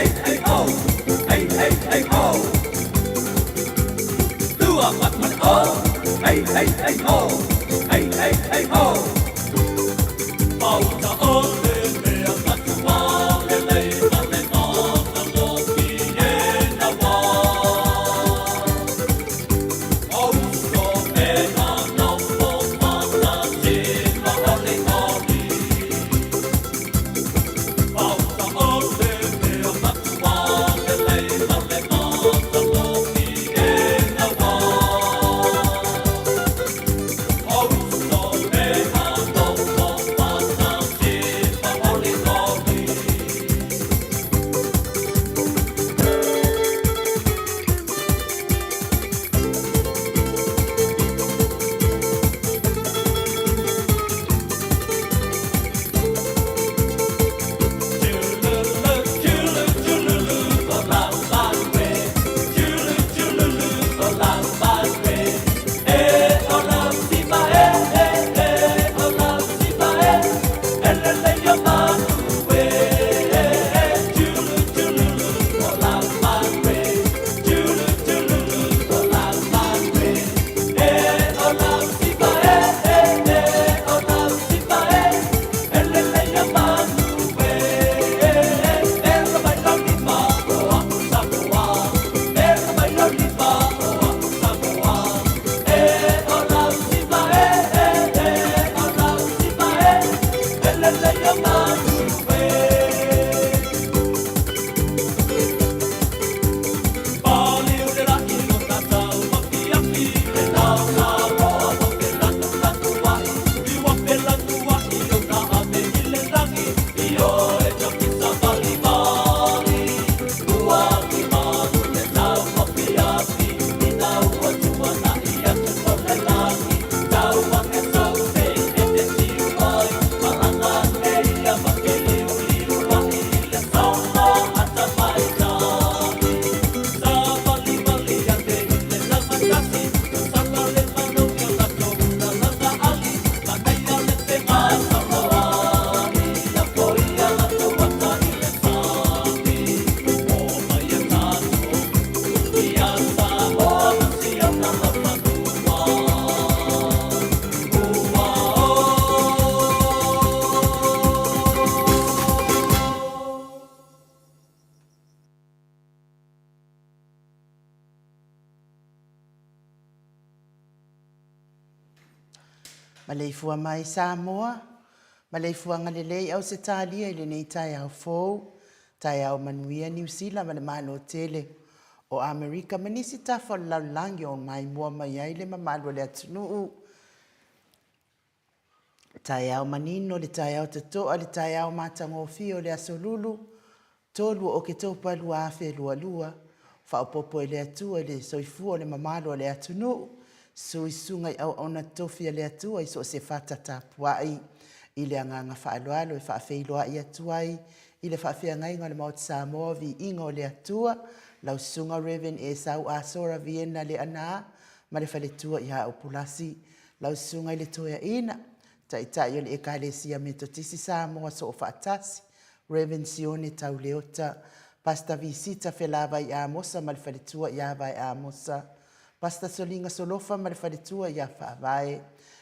hey ho, hey ho. Lua mặt mặt ho, hey ho, hey ho. Bao ta ơ lê mê ta tu wa lê lê ta lê ta ta lo ki e na wa. Bao so e na na po ma na te ma ha le ha ni. Bao ta ơ lê mê ta tu wa lê lê ta lê ta ta lo ki e na wa. Bao so e na na po ma na te ma ha le ha ni. Maleifua mai Samoa, Maleifua ngalelei au se talia ile nei tai au fou, tai au manuia New Zealand ma le malo tele o Amerika manisi tafa laulangi o mai mua mai ai le mamalo le atunuu. Tai au manino le tai au tatoa le tai au matangofio le asolulu, tolu o ke topa lua afe lua lua, whaopopo le atua le soifua le mamalo le atunuu. Sui sungai au ona tofia le atua i so se fata tapuai i le anganga whaaloalo e whaafeiloa i atuai i le whaafeangai ngā le Mount Samoa vi ingo le atua lau sunga Reven e sau asora viena le ana ma le whaletua i hao pulasi lau sunga i le toia ina tai o le ekalesia me totisi Samoa so o whaatasi Reven Sione tau leota pasta visita whelava i Amosa ma le whaletua i awai Amosa. Pasta solinga solofa ma le whaletua ia whaavae.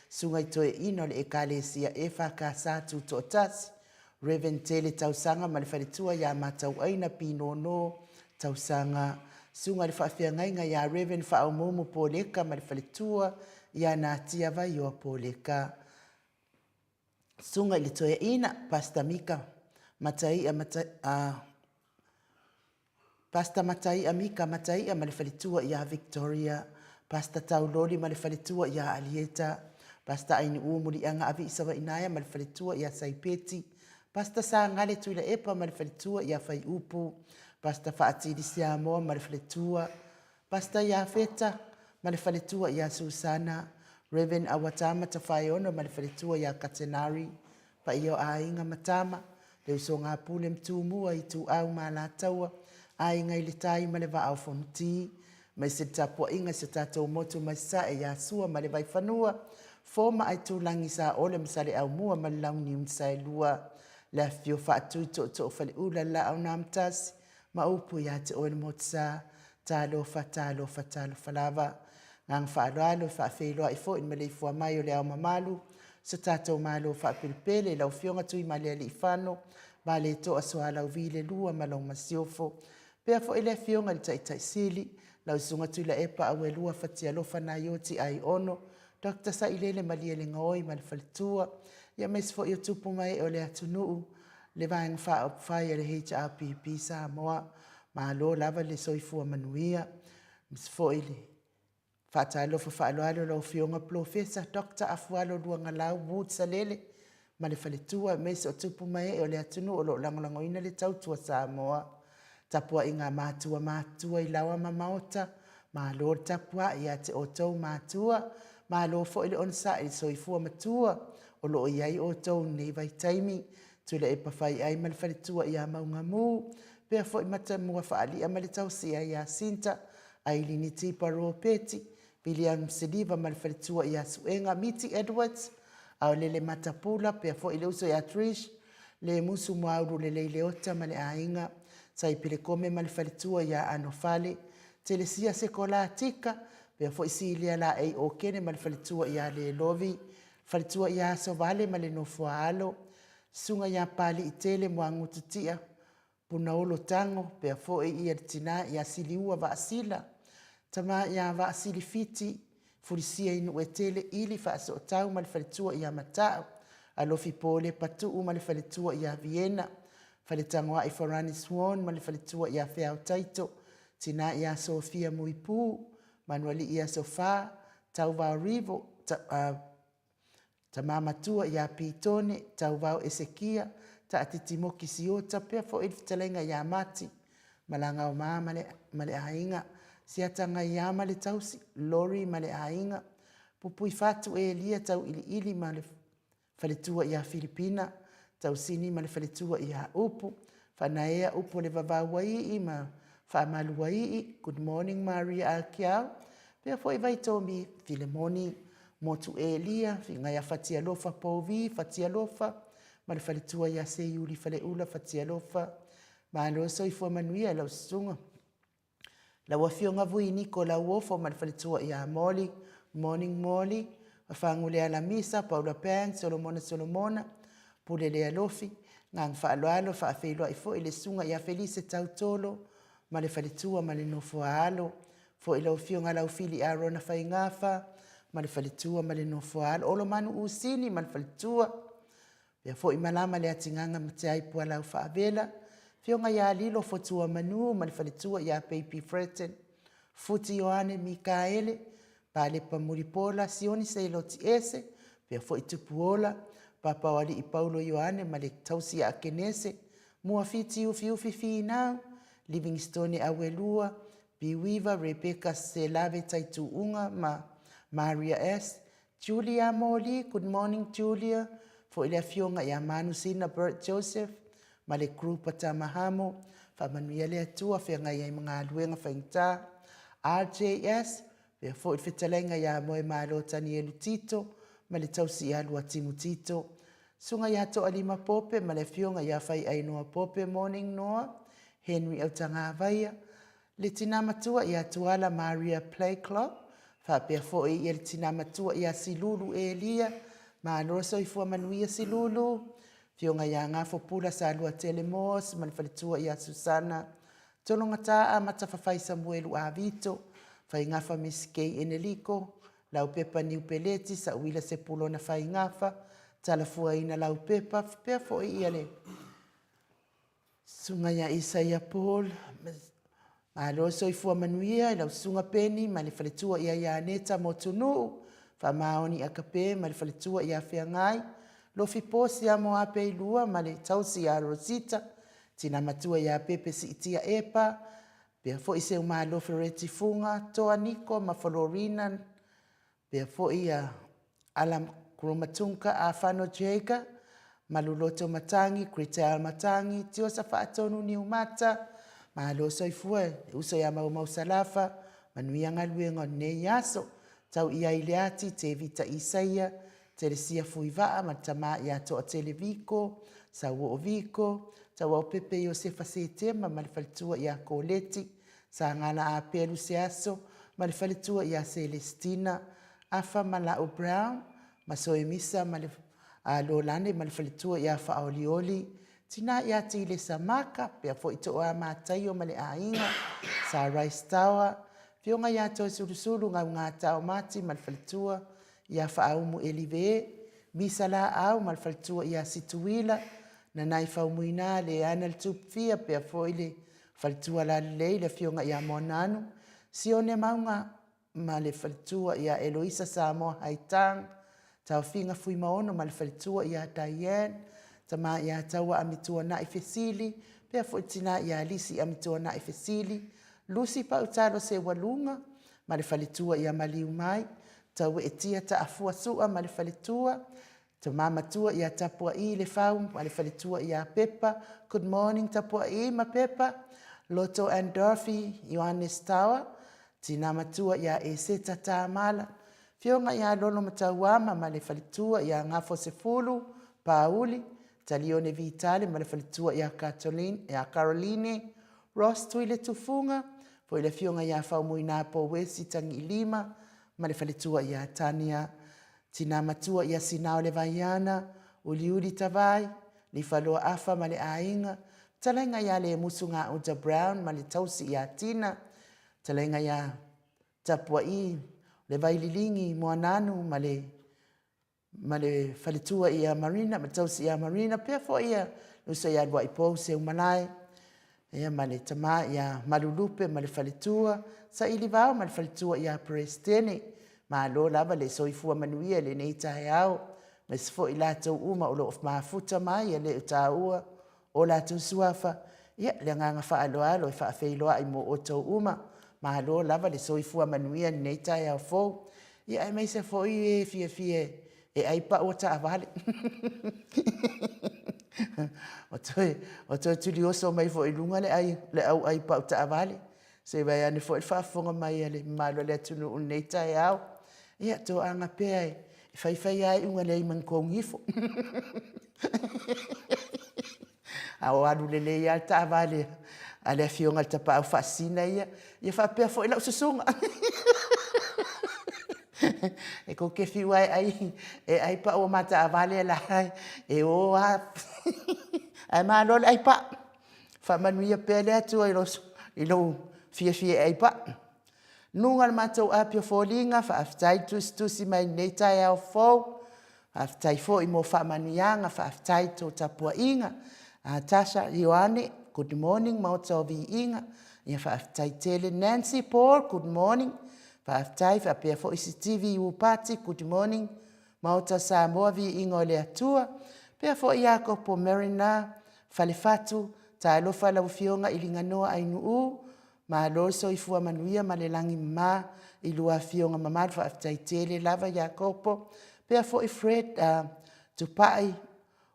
Sungai toe ino le ekalesia e whakasatu to tasi. Reven tele tausanga ma le whaletua ia matau aina pino no tausanga. Sunga le whaafeangainga ia Reven whaaumomu poleka ma le whaletua ia nātia vai o poleka. Sunga le toe ina pasta mika matai Pasta matai amika matai ma le whaletua ia Victoria. Pasta tauloli ma le whaletua ia Alieta. Pasta aini umuri anga avi isawa inaya ma le whaletua ia Saipeti. Pasta sa ngale tuila epa ma le whaletua ia Whai Upu. Pasta whaatiri Samoa ma le whaletua. Pasta ia Feta ma le whaletua ia Susana. Reven awatama ta whaiono ma le whaletua ia Katenari. Pa iyo ainga matama. Leu so ngā pule mtumua i tu au ma la taua. Ai ngai le tai ma le va'au fonti, mai se tapua inga se tatou motu mai sa e ia sua ma le vai whanua, fō ma ai tūlangi sa ole msale au mua ma launi umsai lua, le afio whaatui to whale ula la au nāmtasi, maupu ia te oe mo tsa talofa lava ngang whaaloalo whaafeiloa i fo in Maleifua mai o le au mamalu sa tātou malo whaapilipele lau fionga tui malea li whano ma le toa soa lau vile lua malau masiofo pea fo ile fionga li tai sili lau sunga tui la epa au e lua whatia lofa na ioti ai ono Dr. Sailele malia le ngoi mal falitua ia mes fo i tupu mai o le atunuu le vaeng whai le HRPP Samoa ma lo lava le soifua manuia mes fo ile Fatalo fa faaloalo lo fionga profesa Dr. Afualo luanga lau Wood Salele ma le faletua mes o tupu mai o le atunu o lo langolangoina le tautua Samoa tapua inga matua i lawa mamaota ma lo tapua ia te otou matua ma lo fo ile onsa i soifua matua o lo iai otou nei vai taimi tule e pafai ai ma le faletua ia maungamu pea fo i mata mua faali ama le tausia ia sinta ai lini tipa peti William Siliva malfalitua ia suenga Miti Edwards au lele matapula pea fo ile uso ya Trish le musu mauru le leota male ainga sai pile kome malfalitua ia anofale telesia sekola tika pea fo isilia la ai okene malfalitua ia le lovi falitua ia so vale male no foalo sunga ia pali itele mwangu tutia punaolo tango pea fo ia tina ia siliua vasila tama ia vasili fiti fulisia inu etele ili fa so tau mal falitua ia matao alofi pole patu mal falitua ia Vienna falitangwa i forani swan mal falitua ia fea taito tina ia Sofia Muipu manuali ia sofa tau va rivo tama tua ia pitone tau va esekia ta atitimo kisiota pe fo iftalenga ia mati malanga o male ainga siatanga iama le tausi lori male ainga pupui fatu e lia tau ili male faletua ia Filipina tau sini male faletua ia upu fanaea upu le vavawai ima famaluai good morning Maria Alkiao pea foi vai tomi Filemoni motu e lia finga ia fatia lofa povi fatia lofa male faletua ia se yuli fale ula fatia lofa malo so ifo manuia lo sunga la wafionga vui niko la wofo malfalitua ia Molly morning Molly afangule ala misa Paula Pang Solomona pulele alofi ngang faaloalo fa afeilo ifo ile sunga ia Felice tautolo malefalitua malenofo alo fo ile ofionga la ufili Aaron faingafa malefalitua malenofo alo olo manu usini malfalitua ya fo imalama le atinganga mtai puala fa avela fionga ya lilo fotua manu malfalitua ya Baby Freten futi Yohane Mikaele pale pamuripola sioni seiloti ese pe fo itupuola papa wali i Paulo Yohane male tausi ya kenese muafiti ufi now Livingstone awelua Biwiva Rebecca Selave taituunga Maria S Julia Molly good morning Julia fo ile fionga ya Manu Sina Bert Joseph male grupa tamahamo fa manuele atua fenga ya mga luenga fainta RJS pe fo fitalenga ya moe malo Tanielu Tito male tausi ya lua Timu Tito sunga ya to alima pope male fionga ya fai ainoa pope morning noa Henry Autanga Vaya litina matua ya tuala Maria Play Club fa pe fo i litina matua ya Silulu Elia ma roso ifua manuia Silulu fionga ya ngafo pula sa lua Telemos malfalitua ya Susana tolonga taa matafafai Samuelu Avito fai ngafa Miss K Eneliko lau pepa New Peleti sa uila sepulo na fai ngafa talafua ina lau pepa pe fo i ale sunga ya Isaiah Paul alo so ifua manuia lau sunga peni malfalitua ya Aneta Motunu fa maoni akape malfalitua ya Fiangai lo fiposi ya moape ilua male tausi ya Rosita tina matua ya pepe si itia epa pe fo ise uma lo fereti funga toa Niko ma Florina pe fo ia alam kromatunka afano jega maluloto matangi kritel matangi tio safatonu ni umata malo soifue uso ya mau salafa manuia ngaluenga ne yaso tau ia ileati te vita Isaia te le sia fuivaa ma tama ia to tele viko sa wo viko ta wa pepe yo se fasitema ma le falitua ia koleti sa ngana a pelu se aso ma le falitua ia Celestina afa mala o Brown ma soemisa ma le a Lolane ma le falitua ia fa olioli tina ia ti le samaka pe fo ito a matai o ma le ainga sa Rice Tower fionga ia to sulu nga tau mati ma le falitua ia fa aumu elive misala au ma le falitua ia situila na nai faumuina le ana le tupfia pe fo ile falitua la le fionga ia monanu sione maunga ma le falitua ia Eloisa Samoa haitang tau finga fui maono ma le falitua ia Diane tama ia taua amitua na ifesili pe fo tina ia Lisi amitua na ifesili Lucy pa utalo se walunga ma le falitua ia maliu mai tau etia ta afua sua ma le falitua te mama tua ia tapua I le fau ma le falitua ia Pepa good morning tapua I ma Pepa Loto and Dorothy Ioannis Tower tina matua ia Eseta Tamala fionga ia lolo matauama ma le falitua ia ngafo sefulu Pauli Talione Vitale ma le falitua ia Caroline Ross tuile tufunga po ile fionga ia faumuina po wesi tangi lima ma le falitua ia Tania tina matua ia Sinao le vaiana uliuli tavai li faloa afa ma le ainga talenga ia le musunga Uta Brown ma le tausi ia Tina talenga ia tapua I le vaililingi moananu ma le falitua ia Marina ma tausi ia Marina pe fo ia uso ia dwa ipo se umalai ia ma le tama ia malulupe ma le falitua sa ili vao ma le falitua ia Prestene ma lo lava le soifua manuia le nei tae au ma sifo ila tau uma o lo of mafuta mai le utaua o la tu suafa ia le nganga fa alo fa feilo ai mo o tau uma ma lo lava le soifua manuia le nei tae au fo ia ai mai se fo I fie e ai pa o ta vale o toi tuli oso mai fo ilunga le au ai pa o ta vale se vai ane fo fa fonga mai le malo le tunu un nei tae au ia to anga pe ai fai ai unga le man ko ngifo a o adu le ia ta vale ale fionga ta pa fascina ia fa pe fo ila susunga e ko ke fi wai ai pa o mata vale la e o a ai ma lo ai pa fa manuia pe le tu ilo fie ai pa nunga matou apio folinga fa aftai tu si mai nei tai au fo aftai fo I mo fa manuianga fa aftai to tapua inga Tasha Ioane good morning mauta vi inga ia fa aftai tele Nancy Paul good morning fa aftai fa pe fo CCTV upati good morning mauta Samoa vi inga le atua pe fo ia ko po Marina falefatu ta lo fa la fionga ilinganoa ainu ma lo so ifua manuia ma le langi ma I lua fionga mamad fa aftai tele lava Jacopo pe fo I Fred tupai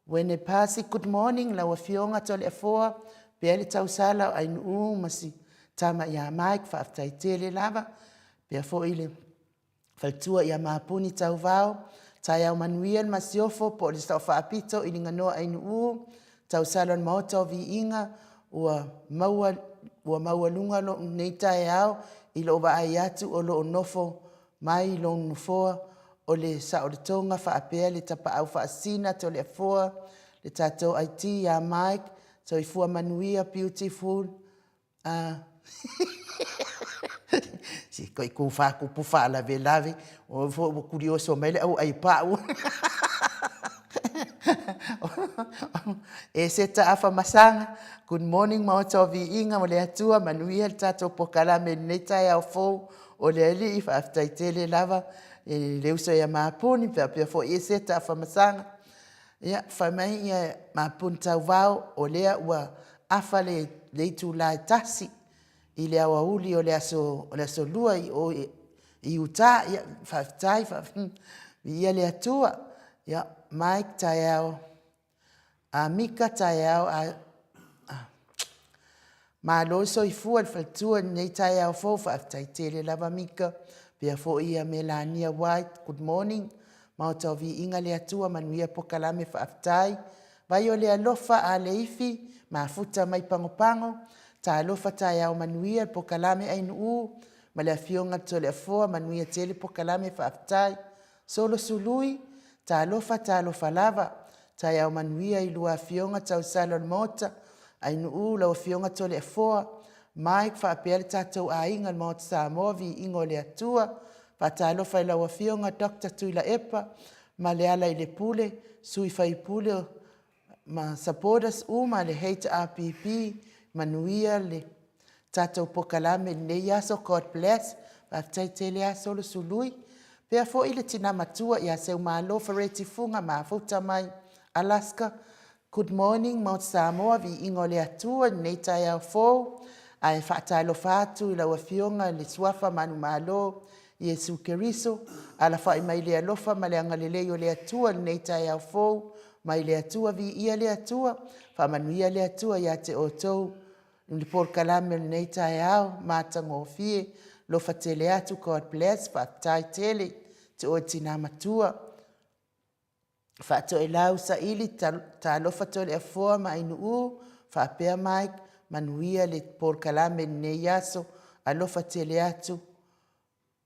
when e pasi good morning la fionga tole foa pe le tau sala ainu masi tama ia Mike fa aftai tele lava pe fo ile faltua ia mapuni tau vao tai manuia masiofo po le sta fa apito ilinganoa ainu tau sala moto vi inga ua maua lunga lo nei tae au I lo wa ai atu o lo nofo mai lo nofo o le sa o le tonga fa apea le tapa au fa asina to le foa le tato IT ya Mike so I fua manuia beautiful si koi ku fa ku pufa la velave o fo curioso mai le au ai pa e se ta afa masanga good morning mauta vi inga mo le atua manuia tato pokala me neta ya fo o le ali fa after tele lava e le uso ya mapuni pe fo e se ta afa masanga ya fa mai ya mapunta vao o le wa afa le tu la tasi ile awa uli o le aso lua I uta ya fa tai fa ia le atua ya Mike tayao Mika tayao ma lo so I fua faltua nei tayao fo fa aftai tele lava Mika pe fo ia Melania White good morning ma o tau vi inga le atua manuia po kalame whaaftai, vai o le alofa a le ifi, ma futa mai pangopango, ta alofa tai au manuia po kalame ainu u, ma le afionga to le afoa manuia tele po kalame whaaftai, solo sului, ta alofa lava, tai au manuia i lua afionga tau salon mota, ainu u lau afionga to le afoa, Mike whaapea le tātou a inga mō te Samoa vi ingo le atua, whaatalo whai lau awhionga Dr. Tuila Epa, ma le ala i le pule, sui whai pule ma supporters uma le HRPP, manuia le tātou pokalame ne yaso, God bless, whaatai te le aso le sului, pea fo i le tina matua i a seu malo whareti funga ma futa mai Alaska, good morning mō te Samoa vi ingo le atua, nei tai au fōu, ai whaatalo whātu i lau awhionga le suafa manu malo Yesu Keriso, ala whai mai le alofa ma le angalelei o le atua nei tai au fōu, mai le atua vi ia le atua, whamanuia le atua ia te o tou, ni por kalame nei tai au, mātango fie, lo whatele atu, God bless, whaatai tele, te o tina matua. Whaato e lau sa ili, ta alofa to le afoa ma inu u, whaapea Mike, manuia le por kalame nei yaso, alofa tele atu,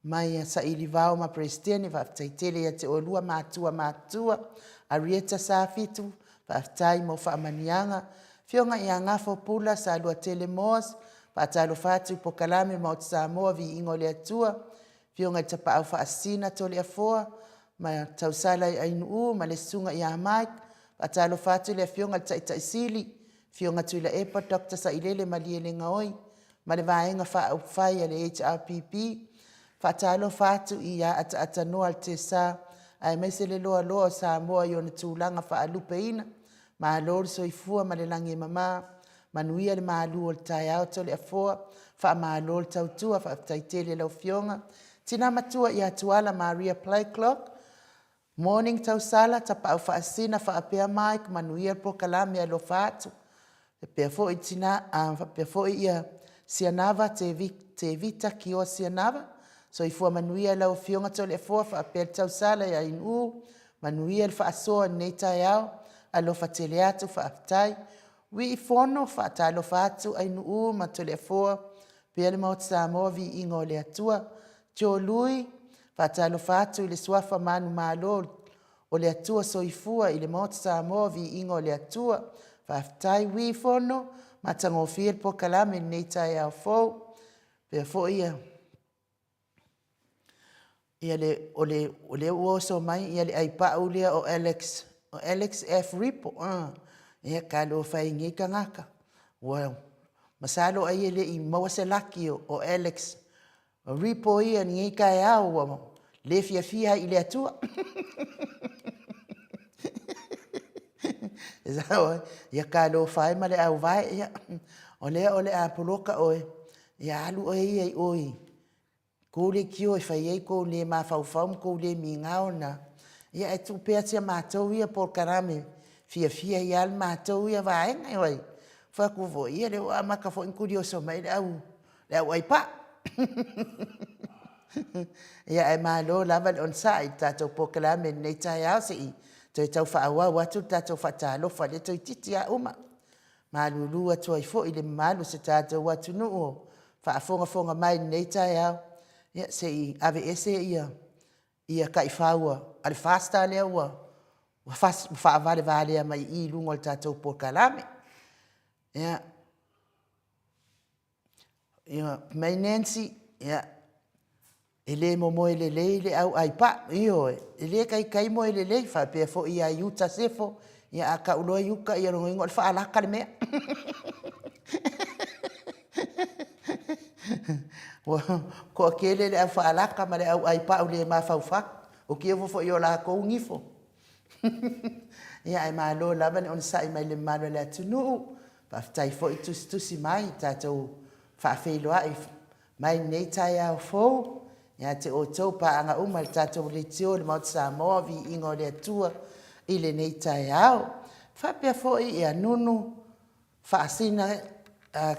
mai sa ili vao ma prestiani, whaatai tele ia te o lua mātua, arieta sa fitu, whaatai mo whaamanianga, fionga i a ngafo pula sa lua tele moas, whaatalo whātu po kalame mo te Samoa vi ingo le atua, fionga i tapa au whaasina to le afoa, ma tausala i ainu u, ma le sunga i a Mike, whaatalo whātu le fionga tai sili, fionga Tuila Epa, Dr. sa ilele ma liele ngaoi, ma le vaenga wha au whai a le HRPP, whaatalo whātu i a ata noa te sa, ai mai se le loa Samoa i ona tūlanga wha alupe ina, ma lori so i fua ma le langi mama, manuia le maalu o le tai au to le afoa, wha maalo le tautua, wha taitele lau fionga, tina matua i atuala Maria Playclock, morning tausala, tapa au whaasina wha apea Mike, manuia po kalame alo whātu, pea fo i tina, pea fo i a Sianava, te vita ki o Sianava, so i fua manuia lau fionga to le afoa, wha apea tausala i a inu, manuia le wha asoa nei tai au, alo whatele atu whaatai, wi i whono whaatalo whaatu ainu u ma to le afoa, pea le maut Samoa vi ingo le atua, jo lui, whaatalo whaatu i le suafa manu malo o le atua so i fua i le maut Samoa vi ingo le atua, whaatai wi i whono, ma tango fiel po kalame nei tai au fau, pea fo ia, ia le, o le uoso mai, ia le aipa ulia o Alex F. Ripo, ia kalo whai ngika ngaka. Wow. Masalo ai ele i mawase laki o Alex Ripo ia ngika e au, le fia i le atua. Ia kalo whai ma le au vai, ia, o le a poloka oe, ia alu oe ia i oi. Kou le kio e whai ei kou le mawhauwhau, kou le mi ngao na. Ia e tu pea tia mātou ia por karame, fia i al mātou ia vaenga i wai. Whaku vo ia le oa maka fo inkuri o so mai le au aipa. Ia e malo lava le onsa i tātou por karame nei tai au se i. Toi tau whaawa watu tātou whatalo whale toi titi a uma. Malulu atu ai fo i le malu se tātou watu nuu. Whaafonga mai nei tai au. Ia se i ave ese ia kai whaua. Ale fasta lea ua. Whaavare vale mai i lungo le tātou por kalame. Ia. Ia. Mai Nancy. Ia. Ele mo ele le au ai pa. Io. Ele kai mo ele le. Whapea fo ia iuta sefo. Ia aka uloa iuka. Ia rongo ingo le whaalaka le mea. Ko akele le au whaalaka ma le au ai pa u le mawhauwhak. O kia fo i o la kou ngifo. Ia ai malo lava ne on sai mai le malo le atunu. Paftai fo i tusi mai tātou whaafeiloa i mai nei tai au fau. Ia te o tau pa anga uma le tātou le teo le maut Samoa vi ingo le atua i le nei tai au. Whapea fo i a nunu whaasina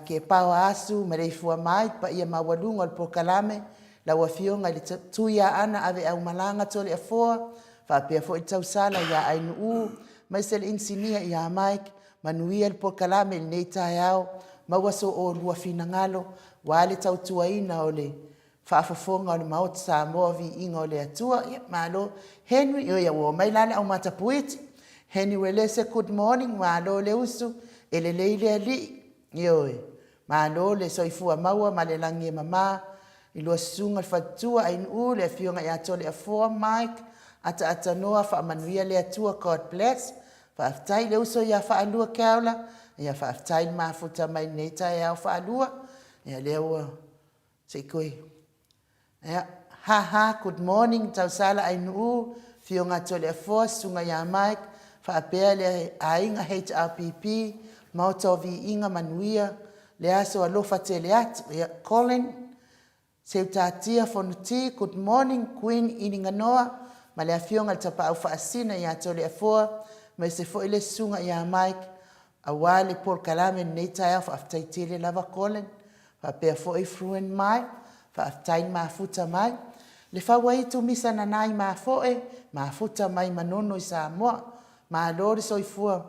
ke pao asu Maleifua mai pa ia mawalunga le pokalame. Lau a fionga le tuia ana ave au malanga to le afoa, Whapea fo i tau sala ia ainu u, mai se le insinia ia Mike, manuia le pokalame nei tae au, maua so o lua fina ngalo, wale tau tuaina o le whaafafonga o le maoti Samoa vi inga o le atua, ia malo, Henry, o ia o mai lale au matapuiti, Henry welese good morning, malo le usu, ele leile ali, ioi, malo le soifua maua, male langi e mama, i lua sunga le fatua ainu u, le fionga i ato le afoa Mike, ata noa whaamanuia le atua, God bless, whaaftai le uso ia whaalua keaula, ia whaaftai mafuta mai nei tae au whaalua, ia leo se koe. Ia, ha, good morning, tau sala ainu u, fionga to le afoa, sunga ia Mike, whaapea le ainga HRPP, mauta o vi inga manuia, le aso alofa te le atu, ia Colin, se utatia fonuti, good morning, Queen ininga noa, ma le afionga le tapa au whaasina ia to le afoa, mai se fo ile sunga ia Mike, a wale por kalame nei tae au whaaftai tele lava Colin, whaapea fo i fruen mai, whaaftai mafuta mai, le whawai tu misa na nai mafuta mai manono i Samoa, ma lori soifua,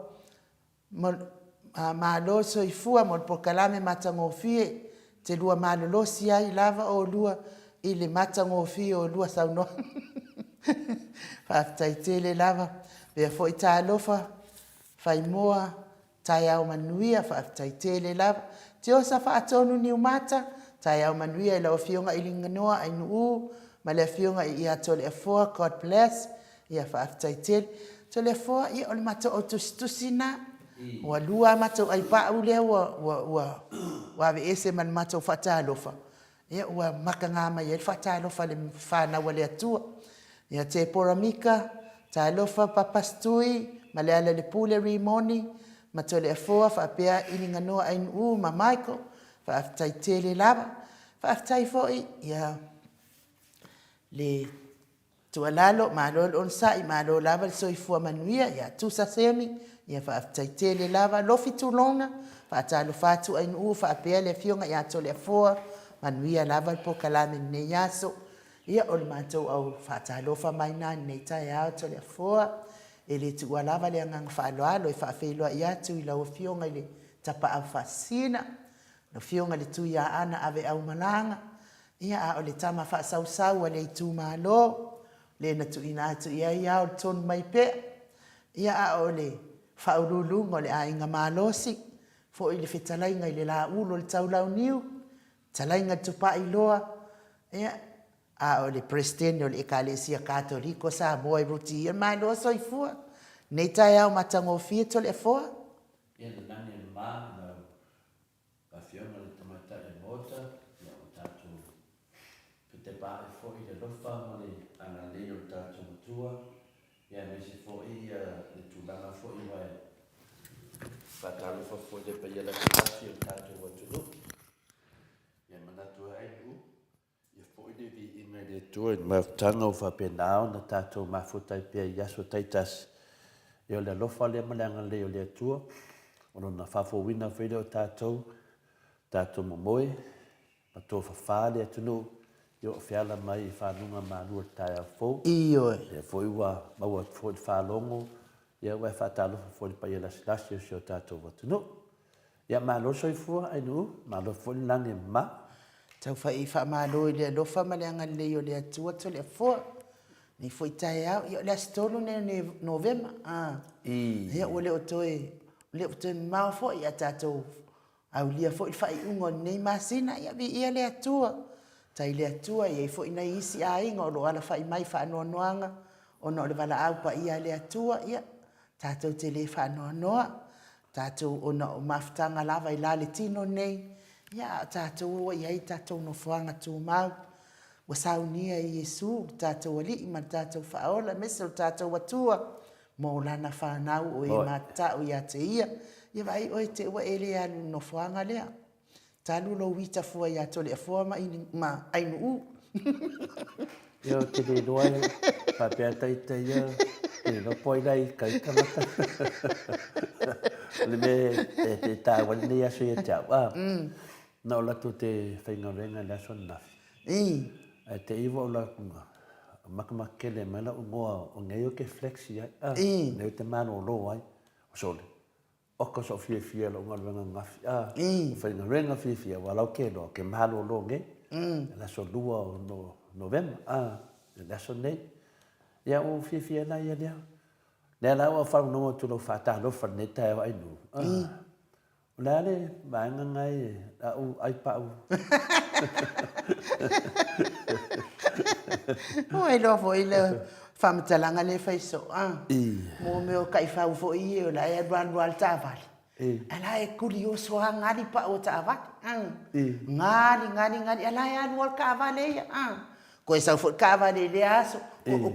ma lori soifua mo por kalame matangofie, te lua malolosi ai lava o lua, i le matangofie o lua saunoa. Whaaftai tele lava, vea fo i tā alofa, whai moa, tai au manuia, whaaftai tele lava, te osa whaatonu ni umata, tai au manuia i lau fionga i linganoa ainu u, ma le fionga i ia tole afoa, God bless, ia whaaftai tele, tole afoa, ia ole mata o tusina, wa lua mata ai pa u lea wa ve ese man mata o whata alofa, ia ua maka ngama ia whata alofa le whana wa le atua, ia te poramika, ta alofa papastui, ma le ala le pule rimoni, ma tole afoa, whaapea ininga noa ainu u, ma Michael, whaaftai tele lava, whaaftai foi, ia le tualalo, ma lolo on sai, ma lolo lava le soifua manuia, ia tusa semi, ia whaaftai tele lava, lofi tulona, whaatalo fatu ainu u, whaapea le fionga, ia tole afoa, manuia lava le pokalame ne yaso, ia o le mātou au whaatalofa mai nā nei tae au tole afoa, e le tua lava le angang whaaloalo e whaafeiloa i atu i lau fionga i le tapa au whaasina, no fionga le tu ia ana ave au malanga, ia a o le tama whaasau a le tu malo, le na tu ina atu ia ia o le tonu mai pe, ia a o le whaurulunga o le a inga malosi, fo i le whetalainga i le la ulo le taulau niu, talainga tupa i loa, ia a o le presidente o le ekalesia katoliko sa boy ruti ia mai lo soifua nei tae au matangofia tole afoa ia le nani le ma na afiona le tamata e mota ia o tatu pete pa e fo i le lofa ma le ana le o tatu matua ia me se fo i le tulanga fo i mai fatalo fo le pe ia la kasi o tatu watulu ia manatu ai u vi ina le tua ma tanga o fa penao na tato ma futa pe yaso taitas e le lofa le malanga le o le tua ono na fa fo wina fe le tato momoe ma to fa fa le tunu yo fiala mai fa nunga ma lu taia fo io e fo wa ma wa fo fa longo ya wa fa talo fo pa ia la slasio so tato tunu ya ma lo so fu ai nu ma lo fo lange ma tau whai whaamalo i lea lofa ma lea ngan leo lea tua tole afoa. Ni fwoi tae au, ia lea stolo ne novema. Ia o leo toe mao fo ia tatou au lia fo i whai ungo nei masina ia vi ia lea tua. Tai lea tua ia i fo ina isi a ingo o lo ala whai mai whaanoa noanga o no le wala au pa ia lea tua ia. Tatou te le whaanoa noa. Tatou o na o maftanga lava i lale tino nei. Ia tātou ia i tātou no whanga tū mau. Wa saunia i Yesu, tātou ali, ma tātou whaola, mesa o tātou atua. Mō lana whanau o e mātau ia te ia. Ia vai oi te ua ele alu no whanga lea. Tālu lo wita fua ia tole a fua ma ainu u. Ia te le noa e, whapea taita ia, te no poi rai kai kamata. Le me te tāwani nei aso ia te au. Na o latu te whaingarenga le aso nafi. Te iwa o la kunga. Makamakele mala ungoa o ngei o ke flexi ai. Nei te mano lo ai. O sole. Oko so fia lo ngalwenga ngafi. Whainga renga fia walau ke lo ke malo lo nge. La so lua o November. La so nei. Ia o fia na ia lea. Lea la o whau nongo tulo whata lo whaneta e wai nu. Lea le maanga ngai au ai pau. Oi lo foi le whamatalanga le whaiso. Mo meo kai whau fo i o la e aduanu al tāwari. Ala e kuri o soa ngari pa o tāwari. Ngari. Ala e anu al kāwale ia. Koe sau fo kāwale le aso.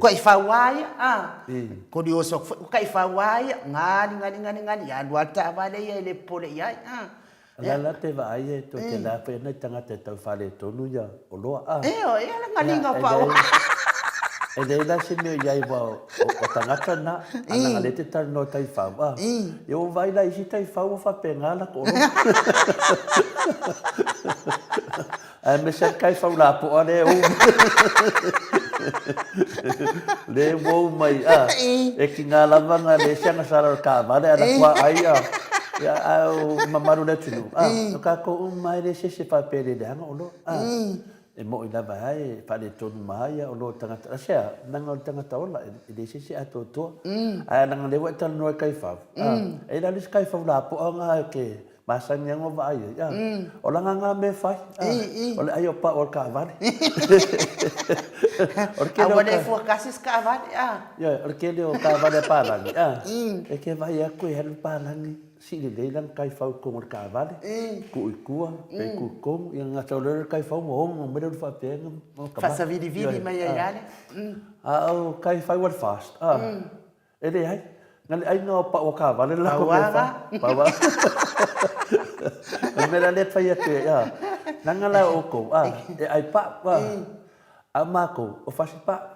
Koe whau aia. Kuri o soa kai whau aia. Ngari. Anu al tāwale ia le pole ia. Ala te va ai to te la pe nei tangata tau whale tonu ia o loa. O la ngalinga pau. E le la se me iai wa o tangata na ana le te tar no tai whau. E o vai la isi tai whau o whapenga la ko. A me se kai whau la po ale o. Le wou mai e ki ngā lavanga le sianga sara ka vale ana kua ai ya au mamaru le tunu ka ko mai le se papele de anga olo e mo ina vai pa le tonu mai o lo tanga sia nanga tanga ola e le se ato to ai nanga le wata no kai fa e la le kai fa la po anga ke masanya ngo vai ya o la nga me fai o le ayo pa o ka vale a wale fu kasis ka vale ya o ke le o ka vale pa la e ke vai a ku hel pa la si le lang kai fau ko mo ka vale ku ikua pe ku kom yang nga tole kai fau mo me do fa pe mo ka fa vidi mai ya o kai fau what fast ele ai ngali ai no pa o ka vale la ko pa wa me la le fa ya te ya nangala o ko e ai pa amako o fa si pa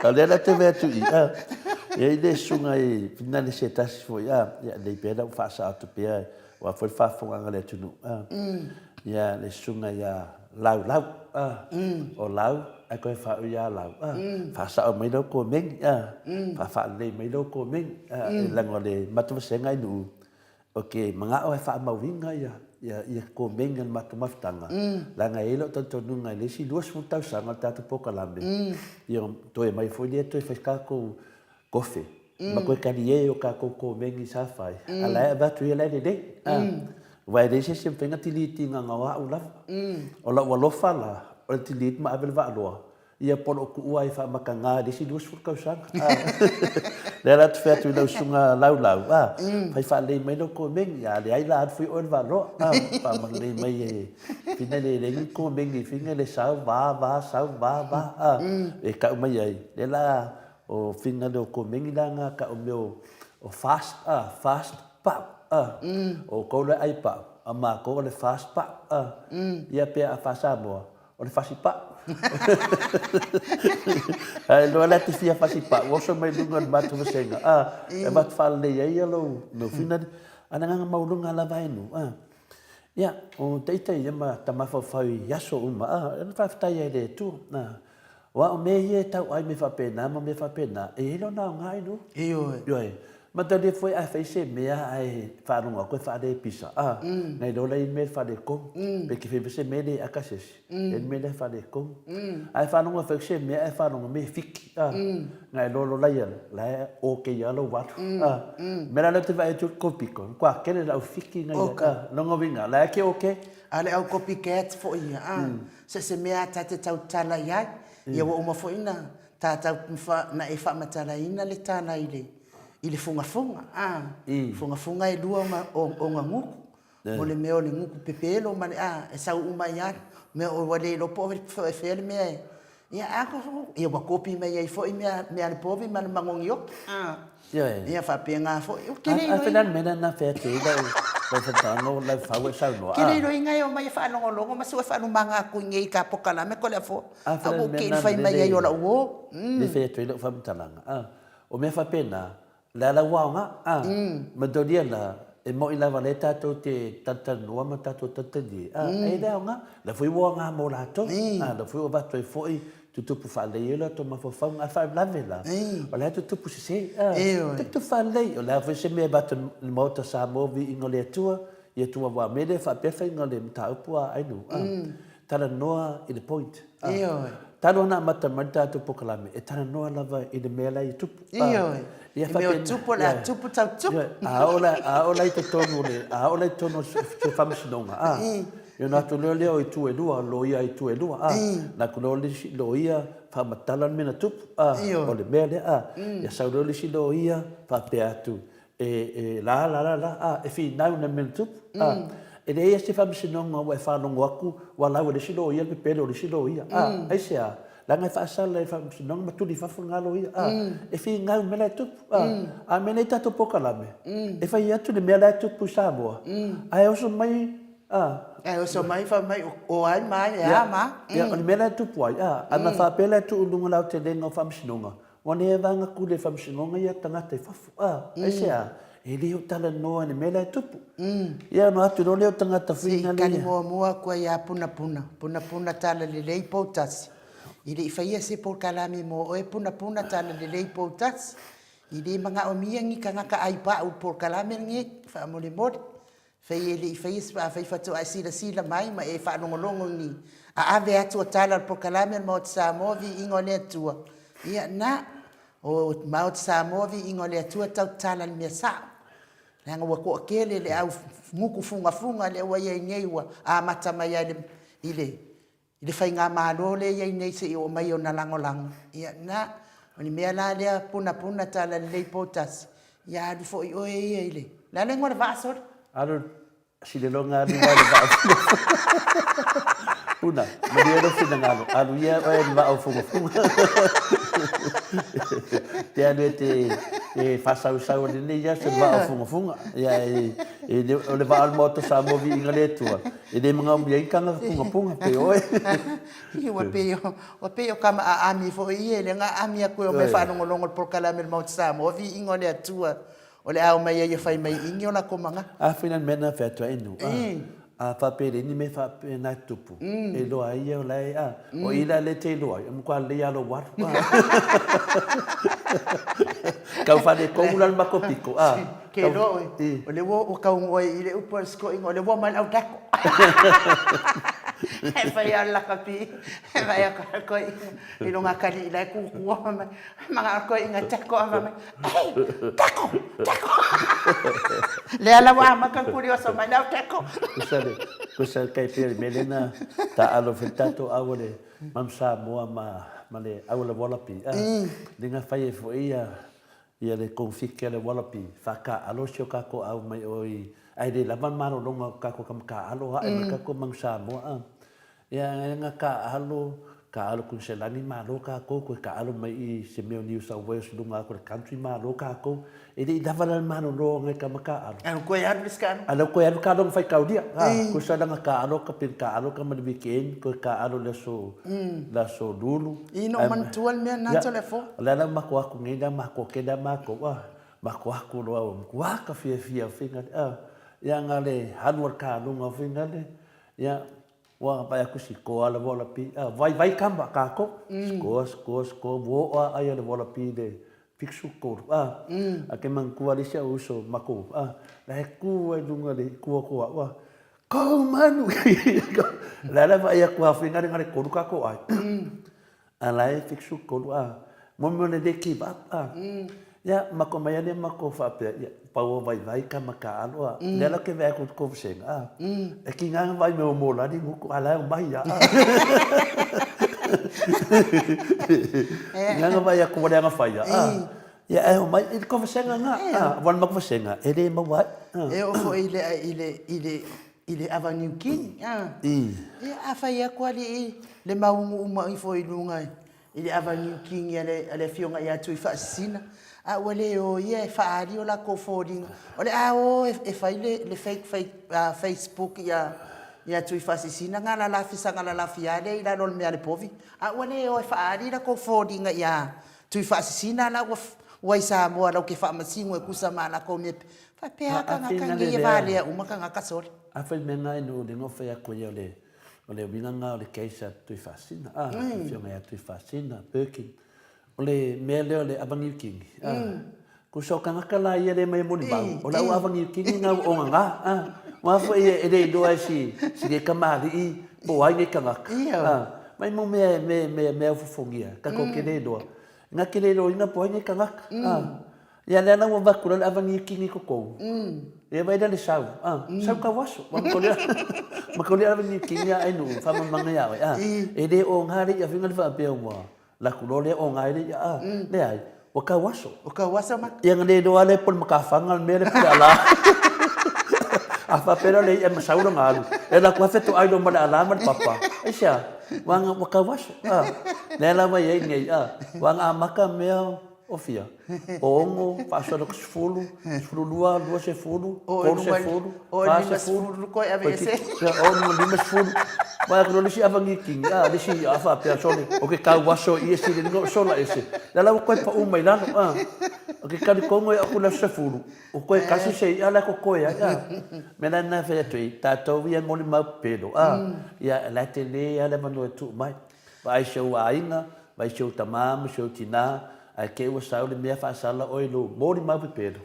ale la te ve tu e le sunga e finale se tasi fo ya le peda fa sa tu pe wa fo fa fo nga le tunu ya le sunga ya lau o lau a ko fa ya lau fa sa o me lo ko men fa le me lo ko men la ngole matu se ngai nu okay manga o fa ma winga ya ko men ngal matu maftanga la ngai lo to nu ngai le si 200 sanga tatu poka lambe yo to e mai fo le to fa ka ko kofe ma koe kani o ka koko mengi sa fai ala ba tu ele de vai de se sempre nga tiliti nga wa ula o la wa lofa la o tilit ma avel va lo ia polo ku uai fa makanga de si dus furka sang le la tu fetu no sunga lau fai fa le mai no ko mengi ya le ai la fui on va lo pa mang le mai fina le ko mengi fina le sa va e ka mai ai le la o finga do ko mengilanga ka o meu o fast pa o ko le ai pa ama ko le fast pa ia pe a fasa mo o le fasi pa ai lo la ti fia fasi pa o so mai dunga batu senga e bat fal le ia lo no fina ana nga maulunga la vai no ia o teite ia ma tamafa fai yaso uma e fa fta ia le tu na wa o me ye tau ai me fa pena e lo na ngai no yo ma te foi a fai se me ai fa no ko fa de pisa nei do lei me fa de ko pe ki fe se me de akases en me de fa de ko ai fa no fa se me ai fa no me fik nei lo la o ke ya lo wat me la te va e tu kopiko kwa ke le la fiki ngai no ngovinga la ke okay ale au copycat fo ia se me ata te tau tala ia ia wa uma foina tata na e fa matala ina le tana ile funga funga e lua o nganguku mo le meo le nguku pepelo ma e sa uma ia me o wale lo po fe me ia ako ia wa kopi me ia fo me ale povi ma mangongio ia fa penga fo kile a fenan me na fe te da o fa no la fa we sa no kile ro inga o mai fa no longo ma so fa no manga ku ngi ka pokala me ko le fo a ke fa mai ia la wo le fe te lo fa mtalanga o me fa pena la wanga ma do dia la e mo ila valeta to te tata no ma tato tata di e da nga la foi wanga mo la to la foi o va to foi tutupu whalei la to mawhawhaunga a whaelave la. O lea tutupu se. Tutupu whalei. O lea whese mea bata mauta Samoa vi ingo le atua. Ia tua wa mele whapefa ingo le mtaupu a ainu. Tara noa i the point. Tano na mata mata tu pokalame. E tara noa lava i the mela i tupu. Ia meo tupu la tupu tau tupu. Aola i te tonu le. Aola i tonu se whamsinonga. Ia nā tu leo leo i tu e lua. Loia i tu e lua. Nā ku leo si loia whamatala mena tupu. O le mea lea. Ia sau leo si loia whapea atu. La. E fi nau na mena tupu. E le ia se whamsinonga wa e whanongo aku. Wa lau e le si loia le pele o le si loia. Ai sea. Langa fa sala e whamsinonga matuli whafunga loia. E fi ngau mela tupu. A mena i tato pokalame. E whai atu le mela tupu Samoa. Ai oso mai. O so mai fa mai o ai mai ma. Ia o mela tupu ai. Ana whapela tu ulunga lau te lenga o whamsinonga. Wane e vanga kule whamsinonga ia tangata i whafu. Ai sea. E leo tala noa ni mela tupu. Ia no atu no leo tangata whina lea. Kani mua kua ia puna. Puna tala le lei poutasi. Ile ifaia se por kalami mo o e puna tala le lei poutasi. Ile mga omiangi kangaka ai pa u por kalami ngi fa mo le mod. Fai ele ifaia sa fai fatu ai sila mai ma e fa longolongo ni. A ave atu tala por kalami mo Samoa vi ingole tua. Ia na o mau Samoa vi ingole tua tau tala le mesa. Nanga wa ko kele le au muku funga le wa ye ngeiwa a mata mai ile fai ngā mālo le iei nei se i o mai o na langolango. Ia na, o ni mea la lea puna tala lei potas. Ia adu fo i oe ia ile. La le ngore vaasor? Aru, si le longa adu wale vaasor. Puna, mani ero fina ngalo. Aru ia oe ni vao funga. Te anu e whasau ni nei ia se vao funga. Ia o le vao moto Samoa vi inga le tua. E de mga umia ikanga punga pe oe. I wa peo kama a ami fo i ele nga ami a koe o me whanongolongo por kalame Mount Samoa vi ingo le atua. O le au mai e whai mai ingi o na komanga. A whina mena whetua inu. A whapere ni me whapere nai tupu. E loa ia o lai a. O ila le te loa. E mkwa le alo waru. Kau whane kongulan mako piko. Ke lo o le wo o kaungo i le upo sko ingo le wo man au dako. E whai ala kapi. E whai a koi i runga kari i lai kukua mai. Mga koi inga tako a mai. Hei, tako. Le ala wa maka kurioso mai lau tako. Kusale kai pere melena ta alo whetato awale mam Samoa ma le awale walapi. Linga whai e fo ia le konfike le walapi. Whaka alo sio kako au mai oi. Ai le lavan maro longa kako kam ka alo ha e kako mam Samoa. Ia nga ka alo kun se lani malo kako ko ka alo mai i se meo New South Wales lunga ko country malo kako. E de davala mano longa ka maka alo. Ano ko ya biskan? Ano ko ya ka long fai kau dia. Ko sa langa ka alo ka pin ka alo ka mal weekend ko ka alo la so dulu. Ino man tual me na telefo. La la mako aku ngida mako keda mako mako aku lo wa ka fia finga ya ngale hanwar ka lunga finga le ya wa pa aku si ko ala vola pi vai kamba ka ko sko wo ai ala vola pi de pixu ko a ke man ku ali sia uso mako la ku ai lunga le ku wa ko manu la vai aku finga ngare ko ka ko ai ala pixu ko mo ne de ki ba ya mako mai ne mako fa pe pau vai ka maka alo nela ke vai ko senga e ki nga vai me mo la ni ko ala mai ya nga vai ko wa nga fa ya ya mai ko senga nga wan mako senga e le mo wa e o fo ile avenue king e a fa ya ko le maungu uma i fo i lunga ile avenue king ele fionga ya tu fa sina a wale o ye faari o la ko foding ole a o e fai le fake Facebook ya tu fasi sina ngala la fisa ngala la fiade ila lol me ale povi a wale o e faari la ko foding ya tu fasi sina la wa Samoa la ke fa masingo e kusama la ko me fa pe aka ngaka ngi vale uma ka ngaka sori a fa mena no de no fa ya ko le o le winanga o le keisa tui fasina. Whiwhionga ia tui fasina, Birkin. O le mea leo le avangi kingi. Ko so kangaka la ia le mai moni bau. O la ua avangi kingi ngā o ngā. Wafo e le doa si le kamari i po ai ne kangaka. Mai mo mea ufufongia. Kako ke le doa. Ngā ke le doa ina po ai ne kangaka. Ia le ana ua wakura le avangi kingi kokou. E vai le sau. Sau ka waso. Makolea avangi kingi ai nu. Whama manga ia wai. E le o ngāre ia whinga le whaapea mua. La kulole o ngāre ia. Le ai. O ka waso. O ka waso mak. Ia ngale doa le pol makawhanga le mele pule ala. A whapera le ia masaura ngāru. E la kua whetu aido male alama le papa. Aisha. Wanga o ka waso. Le la mai ei ngei. Wanga a maka mea ofia. O ongo, whaasara ko sifuru. Sifuru lua sifuru. Koro sifuru. O lima sifuru koe a vese. O lima sifuru. Wai kuro lisi avangi kingi. Lisi a whapea sole. O ke kau waso i esi le ngo sola esi. Le lau koe pa umai lano. O ke kari kongo i akula sifuru. O koe kasi se i ala ko koe. Mena na whea tui. Tātou ia ngoli mau pelo. Ia la te le ia le manu e tu mai. Vai shau a inga. Vai shau tamama, shau tina. Ai ke ua sau le mea whaasala o ilo. Mori mau pelo.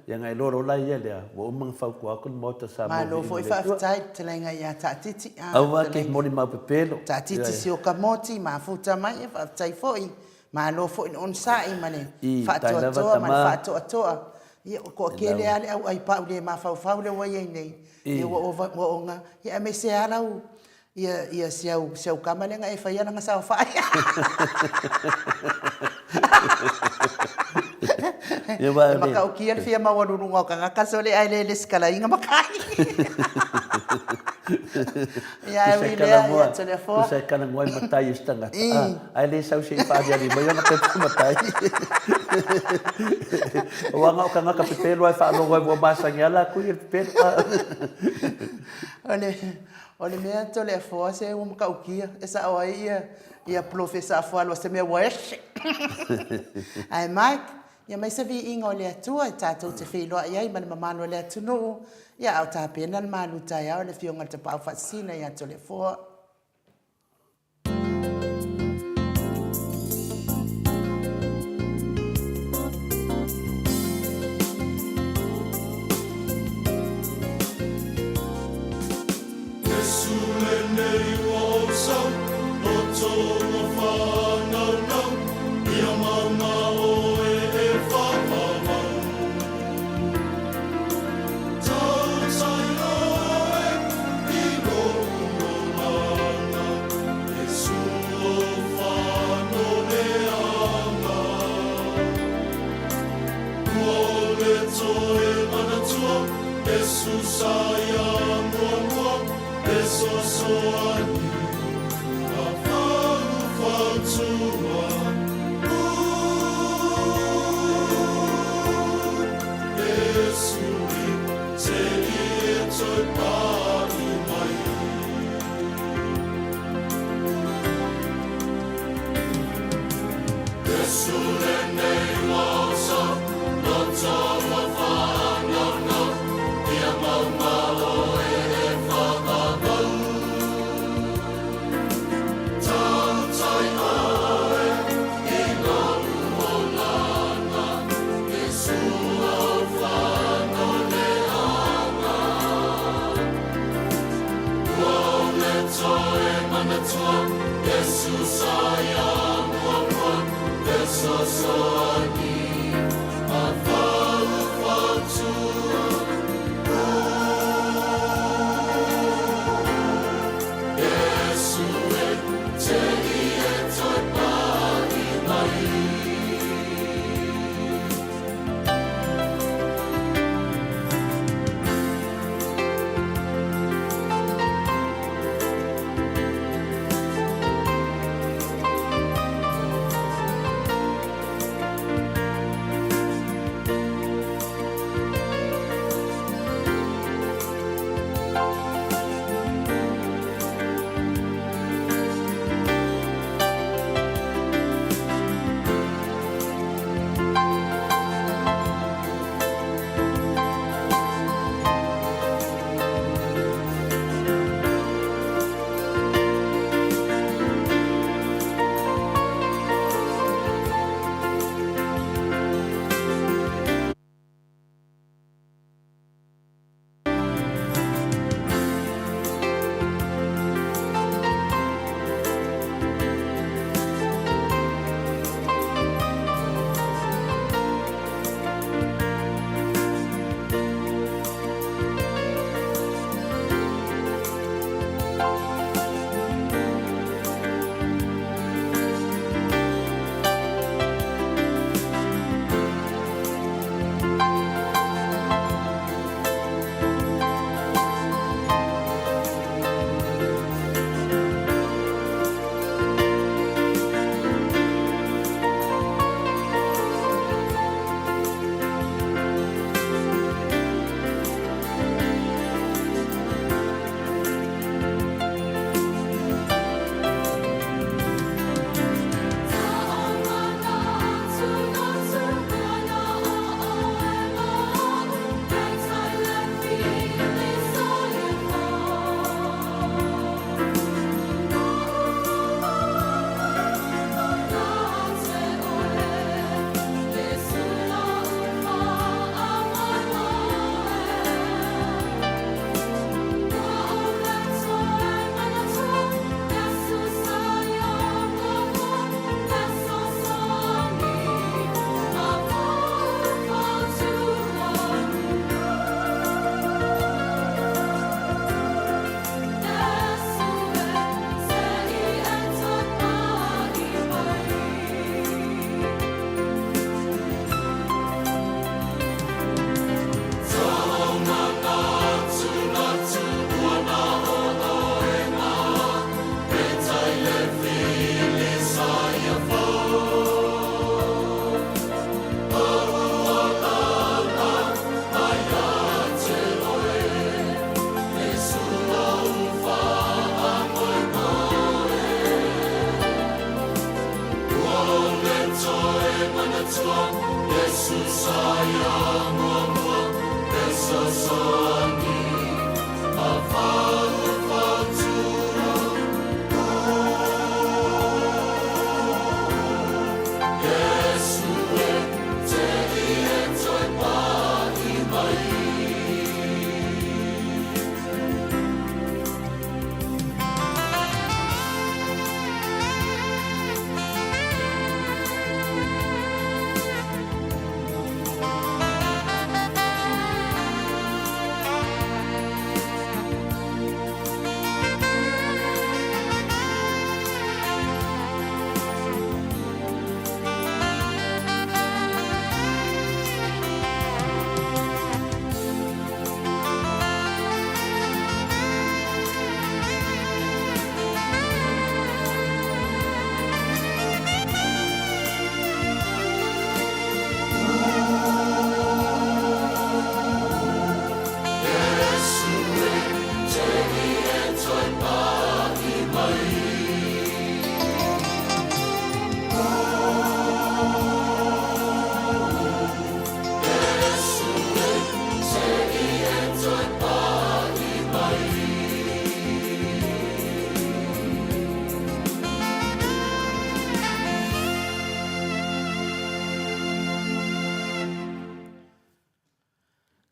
Ia ngai loro la ia lea. Wa umang whau kua kun mota sa ma lo foi whaafitai te lenga ia tātiti. Aua ke mori mau pelo. Tātiti si o ka moti ma futa mai e whaafitai foi. Ma lo foi on sai mane. Whaatua toa mane whaatua toa. Ia ko ke le ale au ai pau le ma whau le wai ei nei. Ia wa onga. Ia me se alau. Ia siau kamalenga e whaia nga sa whai. Maka o kia le whia mawarurunga o ka ngaka sole ai le skala inga makai. Ia e lea ia tole fo. Kusai kana ngoi matai istanga. Ai le sau se whaari ali mai ona pepu matai. Wanga o ka ngaka pepelo ai whaano ngoi mua masangi ala kui e pepelo. Ole mea tole fo se o maka o kia. Esa o ai ia profesa fualo se mea wash. Ai Mike. Ia mai se vi inga o le atua e tātou te whiloa iai ma le mamano le atunu. Ia au tā pena le malu tai au le fionga te pau whaasina ia tole fo.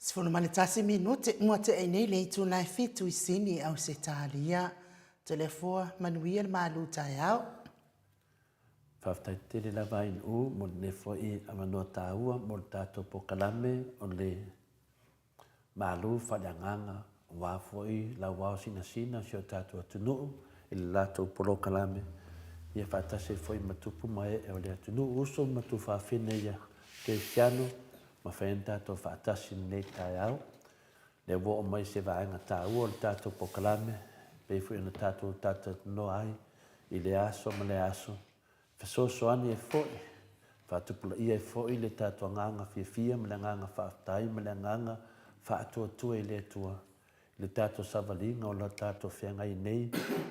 Sfono manitasi minute mua te nei le tu nai fitu I sini au se talia telefua manuia le malu tai au. Whaftai le lava in u, mo ne foi amanoa tāua, mo le tātou pokalame, o le malu whalianganga, wā foi la wao sina sina, si o tātou atunuu, I le lātou polokalame. Ia whatase foi matupu mai e o le atunuu, uso matu whawhine ia te siano, ma whaen tātou whaatasi nei tai au. Le wo o mai se vaenga tāua, le tātou pokalame, pei fui ana tātou no ai, I le aso ma le aso. Fesoasoani e foi, whaatupula ia e foi le tātou nganga fia ma le nganga whaatai ma le nganga whaatuatua I le atua. Le tātou savalinga o le tātou whiangai nei,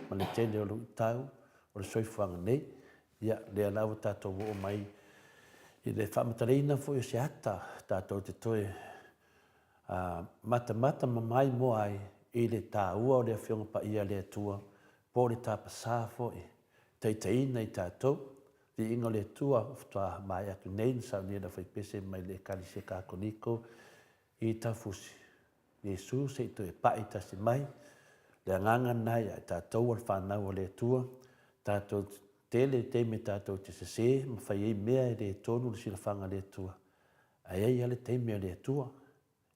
ma le tele o lu tau, o le soifuanga nei, ia le alau tātou o mai I le whaamatareina foi o se ata tātou te toe mata mamai mo ai I le tāua o le whionga pa ia le atua, po le tāpasa foi, teiteina I tātou, vi ingo le tua ftua mai atu nei sa ni da fai pese mai le kali se kakoniko I tafusi. Yesu se to e pai ta se mai le nganga nai a tātou al whanau o le tua, tātou tele te me tātou te se ma fai ei mea le tonu le silafanga le tua. Ai ai ale te mea le tua,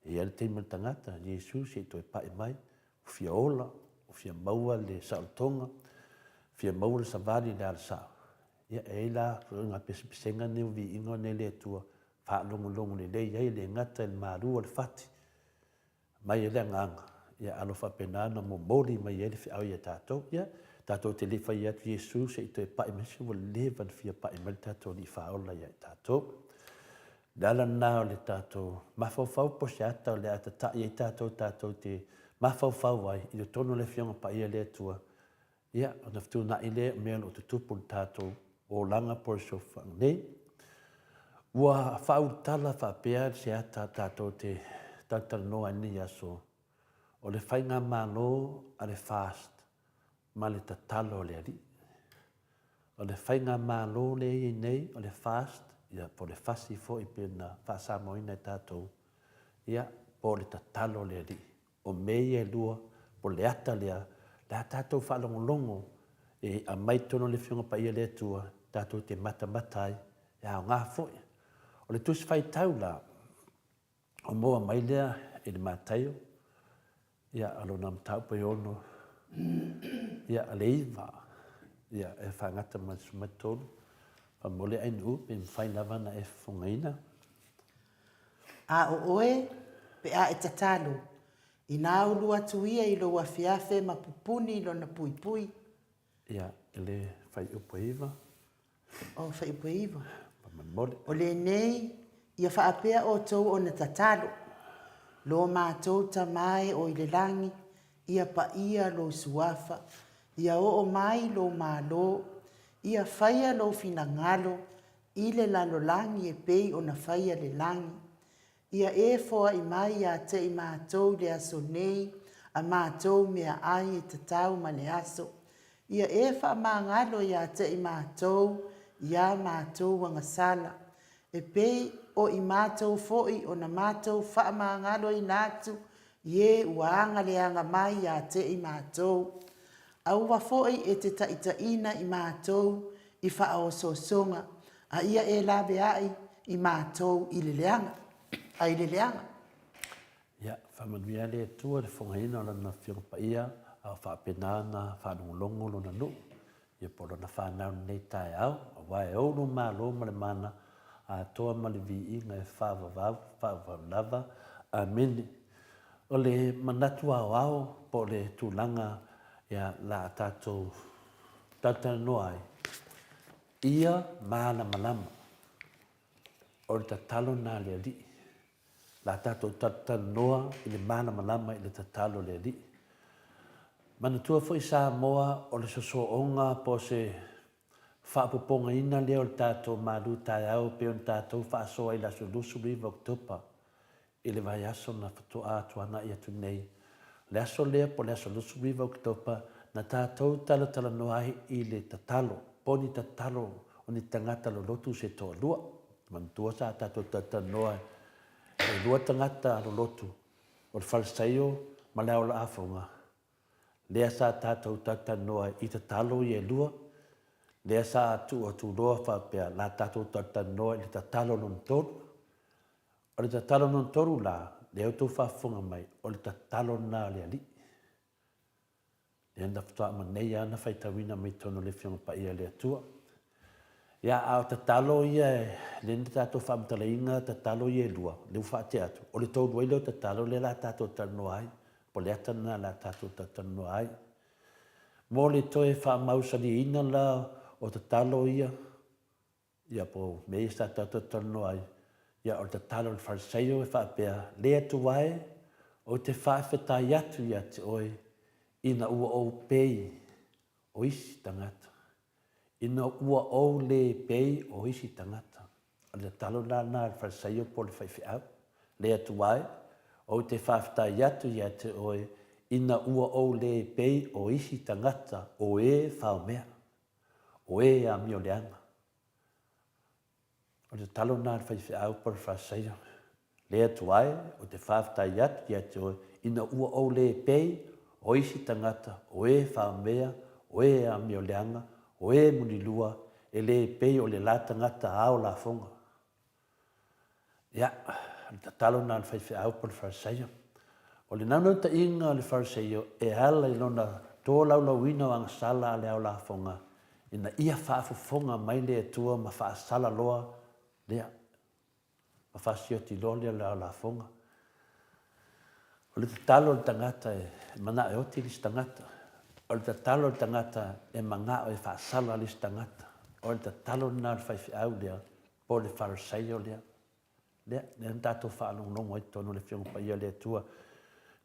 e ale te mea tangata, Yesu se to e pai mai, ufia ola, ufia maua le saltonga, ufia maua le savali le alsa. Ia e la nga pesenga ne vi ingo ne le tua fa longo le ia le ngata le maru le fati mai le nganga ia alo fa penana mo moli mai ele fi au ia tato te le fa ia Yesu se to pa me se vo le van fi pa me tato li fa ola ia tato dala na le tato ma fa po ata le ata ia tato te ma fa ai I tono le fianga pa ia le tua ia ona ftu na ile me o tupu tato o langa por sofa nei ua fautala fa pea se ata tato te tatal no ani aso o le fainga malo a le fast ma le tatalo le ali o le fainga malo le nei o le fast ia po le fasi fo I pena fa samoina tato ia po le tatalo le ali o mei e lua po le ata lea la tato fa longo e a mai tono le fionga pa ia le tua tato te mata ia o ngā foi. O le tusi fai tau la, o moa mai lea e le mātaio, ia alo nam tau pa ono, ia ale iwa, ia e whangata ma sumatonu, pa mole ainu pe mwhai lava na e whongaina. A o oe, pe a e tatalo, I nā ulu atu ia I lo wafiafe ma pupuni I lo na pui. Ia, ele whai upo iwa. O whai upo iwa. O le nei, ia whaapea o tau o na tatalo. Lo mātou ta mai o I le langi, ia pa ia lo suafa, ia o mai lo mālo, ia whaia lo fina ngalo, I le lalolangi e pei o na whaia le langi. Ia e foa I mai a te I mātou le aso nei, a mātou mea ai e te tau ma le aso. Ia e wha māngalo ia te I mātou, ia mātou wangasala. E pei o I mātou foi o na mātou wha māngalo I nātu, ie uanga le anga mai a te I mātou. Au wa foi e te taitaina I mātou, I wha o songa. A ia e lawe ai I mātou I le leanga. Ai le leanga. Ia, whamanuia le tua le whangaina o lana whiongpa ia, a whapenana, whanungolongo lona nu. Ia polo na whanau nei tae au, a wae ouro mā loma le mana, a toa ma le vi inga e whaavavau lava, a mene. O le manatu au po le tūlanga, ia la tātou tātou noai. Ia mana malama. O le tatalo nā le ali. La tātou tātou noa I le mana malama I le tatalo le ali. Manatua fo I Samoa o le sosoonga po se whaapoponga ina lea o le tātou mālu tai au pe o le tātou whaasoa I la sulusu riva oktopa. I le vai aso na whatua atuana I atu nei. Le aso lea po le aso lusu riva oktopa na tātou tala noa I le tatalo. Poni tatalo o ni tangata lo lotu se toa lua. Mantua sa tātou noa e lua tangata lo lotu. O le falsaio ma leo la afonga. Lea sa tātou noa I tatalo I e lua. Lea sa atu o tu loa whapea la tātou noa I le tatalo non toru. O le tatalo non toru la, leo tu whafonga mai o le tatalo na le ali. Lea nda whatua manei ana whaitawina mai tono le whionga pa ia le atua. Ia au tatalo ia le nda tātou whamtala inga tatalo ia lua, leu whaate atu. O le tau duai leo tatalo le la tātou noa ai, po le atana la tātou noa ai. Mo le toe whamausali ina la o tatalo ia po mei sa tātou noa ai. Ia o tatalo le farseio e whapea le atu wae, o te whawhetai atu ia te oi, ina ua o pei o isi tangata. Ina ua o le pei o isi tangata. O le talo la na le farseio po le whaiwhiau. Le atu wae, o te whawhetai atu ia te oi, ina ua o le pei o isi tangata o e whaumea. O e a mio leanga. O te talo nā whaiwhiau por whaseio. Le atu ai, o te whawhtai atu ia te oi, ina ua o le pei, o isi tangata, o e whaamea, o e a mio leanga, o e munilua, e le pei o le la tangata ao la fonga. Ia, te talo nā whaiwhiau por whaseio. O le naunau ta inga o le whaseio, e ala I lona tō laulawina o angasala le ao la fonga, ina ia whaafufonga mai le atua ma whaasala loa, lea, ma whasioti loa lea le ao la fonga. O le tatalo le tangata e mana e oti lis tangata. O le tatalo le tangata e manga o e whaasala lis tangata. O le tatalo na le whaiwhiau lea, po le wharaseio lea. Lea, lea tātou whaalongonongo e tono le whiongo pa ia lea tua.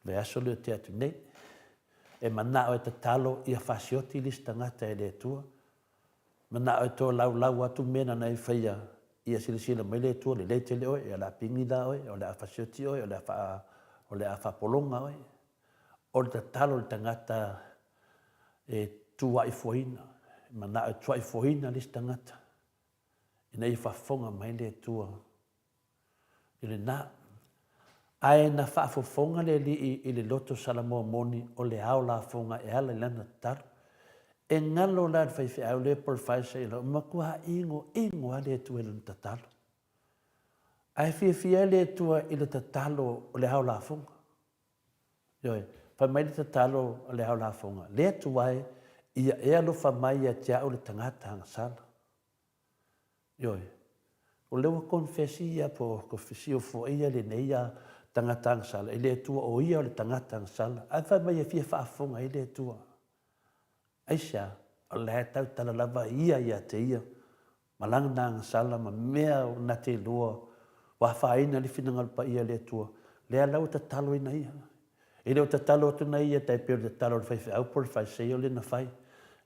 Le aso lea te atu nei. E mana o e tatalo ia whasioti lis tangata e lea tua. Mana o e tō lau atu mena nei whaia ia silasila mai le tua, le tele oi, e la pingida oi, o le a whasioti oi, o le a whapolonga oi. O le tatalo le tangata e tuai fuaina, mana e tuai fuaina lis tangata. Ina I whafonga mai le tua. Ile nā, ai na whaafofonga le li I le loto salamoa moni o le ao la fonga e ala lana taru. E ngalo la whaiwhiau le por whaise ila, makua ingo ale tua ila tatalo. Ai whiawhia le tua ila tatalo o le hao la fonga. Ioi, whamai le tatalo o le hao la fonga. Le tuai, ia e alo whamai a tia o le tangata hangasala. Ioi, o lewa konfesi ia po konfesi o fo ia le neia tangata hangasala. Ile tua o ia o le tangata hangasala. Ai whamai a fia whaafonga ile tua. Aisha, o le tau tala lava ia te ia. Malanga nang sala ma mea o na te lua. Wa whaina li whinangal pa ia le tua. Lea lau ta talo ina ia. E leo ta talo atu na ia tai peo ta talo le whaiwhi au por le whaiseo le na whai.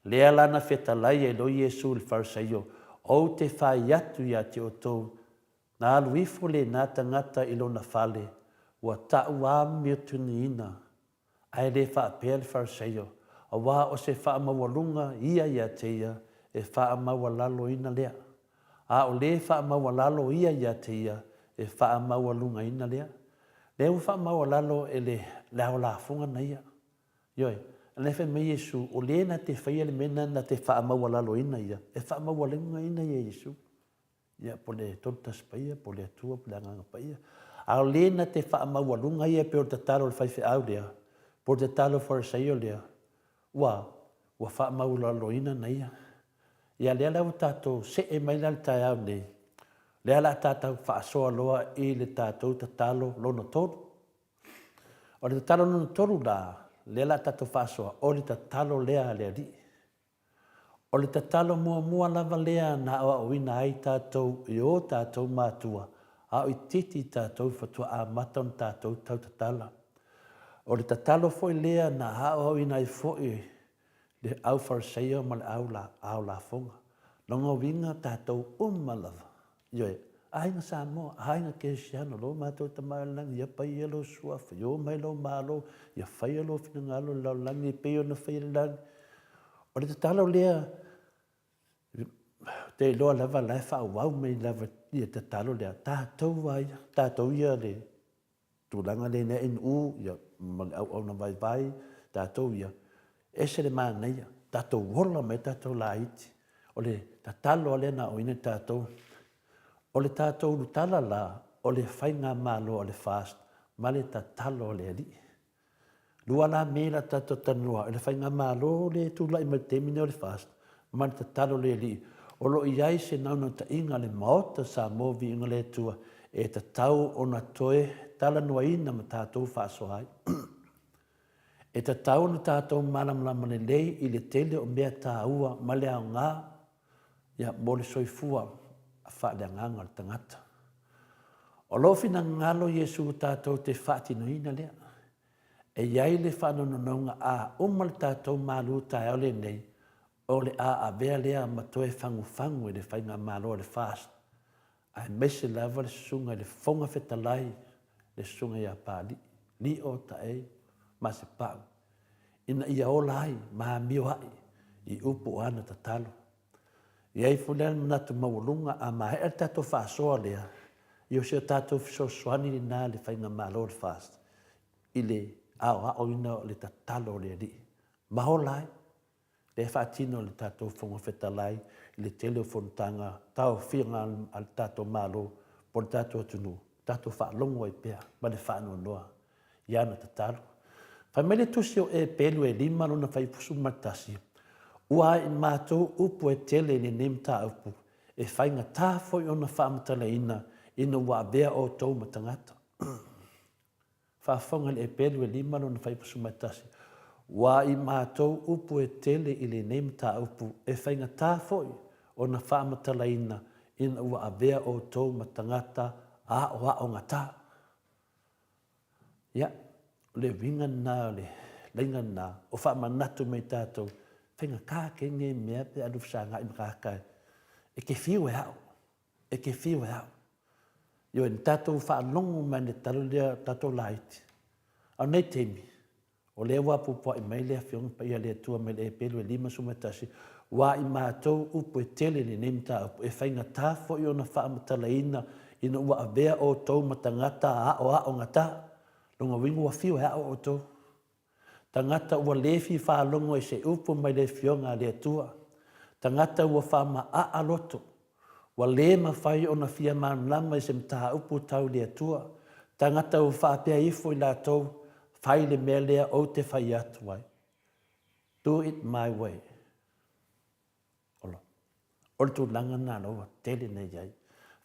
Lea lana whetalai e lo Iesu le whaiseo. o te whai atu ia te o tōu, nā aluifo le nā tangata i lona whale, ua tau āmi o tuni ina, ai le whaapea le wharaseio, a wā o se whaamawalunga ia te ia, e whaamawalalo ina lea. A o le whaamawalalo ia te ia, e whaamawalunga ina lea. Le u whaamawalalo e le lao la funga na ia. Ioi, ane whai mai Yesu, o le na te whaia le mena na te whaamawalalo ina ia, e whaamawalunga ina ia Yesu. Ia po le tontas paia, po le atua, po le anganga paia. A o le na te whaamawalunga ia pe o te talo le whaiwhi au lea, po te talo wharaseio lea. Ua whaamawalalo ina na ia. Ia lea lau tātou se e mai nal tai au nei. Lea la tātou whaasoa loa i le tātou ta talo lona tolu. O le ta talo lona tolu la, lea la tātou whaasoa, o le ta talo lea lea di. O le ta talo mua lava lea na o ina ai tātou i o tātou mātua, a o i titi tātou whatua a matan tātou tau ta tala. O le ta talo foi lea na a o ina i foi le au wharaseia ma le au la fonga. Nonga winga tātou lava. Ioi, ainga Samoa, ainga Kesiano, lo mātou ta mailangi, ia pai alo suafa, ia mai lo malo, ia whai alo finangalo lau langi, i peo na whai langi. O le tatalo lea, te loa lava lai whao mei lava ia tatalo lea, tātou ia le, tūlanga le na inu, ia mali au na vai, tātou ia, ese le māneia, tātou wola mai tātou la iti, o le tatalo le na o ina tātou, o le tātou lutala la, o le whainga malo o le fast, ma le tatalo o le ali. Lua la mela tātou tanua, o le whainga malo le tūla i mai temine o le fast, ma le tatalo le ali. O lo iai se nauna ta inga le maota sa movi inga le tua, e tatau o na toe tala nua ina ma tātou whaasohai. E tatau na tātou malamlama le lei i le tele o mea tā ua ma le au ngā, ia mo le soifua a wha le anganga le tangata. O lo fina ngalo Yesu tātou te whaatino ina lea. E iai le whanonononga a uma le tātou malu tai au le nei, o le a vea lea ma toe fangu e le whainga malo le fast. Ai mese lava le sunga le fonga whetalai, le sunga ia pāli, li o tae, ma se pāu. Ina ia ola ai, ma mio ai, i upu ana ta talo. Iai fulea manatu mawalunga a mahe al tātou whaasoa lea, i o sea tātou fisoswani ni nā le whainga malo le fast. I le au ina le ta talo le li. Maho lai, le whaatino le tātou fonga whetalai, le tele o fontanga, tau whianga al tātou malo, po le tātou atunu, tātou whaalongo i pēr, ma le whaano noa, iana ta talo. Whai mele tusi o e pelu e lima lona whai pusu matasi. Ua i mātou upu e tele ni nem tā upu, e whainga tā foi ona whaamatala ina ua bea o tau matangata. Whaafonga le e pelu e lima lona whai pusu matasi. Ua i mātou upu e tele i le nem tā upu, e whainga tā foi ona whaamatala ina ua bea o tau matangata a o ngata. Ia. Le winga nā, le lainga nā, o wha manatu mei tātou, whainga kāke nge mea pe alu whasanga i makakai. E ke whiu e hao, e ke whiu e hao. Io en tātou wha longu mai ne talo lea tātou laiti. Au nei teimi, o lea wapu po i mai lea whiunga pa ia lea tua mai lea pelu e lima sumatasi, wa i mātou upu e tele ni nemta upu, e whainga tā fo i ona wha amatala ina ua avea o tau matangata a o ngata. Lunga wingu wa fiu hea o tō. Tangata ua lefi whaalongo e se upu mai le fionga le atua. Tangata ua whaama a loto. Wa le ma whai o na fia maanlama e se mtaha upu tau le atua. Tangata ua whaapea ifo i la tau. Whai le mea lea o te whai atu wai. Do it my way. Ola. Ola tu langa nā loa, tele nei iai.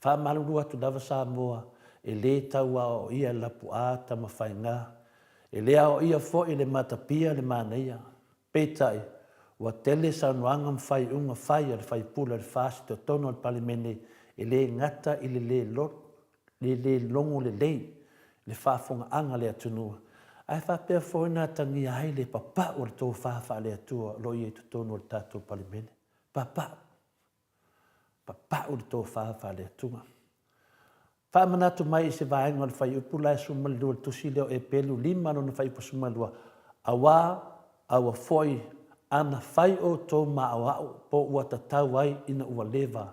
Wha malurua tu lava Samoa. E le taua o ia lapu a tama whainga. E lea o ia fo i le matapia le māneia. Peitai, wa tele saunuanga mwhai unga whai al whai pula le whasi to tono al palimene. E le ngata i le longo le lei. Le whafonga anga le atunua. Ai whapea fo ina tangi ai le papa o le tō whawha le atua lo i e to tono al tātou palimene. Papa. papa'u le tō whāwha le atunga. Whaamanatu mai I se vaenga o le whai upu lai sumalua le tusi leo e pelu 5 no na whai upu sumalua. Awa awa foi ana whai o tō maawau po ua tatau ai ina ua lewa.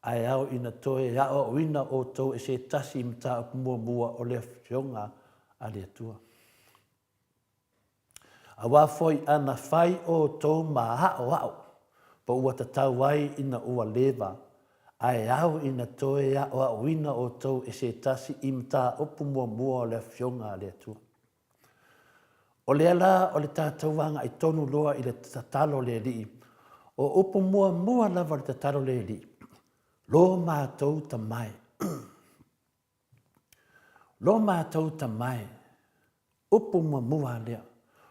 Ai au ina toe ao o ina o tō e se tasi mta upu mua o le fionga a le atua. Awa foi ana whai o tō maawau po ua tatau ai ina ua lewa. Ai au ina toe ao o ina o tō e se tasi mta upu mua o le fionga a le atua. O le ala o le tātou wanga I tonu loa I le tatalo le li. O upu mua lava le tatalo le li. Lo mātou ta mai. Lo mātou ta mai. Upu mua lea.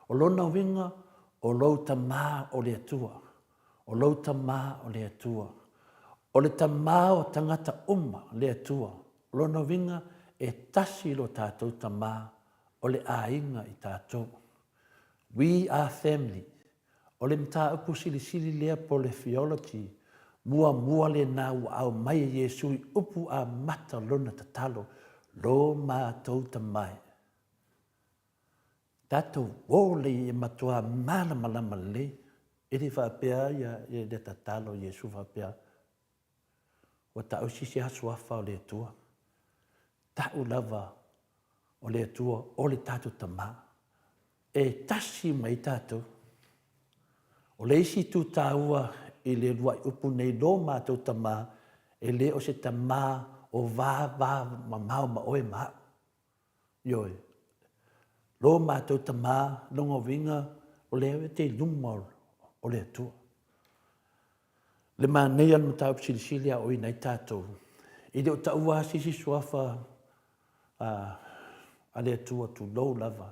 O lona winga o lo ta mā o le atua. O lo ta mā o le atua. O le ta mā o tangata le atua. O lona winga e tasi lo tātou ta mā o le ainga I tātou. We are family. O le mta upu sili lea po le theology. Mua le nau au mai Yesu I upu a mata lona tatalo. Lo mātou ta mai. Tātou wole I matua malama le. E le whapea ia le tatalo Yesu whapea. Wa tau sisi hasuafa o le atua. Tau lava o le atua o le tātou ta mai. E tasi mai tātou. O le isi tu tāua I le luai upu nei lo mātou ta mā, e le o se ta mā o vā mamau ma oe mā. Ioi, lo mātou ta mā, longa winga, o le awe te lumol o le atua. Le mā nei anu tāu pisilisili a oi nei tātou. I le o ta ua sisi suafa a le atua tu lou lava,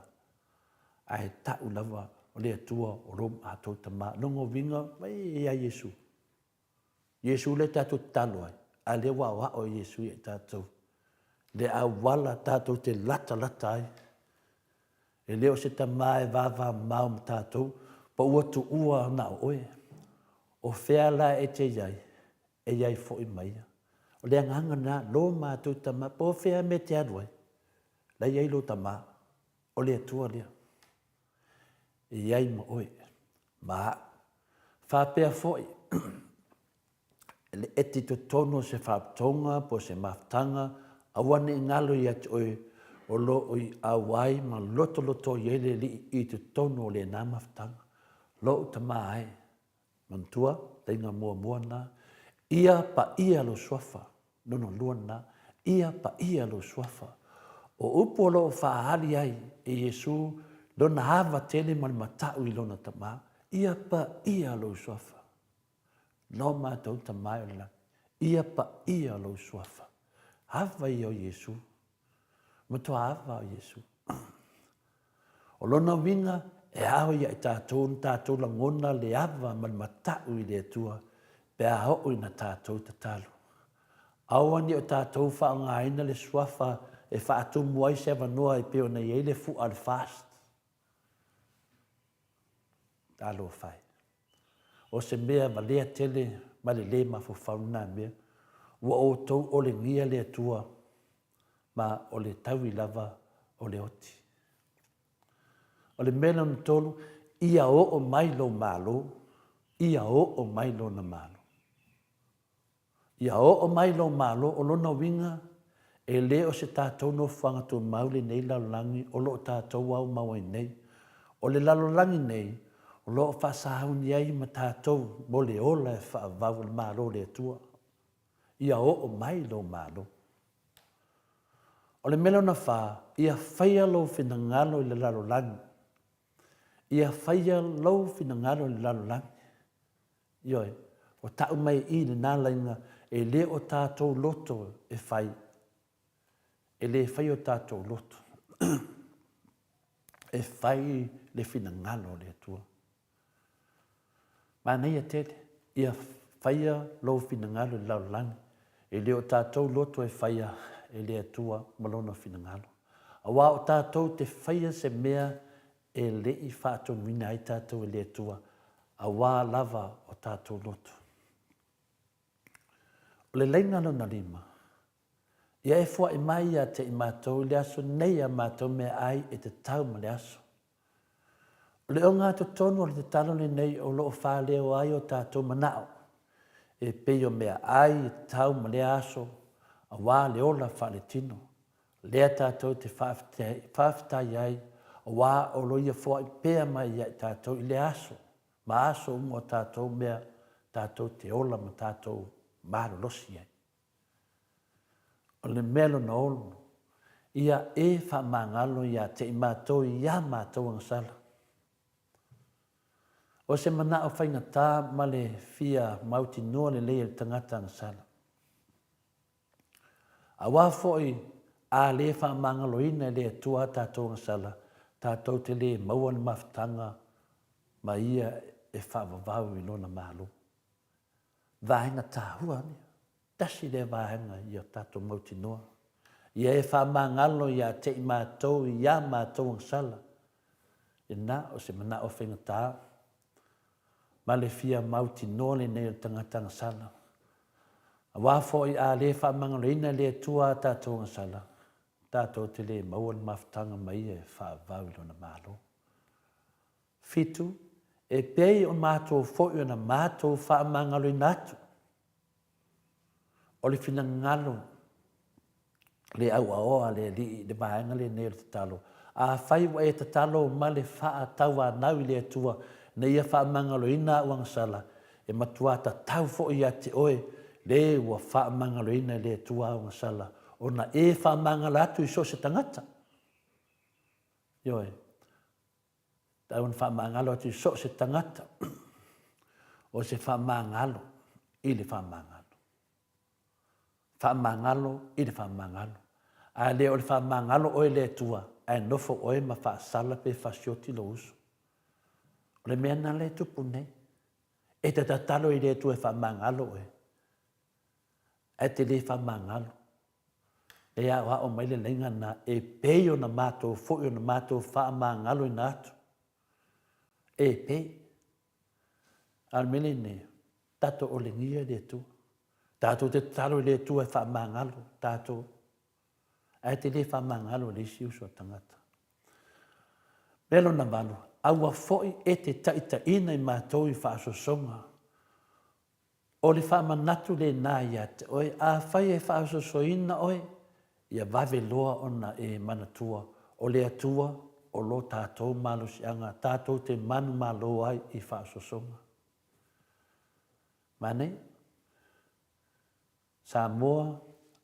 a he tau lava, o le atua o rom a tau tama. Longo vinga, mai ea Yesu. Yesu le tātou talo ai. A le wa o Yesu e tātou. Le a wala tātou te lata ai. E leo se tama e vava mau ma tātou. Pa ua tu ua na oe. O whea la e te iai. E iai fo I maia. O le anganga na lo mātou tama. Pa o whea me te aruai. La iai lo tama. O le atua lea. E iai ma oe. Ma whapea foi. Le eti to tono se whaptonga po se maftanga. Awane ngalo I atu oe. O lo oi awai ma loto yele li I to tono le na maftanga. Lo tama ai. Mantua, tenga mua na. Ia pa ia lo swafa. Nono luana. Ia pa ia lo swafa. O upo lo whaahali ai. E Yesu Lona hava tele mal matau I lona tama. Ia pa ia lo swafa. No mātou tama o la. Ia pa ia lo swafa. Hava I o Yesu. Matua hava o Yesu. O lona winga e ao ia I tātou la ngona le hava mal matau I le atua. Pea hao I na tātou tatalo. Awani o tātou whaangaina le swafa e whaatu muai se wanoa I peo na iei le fu al fast. Alo fai. O se mea ma lea tele ma le mafo fauna mea. Ua o tau o le ngia le atua ma o le taui lava o le oti. O le mena tolu ia o mai lo malo. Ia o mai lo na malo. Ia o mai lo malo o lona winga e le o se tātou no whangatu maule nei lalolangi o lo tātou au mawai nei. O le lalolangi nei o lo whasahauni ai ma tātou mo le ola e whaavau le malo le atua. Ia o mai lo malo. O le melo na wha, ia whaia lo whinangalo I le lalolangi. Ia whaia lo whinangalo I le lalolangi. Ioi, o tau mai I le nālainga e le o tātou loto e whai. E le whai o tātou loto. E whai le whinangalo le atua. Ma nei a tete, ia whaia lo whinangalo le lalolangi. E le o tātou loto e whaia e le atua malona whinangalo. A wā o tātou te whaia se mea e le I whātou mina ai tātou e le atua. A wā lava o tātou loto. O le laina lona lima. Ia e fua i mai ia te i mātou le aso nei a mātou mea ai e te tau ma le aso. O le o ngā to tonu o le te talo le nei o loo whāleo ai o tātou manao. E pei o mea ai e tau ma le aso a wā le ola whale tino. Lea tātou te whaafitai ai a wā o loia fua i pēa mai ia i tātou i le aso. Ma aso ungo tātou mea tātou te ola ma tātou māro losi ai. O le melo na olu, ia e wha mangalo ia te i mātou ia mātou ang sala. O se mana o whainga tā ma le fia mauti noa le leia le tangata ang sala. A wafoi a le wha mangalo ina le tua tātou ang sala, tātou te le maua ni mawhitanga ma ia e wha wawau i lona malu. Vahenga tā hua ni. Tasi le vahenga i o tātou mauti noa. Ia e wha mangalo ia te i mātou ia mātou ang sala. E nā o se mana o whainga tā. Ma le fia mauti noa le nei o tangata ang sala. A wafo i a le wha mangalo ina le tua tātou ang sala. Tātou te le maua ni mawhitanga mai e wha vau lona mālo. Fitu, e pei o mātou fōi o na mātou wha mangalo i nātu. O le fina ngalo, le au aoa le li, le maenga le neo te talo. A whai wa e te talo ma le wha tau a nau i le atua, na ia wha mangalo ina uang sala, e matua ta tau fo ia te oe, le ua wha mangalo ina le atua uang sala, o na e wha mangalo atu i so se tangata. Ioe, tau wha mangalo atu i so se tangata, o se wha mangalo, i le wha mangalo. Whaamangalo i le whaamangalo. A le o le whaamangalo oe le tua, a nofo oe ma whaasala pe whasioti lo uso. O le mea na le tupu nei. E te tatalo i le tua e whaamangalo oe. E te le whaamangalo. E a wa o mai le lenga na e pei o na mātou, fōi o na mātou whaamangalo i nātu. E pei. Al mele ne, tato o le ngia le tua. Tātou te taro le tua e whaamangalo, tātou. Ai te le whaamangalo le si uso tangata. Melo na wano, aua foi e te taita ina i mātou i whaasosonga. O le whaamanatu le nā ia te oe, a whai e whaasoso ina oe, ia wawe loa ona e manatua, o le atua, o lo tātou malo sianga, tātou te manu malo ai i whaasosonga. Mane? Samoa,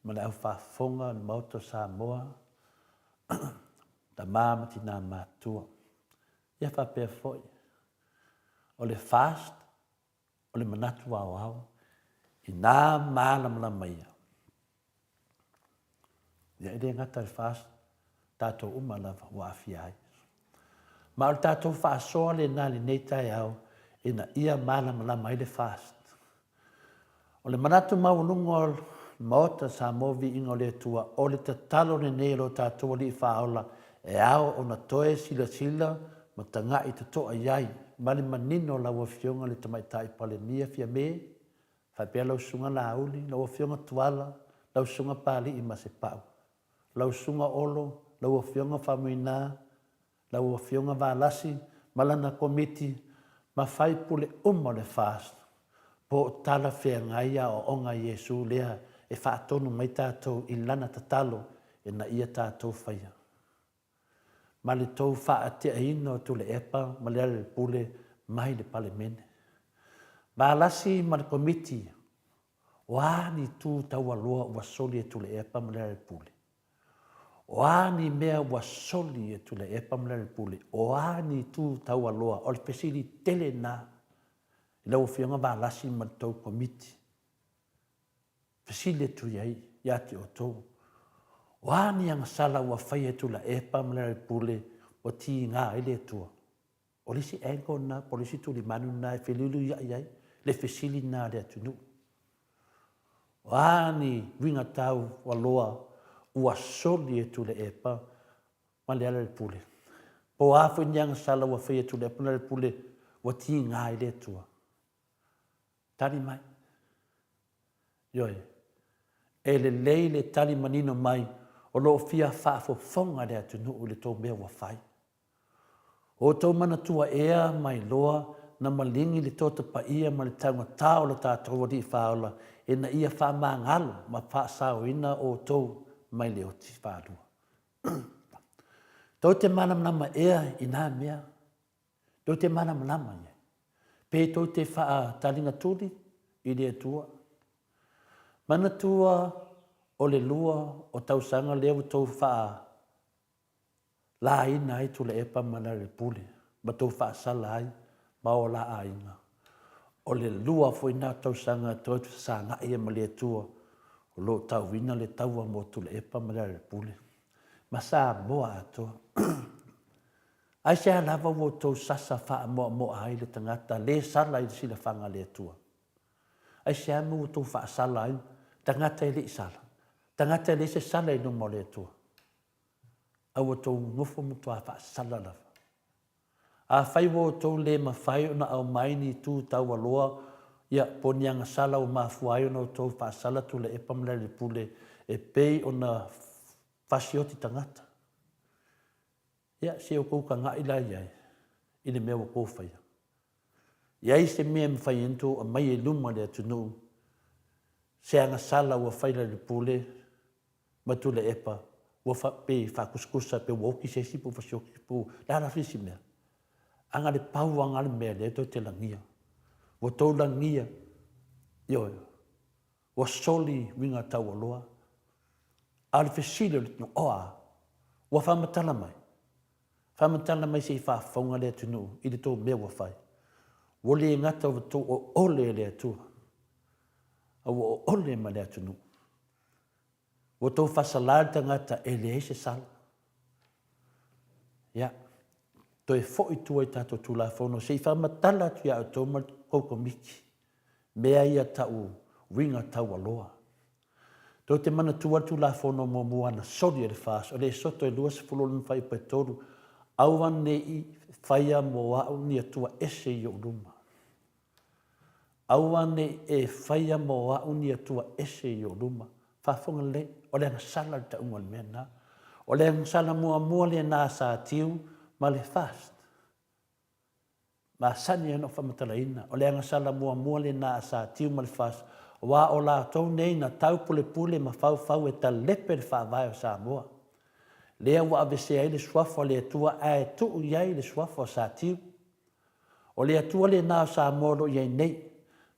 ma le au whaafonga, ni mauto Samoa, ta māmati nā mātua. Ia whapea foi. O le fast, o le manatu au au, i nā mālamla maia. Ia ere ngata le fast, tātou umalawa wa awhiai. Ma o tātou whaasoa le nā le neitai au, ina ia mālamla mai le fast. O le manatu maulungo maota sa movi ingo le tua, o le tatalo ne nero tātua li whaola, e ao o na toe sila sila, ma tanga i te toa iai, mali manino la wafionga le tamaitai pale nia fia me, whapea lau sunga la auli, la wafionga tuala, lau sunga pali i mase pau, lau sunga olo, lau wafionga whamuina, lau wafionga waalasi, malana komiti, ma whai pule le fast. Po tala whea ngaia o onga Yesu lea e whaatonu mai tātou i lana tatalo e na ia tātou whaia. Ma le tau whaatea ino tu le epa, ma le ale pule mai le pale mene. Ma alasi ma le komiti, wani tu taua loa ua soli e tu le epa ma le ale pule. Wani mea ua soli e tu le epa ma le ale pule. Wani tu taua loa, o le pesiri tele na. Ila o whianga wā lasi ma tau komiti. Pesile tu iai, iati o tau. Wāni ang sala ua whai tu la epa mlere pule o ti ngā ele tua. O lisi engo na, polisi tu li manu na, e whilulu iai, le pesili na le atunu. Wāni winga tau wa loa ua soli e tu le epa ma le ale pule. Po afu nyang sala ua whai tu le epa mlere pule o ti ngā ele tua. Tani mai. Ioi, e le lei le tali manino mai o lo fia whaafofonga le atunu o le tō mea wa whai. O tō mana tua ea mai loa na malingi le tōta pa ia ma le taunga tāo le tātou wadi whaola e na ia wha maa ngalo ma wha sao ina o tō mai le o ti whaalua. Tō te manamnama ea i nā mea, tō te manamnama ia. Pē tō te wha talinga tūri i le atua. Mana tua o le lua o tausanga leo tō wha la ina ai tu le epa mana le pule, ma tō wha sala ai, ma o la aina. O le lua fo ina tausanga tō tu sa nga ia ma le atua, o lo tau wina le taua mo tu le epa mana le pule. Ma sa moa atoa. Ai se lava wo tō sasa wha mo ai le tangata, le sala i sila whanga le atua. Ai se amu tō wha sala ai, tangata i le sala. Tangata i le se sala i no mo le atua. Awa tō ngofo mo tō wha sala lava. A whai wo tō le ma whai ona au mai ni tū tau aloa, ia ponianga sala o Maleifua ona o tō wha sala tu le epamla le pule, e pei ona whasioti tangata. Ia se o kouka ngā ila iai, i le mea wa kōwhaia. Iai se mea mwhai ento a mai e luma le atunu, se anga sala ua whaila le pule, matu le epa, ua pe whakuskusa, pe woki se sipu, wasioki sipu, lara fisi mea. Anga le pau anga le mea le to te langia. Wa tau langia, ioe, wa soli winga tau aloa, ale fesile le tino oa, wa whamatala mai. Whamatala mai se i whaafonga le atunu, i le tō mea wa whai. Wa le ngata wa tō o ole le atua. A wa o ole ma le atunu. Wa tō whasalata ngata e le eise sala. Ia, tō e fo i tua i tātou tū la whono, se i whamatala tu ia o tō ma koko miki. Mea ia tau winga tau aloa. Tō te mana tua tu la whono mo muana sori e le whaas, o le soto e luas fulolun whai pai tōru, awan ne i whaia mo au ni atua ese i o luma. Awan ne e whaia mo au ni atua ese i o luma. Whaafonga le, o le anga sala ta ungan mena. O le anga sala mua le nā sa tiu, ma le fast. Ma sani ano whamatala ina. O le anga sala mua le nā sa tiu ma le fast. Wa o la tau nei na tau pule ma fau e ta lepe le whaavai o Samoa. Lea wa avese ai le swafo le atua ai tuu iai le swafo sa tiu. O le atua le nā Samoa lo iai nei.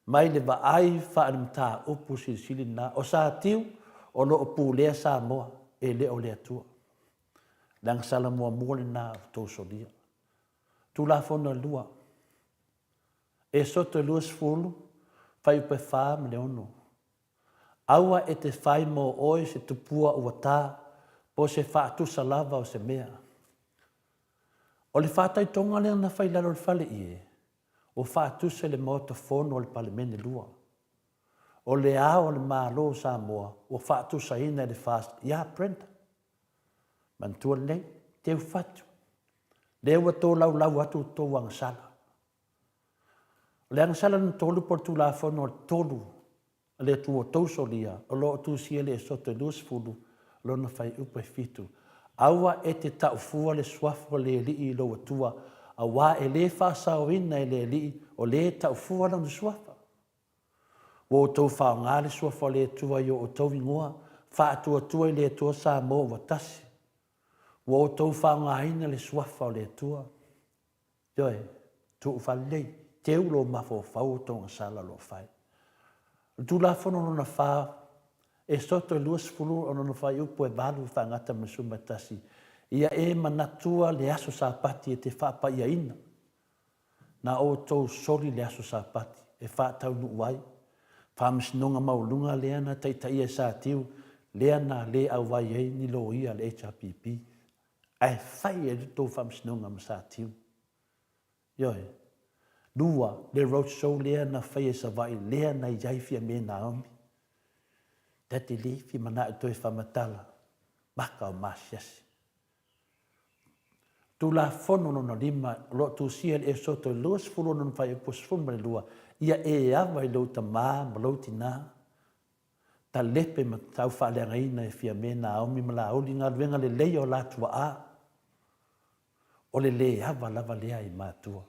Mai le va ai whaanamta upu sili na. O sa tiu o lo upu lea Samoa e le o le atua. Lang sala mua le nā tō solia. Tu la fona lua. E soto lua sfulu. Whai upe whaa me le ono. Aua e te whai mo oi se tupua ua tā, po se whaatusa lava o se mea. O le whaatai tonga lea na whai lalo le whale ie, o whaatusa le mota fono o le palemene lua. O le ao le mālo Samoa, o whaatusa ina le fast, ia prenta. Mantua lei, te whatu. Le ua tō lau atu tō wang sala. Le ang sala na tolu por tu la fono tolu le tu o tausolia o lo tu siele soto lus fulu lo na fai upe fitu awa e te tau fua le swafo le li lo tua awa e le fa sawina e le li o le tau fua na swafa wo to fa nga le swafo le tua yo o to vingoa fa tua le tua sa mo watasi wo to fa nga ina le swafo le tua joe tu fa le te ulo mafo fau tonga sala lo fai. Tu la fono na fa e soto luas fulu ono no fai upo e balu fa ngata masuma tasi. Ia e manatua le aso sapati e te fa pa ia ina. Na o tau sori le aso sapati e fa tau nu wai. Fa msinonga maulunga lea na taitai e sa tiu lea na le au wai e ni lo ia le HRPP. Ai fai e tau fa msinonga ma sa tiu. Yoe. Lua, le roadshow lea na whaia sa vai, lea na iai fia me Naomi. Tati li fi mana e toi whamatala, maka o masiasi. Tu la fono no lima, lo tu sia e soto luas fulu no whaia posfumare lua, ia e awa i lo ta maa, ma lo tina. ta lepe ma tau whaaleangaina e fia me Naomi ma laoli ngā ruenga le lei o lātua a. O le le hawa lava lea i mātua.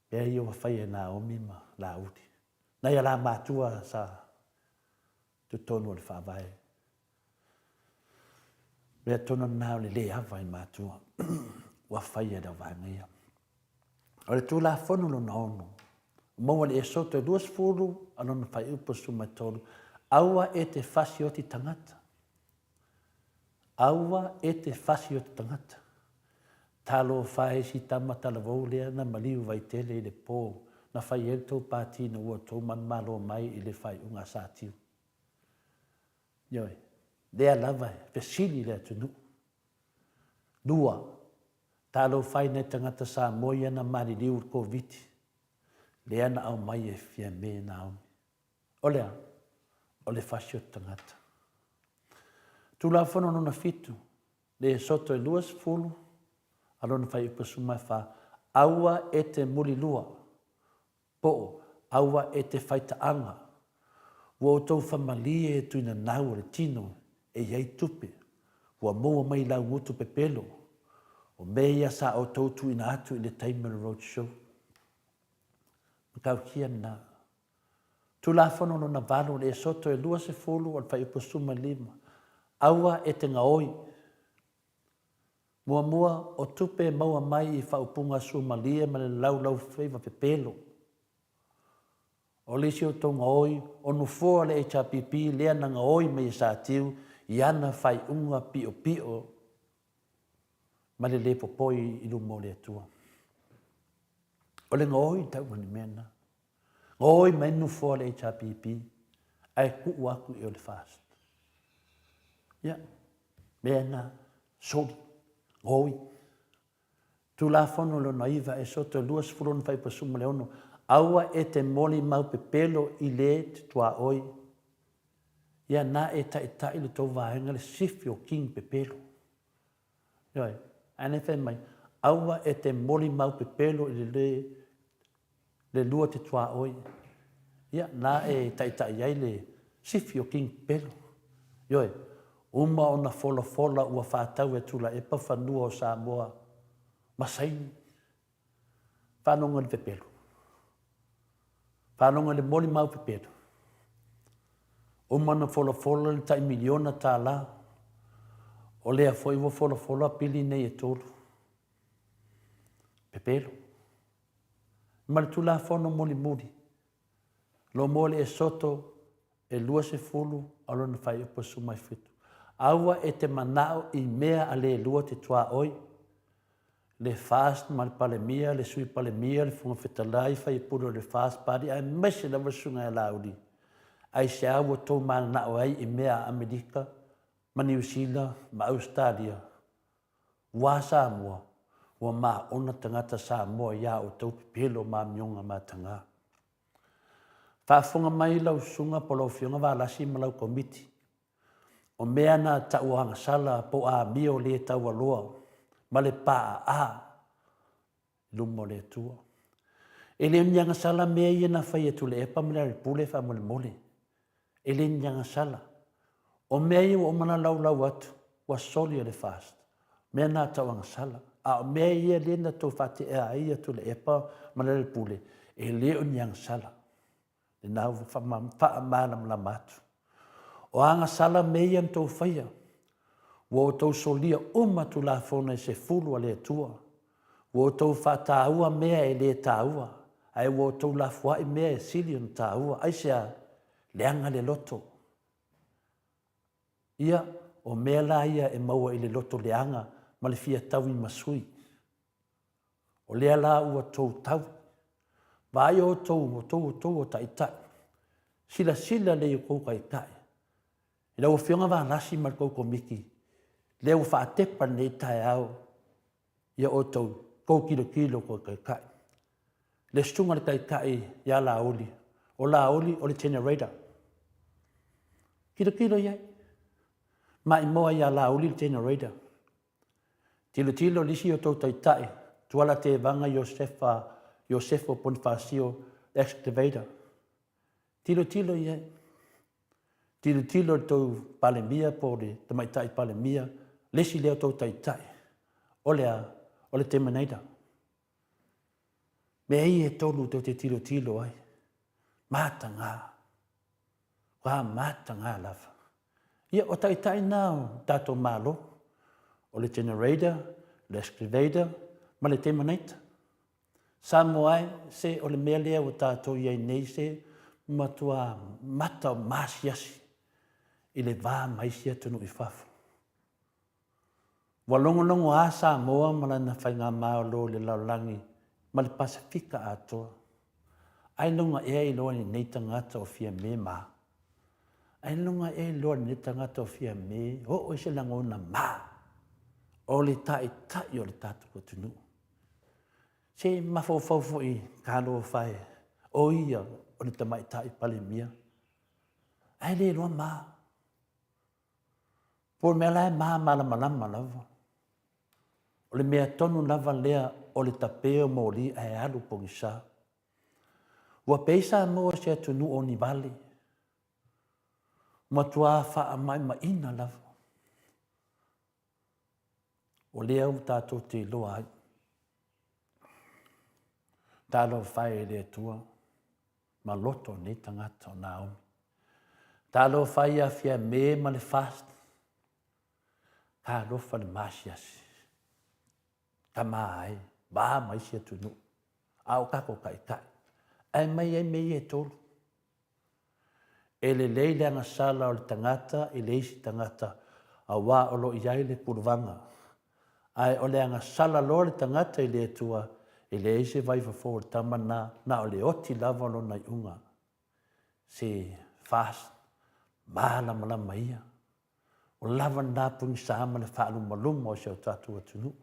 Pea i o whai e Naomi ma laoli. Na ia la mātua sa tu tonu o le whaavae. Pea tonu nao le le hawa i mātua. Wa whai e da wāngia. O le tū la whonu lo na ono. Maua le e soto e 2 anona whai upo sumatolu. Aua e te whasi o te tangata. Aua e te whasi o te tangata. Talo whae si tamata la lea na maliu vai tele i le pō. Na whai e tau pāti na ua tau man malo mai i le whai unga sātiu. Ioi, lea lava e, pesili lea tunu. Dua, talo whai ne tangata sa moia na mani liu ko viti. Lea na au mai e fia me na au. Olea, o le whasio tangata. Tula whono nona fitu, le soto e 2 alona whai upasuma wha, aua e te muli lua, po aua e te whaitaanga, ua o tau whamalie e tuina nau le tino e iei tupe, ua moa mai lau ngutu pe pelo, o mea sa o tau tuina atu i le Taimara Road Show. Makau kia na. Tula whono no na valo le soto e 2 al whai upasuma 5. Aua e te ngaoi. Mua o tupe maua mai i whaupunga sumalia ma le lau whaiva pe pelo. O lisi o tau ngaoi, o nufua le HRPP lea na ngaoi me i sātiu i ana whai unga pio. Ma le popoi i lumo le atua. O le ngaoi tau mani mena. Ngoi mai nufua le HRPP, ai ku aku i o le fast. Ia, mena, soli, ngoi. Tu la fono lo naiva e soto 2 fai pasuma le ono, aua e te moli mau pe pelo i le te tua oi. Ia na e ta i le tau vahenga le sifi o king pe pelo. Ioi, ane whai mai, aua e te moli mau pe pelo i le lua te tua oi. Ia, na e ta iai le sifi o king pelo. Ioi, uma o na fola ua whātau e tula e pa whanua o Samoa. Masaini. Whanonga le pepelo. Whanonga le moli mau pepelo. Uma na fola le tai miliona tā la. O lea foi wa fola pili nei e tolu. Pepelo. Ma le tula whono moli. Lo mole e soto e 2 alona whai upa sumai fitu. Aua e te manao i mea a le lua te tua oi. Le fast ma le palemia, le sui palemia, le funga whetalai, whai puro le fast party, ai mese la wasunga e lauri. Ai se awa tō mana nao ai i mea Amerika, ma New Zealand, ma Australia. Wa Samoa, wa ma ona tangata Samoa ia o tau pelo ma mionga ma tanga. Whaafonga mai lau sunga po lau whionga wa lasi ma lau komiti. O mea na tauanga sala po a mio le tau aloa, ma le paa a lumo le tua. E le nyanga sala mea ia na whai atu le epa mele pule wha mole. E le nyanga sala. O mea ia o mana lau atu, wa soli le fast. Mea na tauanga sala. A o mea ia le na tau whate ea ia atu le epa mele pule. E le o nyanga sala. Le nau wha maanam la matu. O anga sala mea am tau whaia. Wo tau solia tu la fona e se fulu a le tua. Wo tau whataua mea e le taua. Ai wo tau la fua e mea e silion taua. Ai sea leanga le loto. Ia o mea la ia e maua i le loto leanga ma le fia tau i masui. O lea la ua tau. Vai o tau o tai. Sila le i kou kai tai. I lau whionga wa nasi mar kou komiki. Leo whaatepa nei tai au. Ia o tau kou kilo kou kai. Le stunga le kai ia la oli. O la oli o le generator. Kilo iai. Ma i moa ia la oli le generator. Tilo lisi o tau tai. Tuala te vanga Josefo Bonifasio excavator. Tilo iai. tilo tau palemia po le tamaitai palemia, lesi leo tau taitai, o le te manaida. Me ei e tolu tau te tilo ai, mātanga, wā mātanga lava. Ia o taitai nao tātou mālo, o le generator, le excavator, ma le te manaita. Samoa se o le mea lea o tātou iai nei se, matua mata o masiasi, i le vā maisia tunu i fafu. Walongonongo a Samoa malana whainga maolo le laulangi ma le Pasifika atoa. Ai lunga ea i loa ni nei tangata o fia me ma. Ai lunga ea i loa ni nei tangata o fia me o se langona ma. O le tai o le tatu o tunu. Se mafofofo i kalo whae o ia o le tamai tai pale mia. Ai le loa ma. Por mea lai maa malama lava. O le mea tonu lava lea o le tapeo mo li ai alu pongisa. Ua peisa moa se atunu o ni vale. Matua faa mai ina lava. O lea u tātou te loa ai. Tālo whae lea tua. Ma loto ni tangata o Naomi. Tālo whae a fia me ma le fast. Ka lofa le masiasi. Ka mai, ba mai sia tunu. Au kako kai kai. Ai mai e tolu. E le leile anga sala o le tangata, e leisi tangata a wā olo iai le purvanga. Ai o le anga sala lo le tangata i le tua, e leisi vai fafo le tamana, na o le oti lava lo nai unga. Se fast, malama ia. O lava nā pungi sāma le whaalu maluma o se o tātua tunu.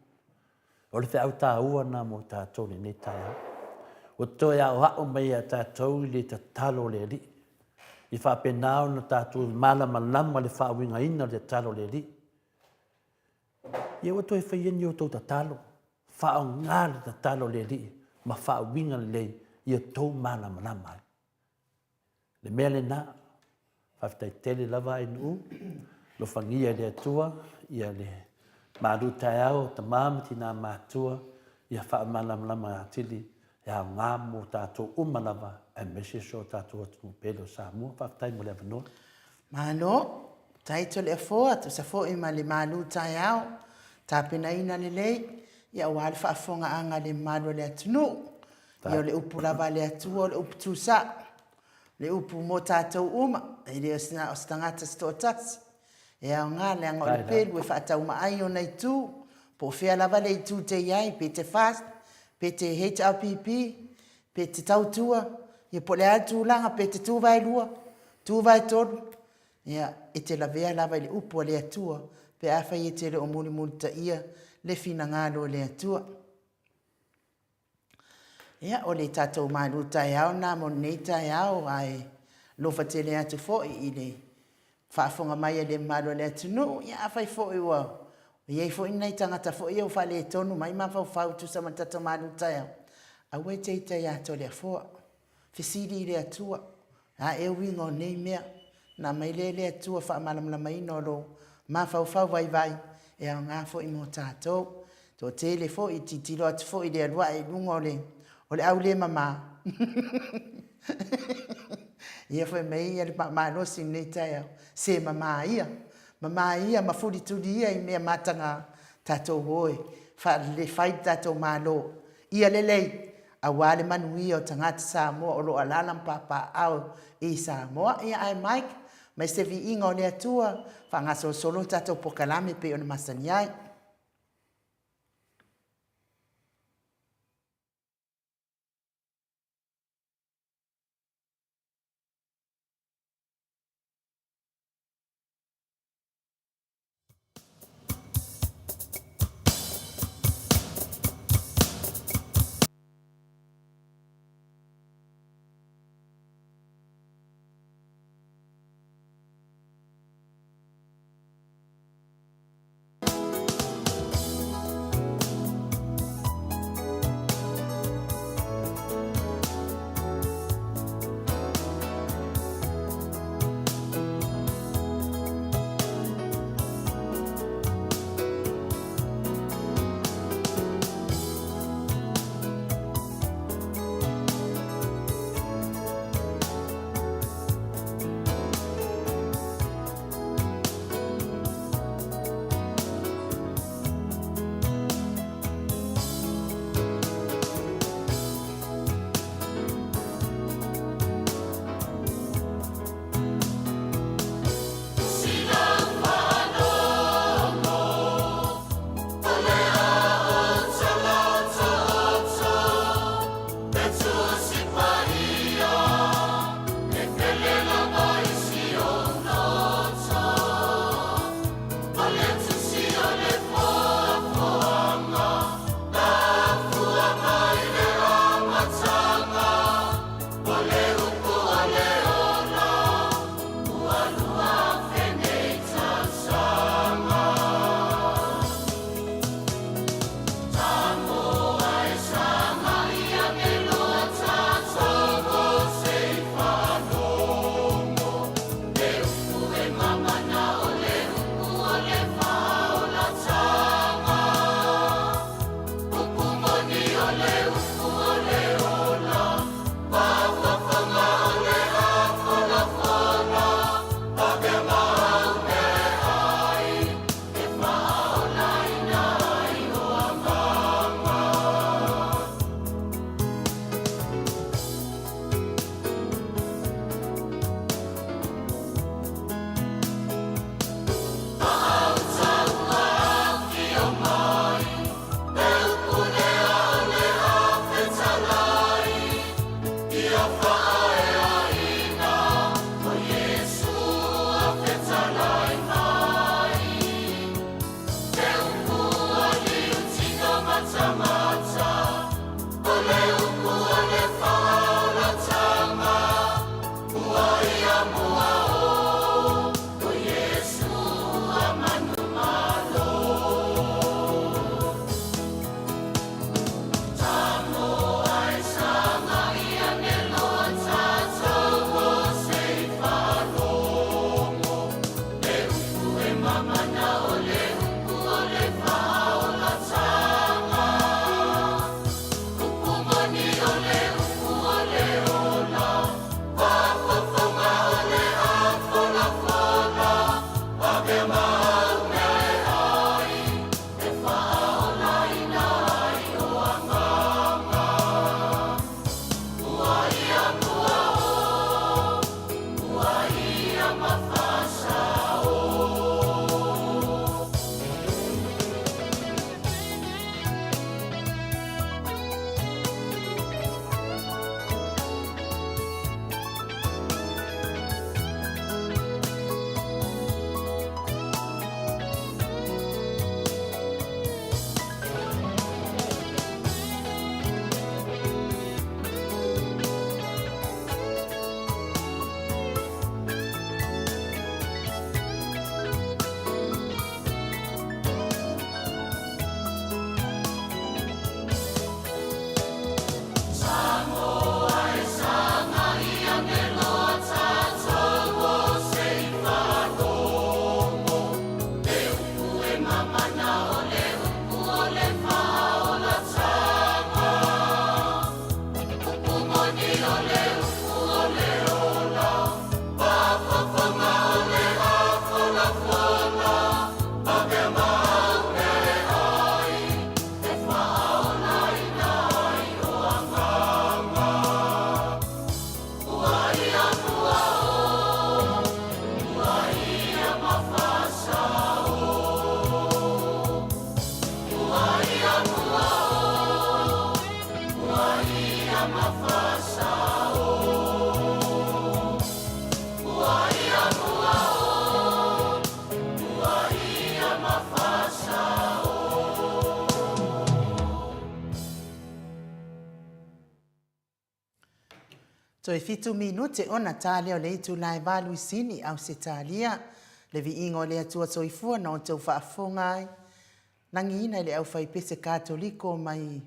O le whiau tā ua nā mo tātou le netai au. O toi au hao mai a tātou le ta talo le li. I whapenao na tātou malama le whaawinga ina le talo le li. Ia o toi whaieni o tau ta talo. Whaau ngā le ta talo le li. Ma whaawinga le lei. Ia tau malama ai. Le mea le nā. Whaftai tele lava e nuu. Lo fangia le atua, ia le maru tai au, ta mamati nā mātua, ia wha malamlama atili, ia ngā mo tātou umalava, e mese so tātou atu pelo Samoa, whaftai mo le avanoa. Malo, taito le afoa, tu sa fo ima le malu tai au, tāpena ina le lei, ia wale whaafonga anga le malu le atunu, ia le upu lava le atua, le upu tusa, le upu mo tātou uma, e le o stangata sto tasi, e au ngā le anga o le pelu e whaatau maai o nei tū, po whea lava le tū te iai, pe te fast, pe te HRPP, pe te tautua, ia po le atu langa, pe te tūwai lua, tūwai tolu, ia e te lavea lava le upu le atua, pe awhai e te le o muli ta ia, le fina ngalo le atua. Ia o le tātou malu tai au, nā mo nei tai au, ai lofa te le atu fo i le whaafonga mai le malo le atunu, ia whai fo i wa. Iei fo inai tangata fo i au whale e tonu, mai ma whau tu sa matata malu tai au. A wei te itai ato le afoa, whisiri le atua, a e wingo nei mea, na mai le atua wha malamlama ino lo, ma whau vai, e au ngā fo i mo tātou. Tō tele fo i titilo atu fo i le alua e lungo o le au le mama. Ia foi mei ele malo sin nei tai se mama ia mafuli tuli ia i mea matanga tatou hoi fa le fai tatou malo ia lelei a wale manui o tangata Samoa o lo alala papa au i Samoa ia ai Mike mai se vi inga o le atua fa ngaso solo tatou pokalame pe ona masani ai. Toi fitu minute ona tale o le itu lai valu isini au se talia. Le vi ingo le atua soifua na o tau whaafongai. Nangi ina le au whai pese katoliko mai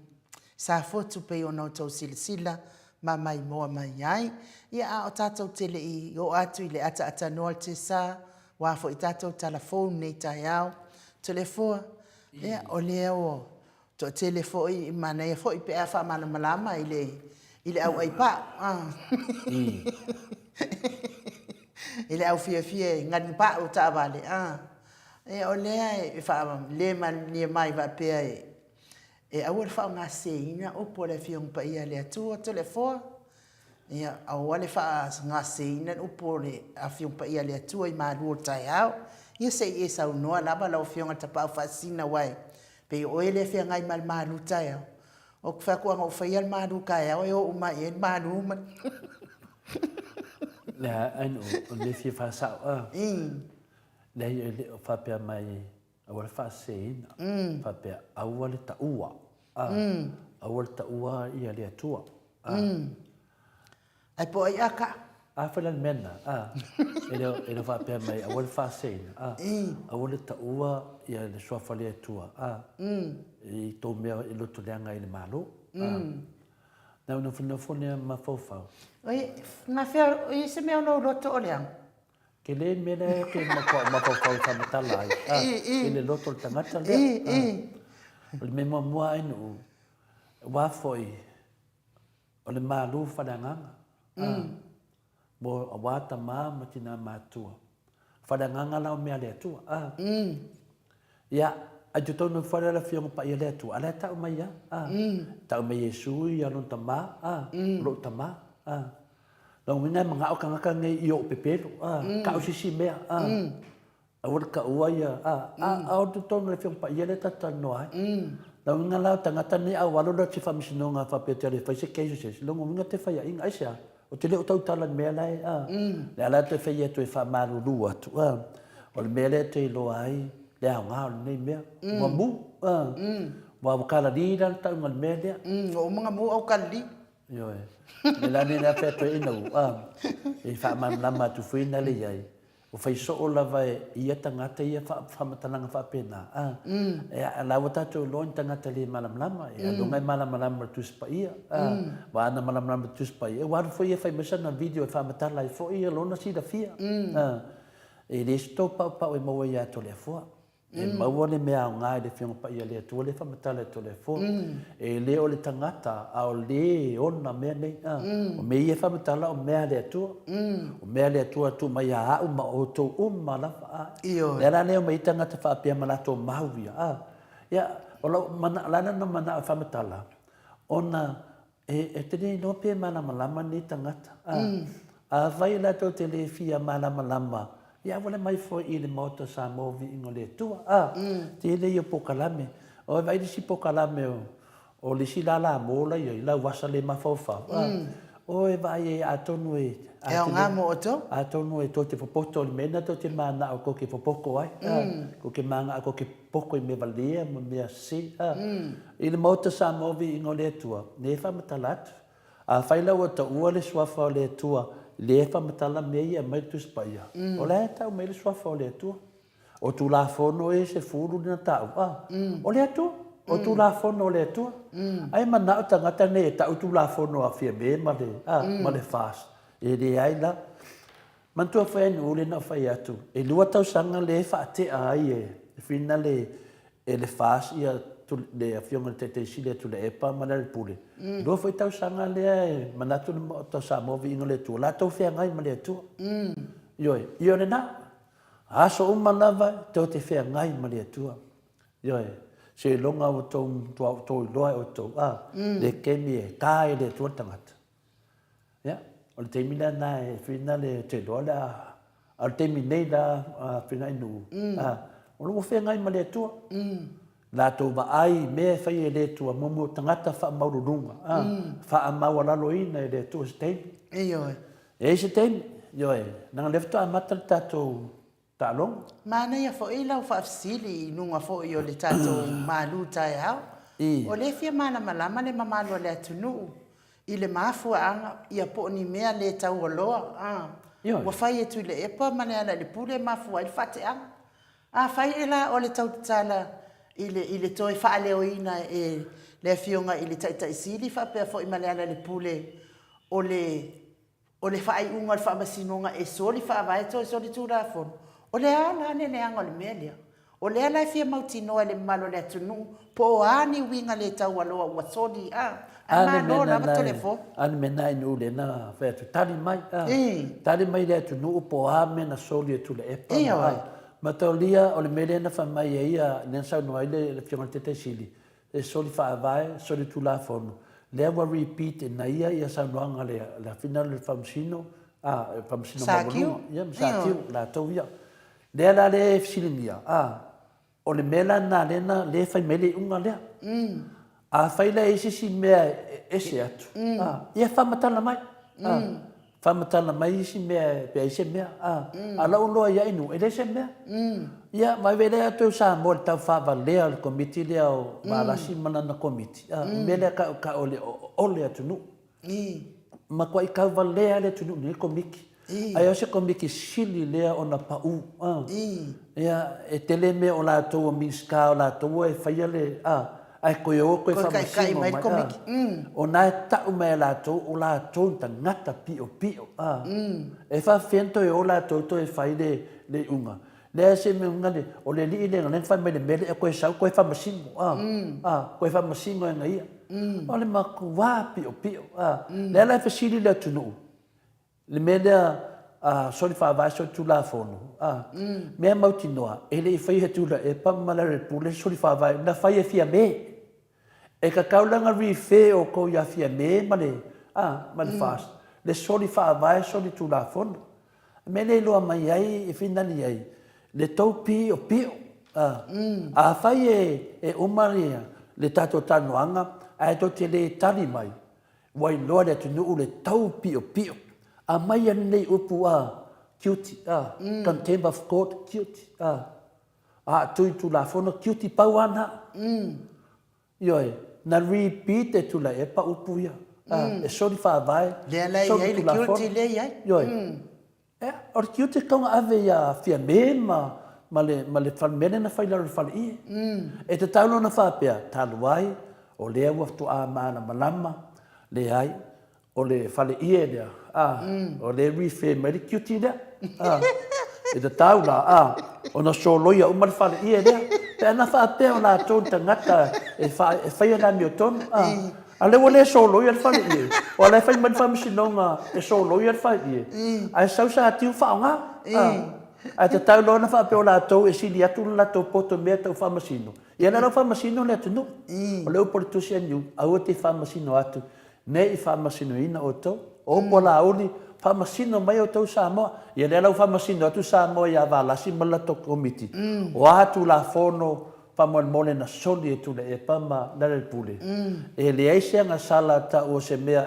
sa fotu pe o no tau silasila ma mai moa mai ai. Ia a o tātou tele i o atu i le ata noa te sa wafo i tātou telefone nei tai au. Telefua. Ia o lea o to telefoi mana ia foi pe afa mana malama ile au ai pa. Ile au fia ngani pa o ta vale. E o lea e fa le man ni mai va pe e au fa nga seina o pole fia un pa ia le tu telefone. Ia au wale fa nga seina o pole a fia un pa ia le tu i ma lu tai au. Ia se e sa no lava la fia nga tapa fa sina wai. Pe o ele fia ngai mal malu tai au. O fa ko nga fa ia malu kai au e o ma e malu ma. La ano o le fia fa sa le o fa pe mai o fa sein fa pe au le ta ua au le ta ua ia le tua ai po ai aka fa le mena ele fa pe mai au le fa sein au le ta ua ia le so fa le tua i to me i lo to le ngai le malo Não, não foi uma fofa. Oi, na feira, oi, se meu não roto olhando. Que ele me é que uma fofa está muito lá. Ele roto está muito lá. Ele me mamou aí no, o foi, ele malu fadanganga. Bo o wata ma tina matua. Fadanganga lá o me ale tua. Ya. Ajo tau no fara la fiong pa ile tu ala ta mai ya ta mai Yesu ya no tama lo tama lo mina manga o kanga kanga io pepelo ka o sisi me awor ka ua ya o tau no fiong pa ile ta ta no ai lo mina la tanga tani a walo do ti famisino nga fa petele fa se ke se lo mina te fa ya in aisha o te le o tau tala me lai le ala te fa ye tu fa malu lu atu o le mele te lo ai le nga nei me mamu wa kala di dan ta ngal me dia o mga mu au kali yo le la ni na fe to ina e fa man la ma tu fina le ai o fai so o la vai ia tanga te ia fa matanga fa pena e la wata to lo tanga te le malam lama e lo ngai malam lama tu spa ia wa na malam lama tu spa ia wa fo ia fai mesana video fa matala fo ia lo na si da fia e le sto pa o mo ia to le fo e maua le mea o ngai le whionga pa ia lea tua le whamatala e to le fo e leo le tangata a o le ona mea nei o me ia whamatala o mea lea tua o mea lea tua tu mai a au ma o tau uma lafa le la leo mai tangata whaapia malato mahuia ia o lau lana na mana o whamatala ona e tene no pe mana malama ni tangata a vai la to te le fia mana malama ia wale mai fo i le moto Samoa vi ingo le tua te le yo pokalame o vai si pokalame o le si la mola yo la wasa le mafofa o e vai a tonu e o nga mo oto a tonu e to te popoto le mena to te mana o ko ke popoko ai ko ke manga ko ke poko i me valia mo me si i le moto Samoa vi ingo le tua ne fa matalat a faila o ta ua le swafa le tua le fa matala me ia mai tu spaia o le ta me le swafa le tu o tu la fono e se furu na ta o le tu o tu la fono le tu ai mana ta ngata ne ta tu la fono a fie be ma le fas e le ai la man tu fa no le na fa ia tu e lua tau sanga le fa te ai e finale e le fas ia tu le afiong te sile tu le epa mana le pule do foi tau sanga le mana tu to Samoa vi ngole tu la to fe ngai ma le tu yo le na aso lava to te fe ngai ma le tu yo se longa o to lo o to le kemi tai le tu tangat ya o te mina na e finale te lo la al terminei da finai nu o lo fe ngai ma le tu la to ba ai me fai le tu mo tangata fa maurunga fa mawala loina le tu stay e se tem yo na lefto amata tato talong mana ia fo ila fa afsili nunga fo yo le tato malu tai au o le fia mana malama le mamalo le atunu I le mafuaanga ia po ni mea le tau aloa. Ua whai e tu le epa mane ala le pule mafua i le whateanga. Whai e la o le tau tala i le toi wha leo ina e le fionga i le taitai sili whapea fo i mane ala le pule o le whai unga le whamasinonga e soli whaavai toi soli tu la fono. O le ala ne anga le mea lea. O le ala fia mautinoa le malo le atunu po ani winga le tau aloa ua soli Ani mena inu le na fe tu tali mai le tu no po a mena soli tu le epa ma tolia o le mele na fa mai ia nen sa no ile le fiona tete sili e soli fa vai soli tu la fono le wa repeat na ia sa no anga le la final le famsino famsino ma ia sa tiu la tovia le la le fisilia o le mela na le fa mele unga le a faila e si mea ese atu. Ia whamatala mai. Whamatala mai isi mea pe ese mea. A lau loa ia inu, e ese mea. Ia mai vele atu sa mo le tau whawa lea le komiti lea o marasi mana na komiti. Mele ka ole atu nu. Ma kwa i kau lea le atu nu ni komiki. Ai o se komiki sili lea o na pau. Ia e tele mea o la tau o miska o la tau e whaia le ai koe o koe whamasino mai o nai tau mai la tau o la tau ta ngata pio e wha whento e o la tau to e whai le unga le se me unga le o le li le ngalen whai me le mele e koe sau koe whamasino koe whamasino e ngai o le maku wā pio le ala whasiri le tunu le mele soli whaavai so tu la fono mea mauti noa e le i whai he tula e pamalare pule soli whaavai na whai e fia me e ka kaulanga rife o ko ia fia me male fast le soli whaavai soli tu la fono me le loa mai ai e finani ai le tau pio a whai e umaria le tato tanoanga a e to te le tali mai wai loa le tunu le tau pio a mai ane nei upu cutie, contempt of court cutie, tui tu la fono cutie pauana. Ioi, na repeat e tu la e pa upu ia. E sori whaavai. Lea lai ai, le cutie lei ai. Ioi. Or cutie kaunga ave ia fia me ma le whanmene na whaila ri whale ie. E te tauno na whapea, taluai, o lea waftu a maana malama, le ai, o le whale ie lea. O le rife mai le cutie lea. E te tau la, o na soloia o mali whale ie lea. Pe ana whaapea o la tōn ta ngata e whaia nani o tonu. A le wale soloia le whale ie. O a le whai mani whamisinonga e soloia le whale ie. A e sau sa atiu whaonga. A te tau loa na whaapea o la tō e sili atu la tō poto mea tau whamasino. Ia na rau whamasino le atu nu. O le upori tusi aniu, au te whamasino atu. Ne i whamasino ina o tō. O pola uli, whamasino mai o tau Samoa. Ia le lau whamasino atu Samoa ia wālasi mala tō komiti. O atu la fono whamole na soli e tule e pama nare pule. E le aise anga sala ta o se mea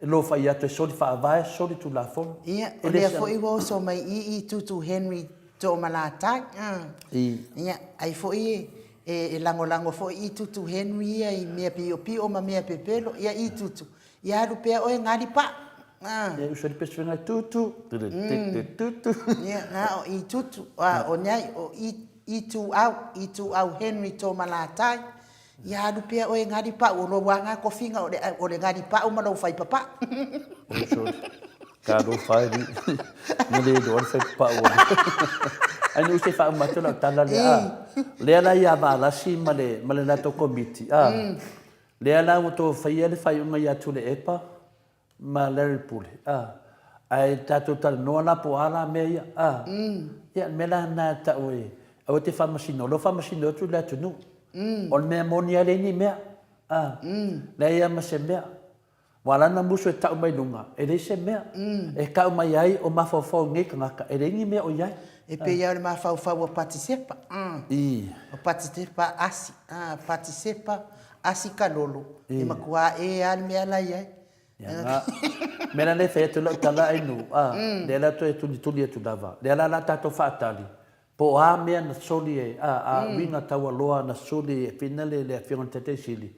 lo whai atu e soli whaavai, soli tu la fono. Ia, o lea fo iwa so mai i tutu Henry tō malatai. Ia, ai fo e lango fo i tutu Henry ia i mea pio ma mea pepelo. Ia i tutu. Ia alu pea oe ngari pa. E usari pesu venga tutu. Ia, o i tutu. O nyai, o i tu au Henry tō malatai. Ia alu pea oe ngari pa. O lo wanga ko finga o le ngari pa o malau whai papa. O sorry. Ka lo whai ni. Nile do on whai papa o. Ai nu se wha umatu lau tala lea. Lea la ia wālasi male na tō komiti. Lea la mo tō whaia le whai unga ia tule epa. Ma leri pule. Ai tātou tala noa la po ala mea ia. Ia mela na ta oe. Au te whamasino. Lo whamasino tu le atu nu. O le mea moni ale ni mea. Lea ia ma se mea. Wala na musu e tau mai lunga. E le se mea. E kau mai ai o mawhawhau ngai ka ngaka. E rengi mea o iai. E pe iau le mawhawhau o patisepa. O patisepa asi. Patisepa asi kalolo. E makua e ale mea lai ai. Mena le fe tu la tala ai nu le la to e tuli e tu dava le la tato fatali po a me na soli e winga tawa loa na soli e finale le fion tete sili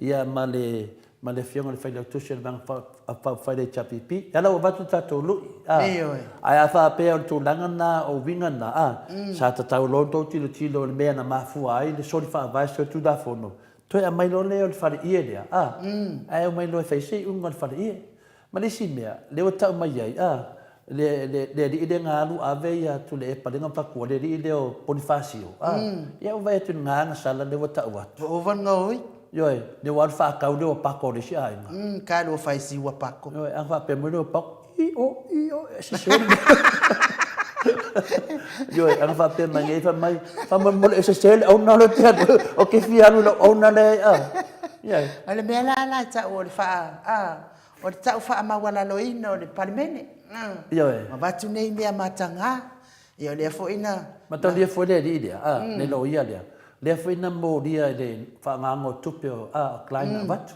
ia male ma le fionga le fai le tusi le vang fa fai le chapipi ala o batu tato lu ai a fa pe o tu langa na o vinga na sa ta tau lo to tilo le mea na mafu ai le sori fa vai so tu da fono to e mai lo le o fa ie le ai o mai lo fai sei un fa ie ma le si mea le o tau mai ai le di nga alu ave ya tu le pa nga pa ko le di o Bonifacio ya o vai tu nga sala le o tau wa o van ngoi Yoi, ne war fa kau le pako le sia inga. Ka lo fai si wa pako. Yoi, ang fa pe mo le pako. I o se se. Yoi, ang fa pe mangi fa mai. Fa mo le se se o na le te. O ke fi alu o na le Yoi. Ale me la ta o le fa o ta fa ma wala lo ino le palmene. Yoi. Ma va tu nei me matanga. Yo le fo ina. Ma to le fo le di dia. Ne lo ia dia. Le foi na mo dia le fa ngango tupio klein batu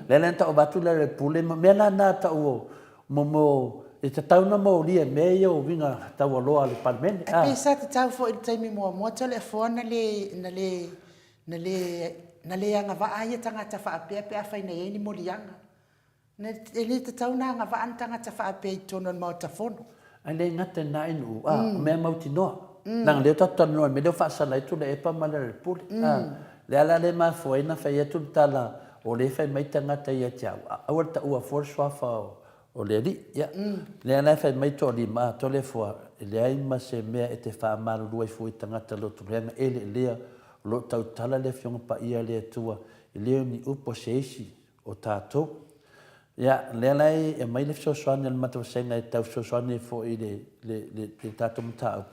le lenta o batu le pule me na ta o mo e te tau na mo dia me yo vinga ta o loa le parmen pe sa te tau fo i te mi mo le fo na le anga va ai tanga ta fa pe fa ina ni mo lianga na le te tau na nga va antanga ta fa pe tono mo ta fono ale ngata na inu me mau tino nang le tata no me do fa sala tu le pa mala le pul le ala le ma foi na fa tu tala o le fa mai tanga ta ia tia a ta u for swa fa o le ri ya le ala fa mai to di ma to le fo le ai ma se me e te fa mal do foi tanga ta lo tu le le lo tau tala le fiong pa ia le tua le ni u posesi o tato ya le lai e mai le so swan le ma to senga e tau so swan fo i le tato mta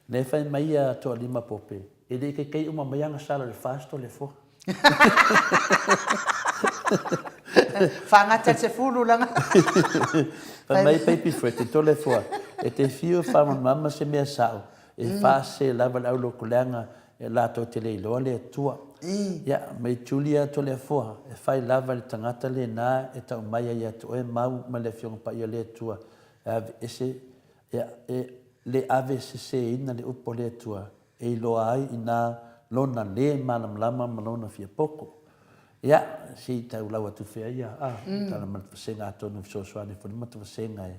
ne fai mai to lima pope e de ke uma mai anga sala le fasto le fo fanga te fulu langa fa mai pepi frete to le fo e te fio fa mamma se me sao e fa se lava la lo kulanga e la to te le lo le tua ya mai Julia to le fo e fai lava le tangata le na e ta mai ya to e mau ma le fiong pa ia le tua e se ya le ave se ina le upo le tua e lo ai ina lona le malam lama malona fia poko ya si tau lawa tu fea ia tala mat senga tonu so soane fo mat senga e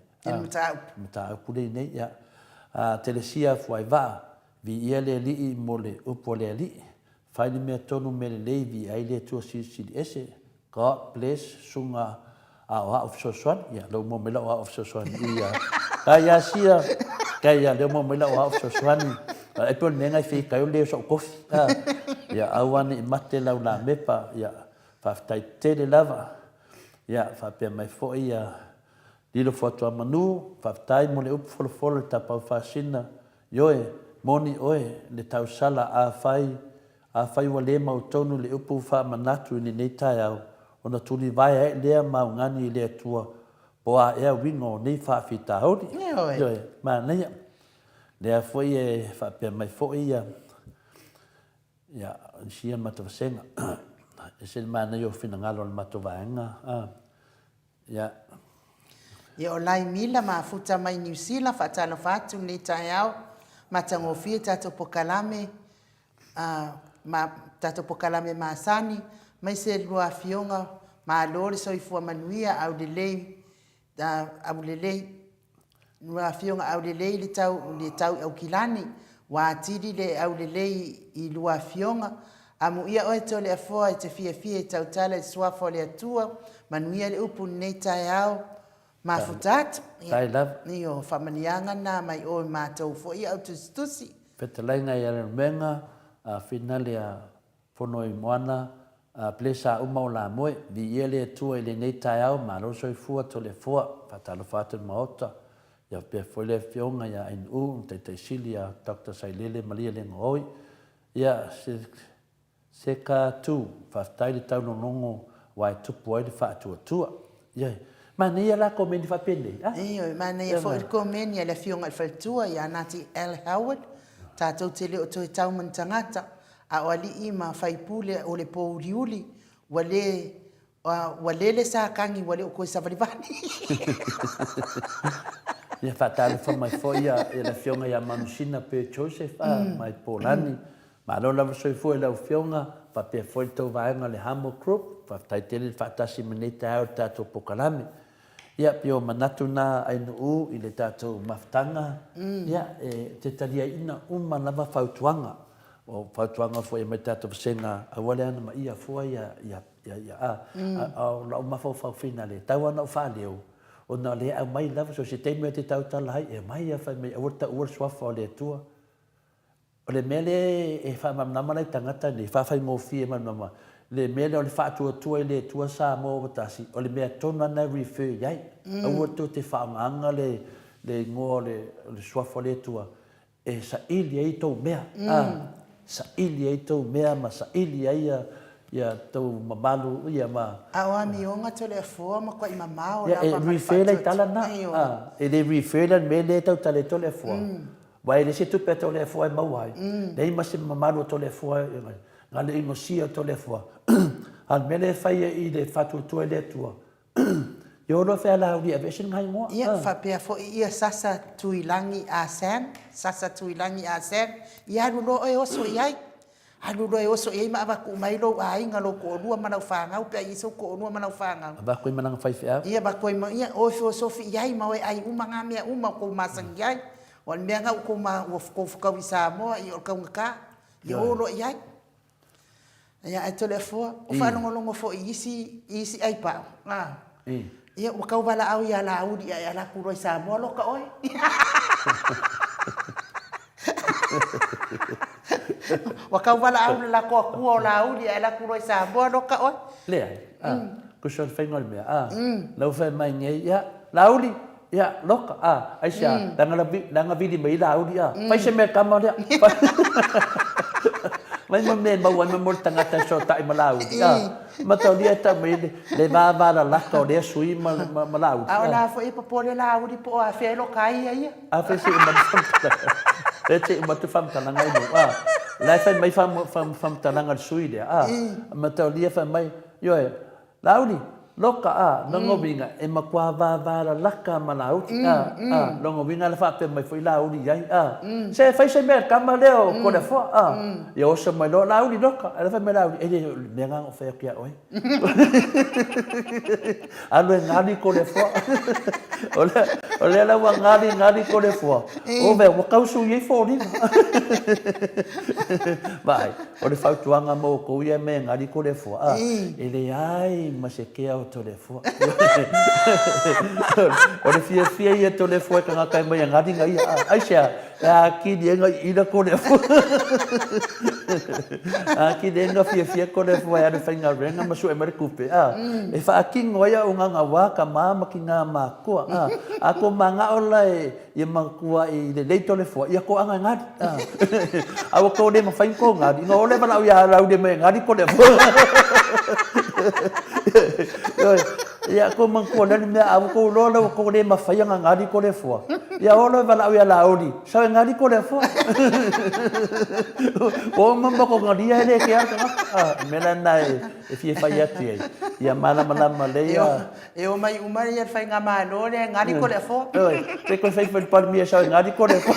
mata pule nei ya telesia foi va vi ia le li mo le upo le li fai me tonu me le vi ai le tu si ese God bless sunga of so soan ya lo mo me la of so soan ia kaya sia kaya le mo me la of so soan e po nenga fi kai le so kofi ya awan mate la una mepa ya fa tai te le lava ya fa pe mai fo ia dilo foto manu fa tai mo le up fol ta pa fa sina yoe moni oe le tau sala a fai wa le mau tonu le upu fa manatu ni nei tai au ona tuli vai le mau ngani le tua poa e wingo nei fa fita hodi yoe ma nei le foi e fa pe mai foi ya sia matosenga ese mana yo fina ngalo matovanga ya o lai mila ma futa mai New Zealand fa tano fatu ni tayao matango fie tato pokalame ma tato pokalame masani mai se lua fionga ma lori so ifua manuia au lelei lua fionga au lelei le tau au kilani wa tiri le au lelei I lua fionga amu ia oe to le afoa te fie tau tala swafo le atua manuia le upu nei tayao ma futat tai love nio famanianga na mai o matou fo ia tusi petalaina ia le menga finalia fono I moana plesa uma la moe vi ele tua le nei tayao ma lo so fu to le fo fatalo fatu maota ya pe foi le fionga ya in te silia Dr. Sailele Malia le ngoi ya se ka tu fatai le tau nongo wai tu poi de fatu tua ya ma nei la comeni fa pende ma nei fo il comeni la fionga fa tua ya nati El Howard tatou tele o toi tau man tangata a wali ima fai pule o le pouliuli wale le sa kangi wale o ko savalivani ya fatal fa mai foia e la fionga ya manusina pe Joseph mai polani ma lo la so fu la fionga papea foi tau vaenga le hamo group, whataitele whaatasi maneta au tātou pokalame. Ia pio manatu nā ainu i le tātou maftanga. Ia te taria ina lava whautuanga. O whautuanga foi mai tātou senga awale ana ma ia fua ia lau mafau whauwhina le tau ana o whaleo. O nā le au mai lava so se teimea te tau talahai e mai a whai mai awata ua swafa o le tua. O le mele e whamamnama lai tangata ni whawhai ngofi e manama. Le mele o le whaatua i le tua Samoa watasi. O le mea tona na refer iai. Aua tu te whaanganga le ngoa le swafa o le tua. E sa ili ai tau mea. Sa ili ai tau mea ma sa ili ai ia tau mamalu ia ma. Awa mi onga to le fua ma kwa imamao. E refer lai tala na. E le refer lai mele tau tale to le fua. Wai le se tupe to le fua e mauai. Nei ma se mamalu to le fua e ngai. Ngā le ingosia to le fua. Al mele fai i le fatu tua le tua. Yo no fe la uri aviation ngai mo. Ia whapea fo ia sasa tuilangi a sen. Sasa tuilangi a sen. Ia lulo e oso iai. Alulo e oso iai ma avaku mai lo a inga lo ko lua manau whangau. Pea iso ko lua manau whangau. Avaku i mananga whai whea. Ia bakoi ma ia ofio sofi iai ma we ai umanga mea ko masang iai. Wan mea ngau ko ma ko whakau i Samoa i o kaungaka. Ia olo iai. Ia e tole fua. O whanongolongo fo i isi ai pao. Ia wakau wala au ia la audi ia la kuro i Samoa loka oi. Wakau wala au la kua kua o la audi ia la kuro i Samoa loka oi. Lea, kusol whaingol mea. Lau whai mai ngai ia. La audi. Ia, loka. Aisha, langa vidi mai la audi ia. Whai se mea kama rea. Mai men mau ai mo tangata so tai malau. Matau dia ta mai le va la laka o le sui malau. Ala fo e popole la uri po a fe lo kai ai. A fe se ma le te ma tu fam tanga ngai no. La fa mai fam tanga sui de. Matau dia fa mai yo laudi loka longo vinga e makua va la laka malau. Longo vinga la fa pe mai foi laudi ai. Se fai se mer kama leo ko le fo. Yo se mai lo laudi loka, ala fa mai laudi e le nga o fa kia oi. Alo ngadi ko le fo. Ole la wa ngadi ko le fo. O ve wa kausu ye fo ni. Vai, o le fautuanga mo ko ia me ngadi ko le fo. Ele ai ma se kia to le fo. O le fia ia to le fo ka ngakai mai ngadi ngai aisha ki dia ngai ida ko le fo. Ki dia ngai fia ko le fo ia le fainga renga ma su e mere kupe. E fa ki ngoia o nga wa ka mama ki nga ma ko. Ako manga ola e makua i le leito le fo ia ko anga ngadi. Awa ko le ma fain ko ngadi no le bana ia la de me ngadi ko le fo. Ia ko mangko na me awu ko lo ko le ma fai nga ngadi ko le fo. Ia olo bana ia la odi. Sa ngadi ko le fo. O mamba ko ngadi ele ke aka. Melana e fie fai ati. Ia mala le ia. E o mai umari ia fai nga malo le ngadi ko le fo. Te ko fai par mia sa ngadi ko le fo.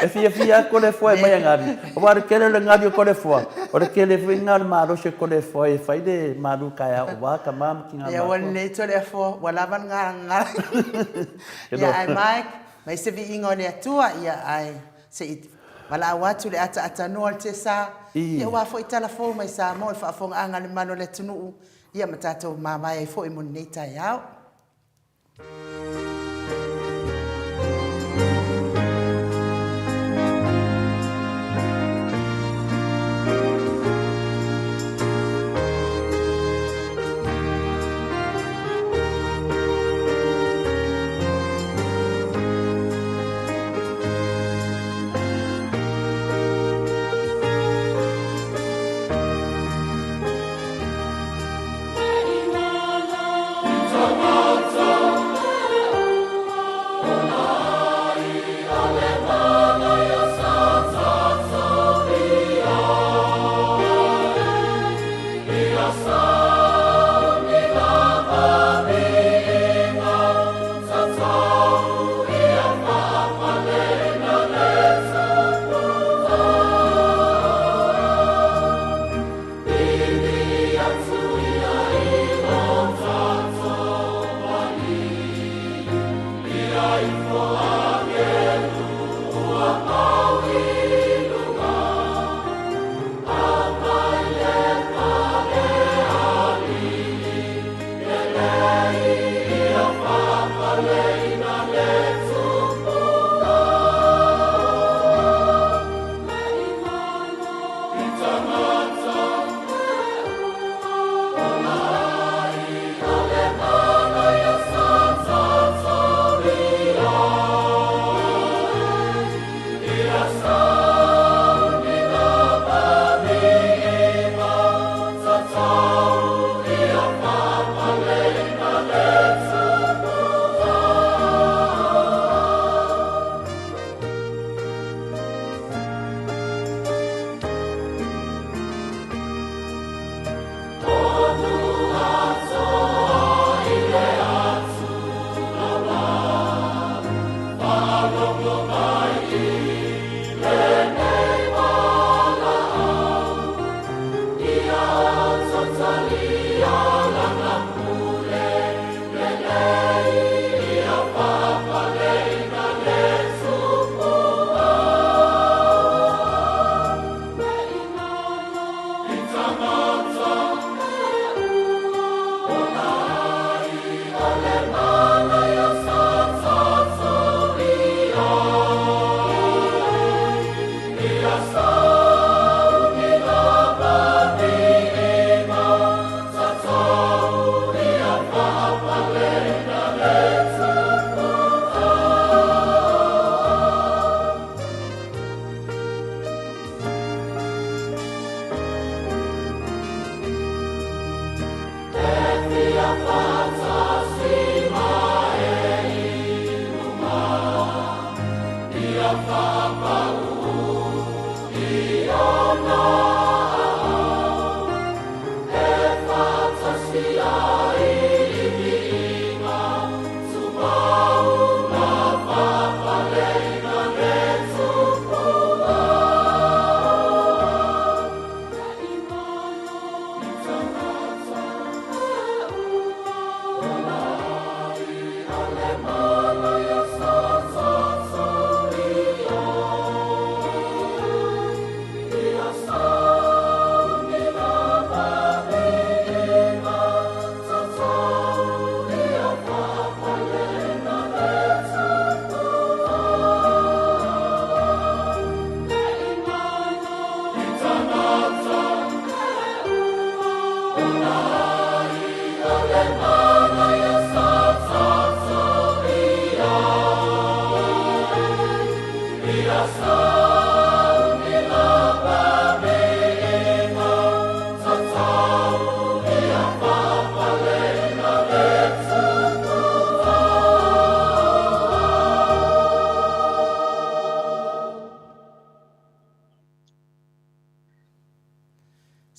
E fia ko le fo e mai ngadi. O war kele le ngadi ko le fo. O le kele finga malo se ko le fo e fai de malu kaya o wa ka mam ki nga. Ya wan le to le fo wala ban nga. Ya ai mai se vi ingo le tua ia ai se wala watu le ata no te sa. Ia wa fo itala fo mai sa mo fa fo anga le mano le tunu. Ia matato mama e fo e moneta yao. Samoa.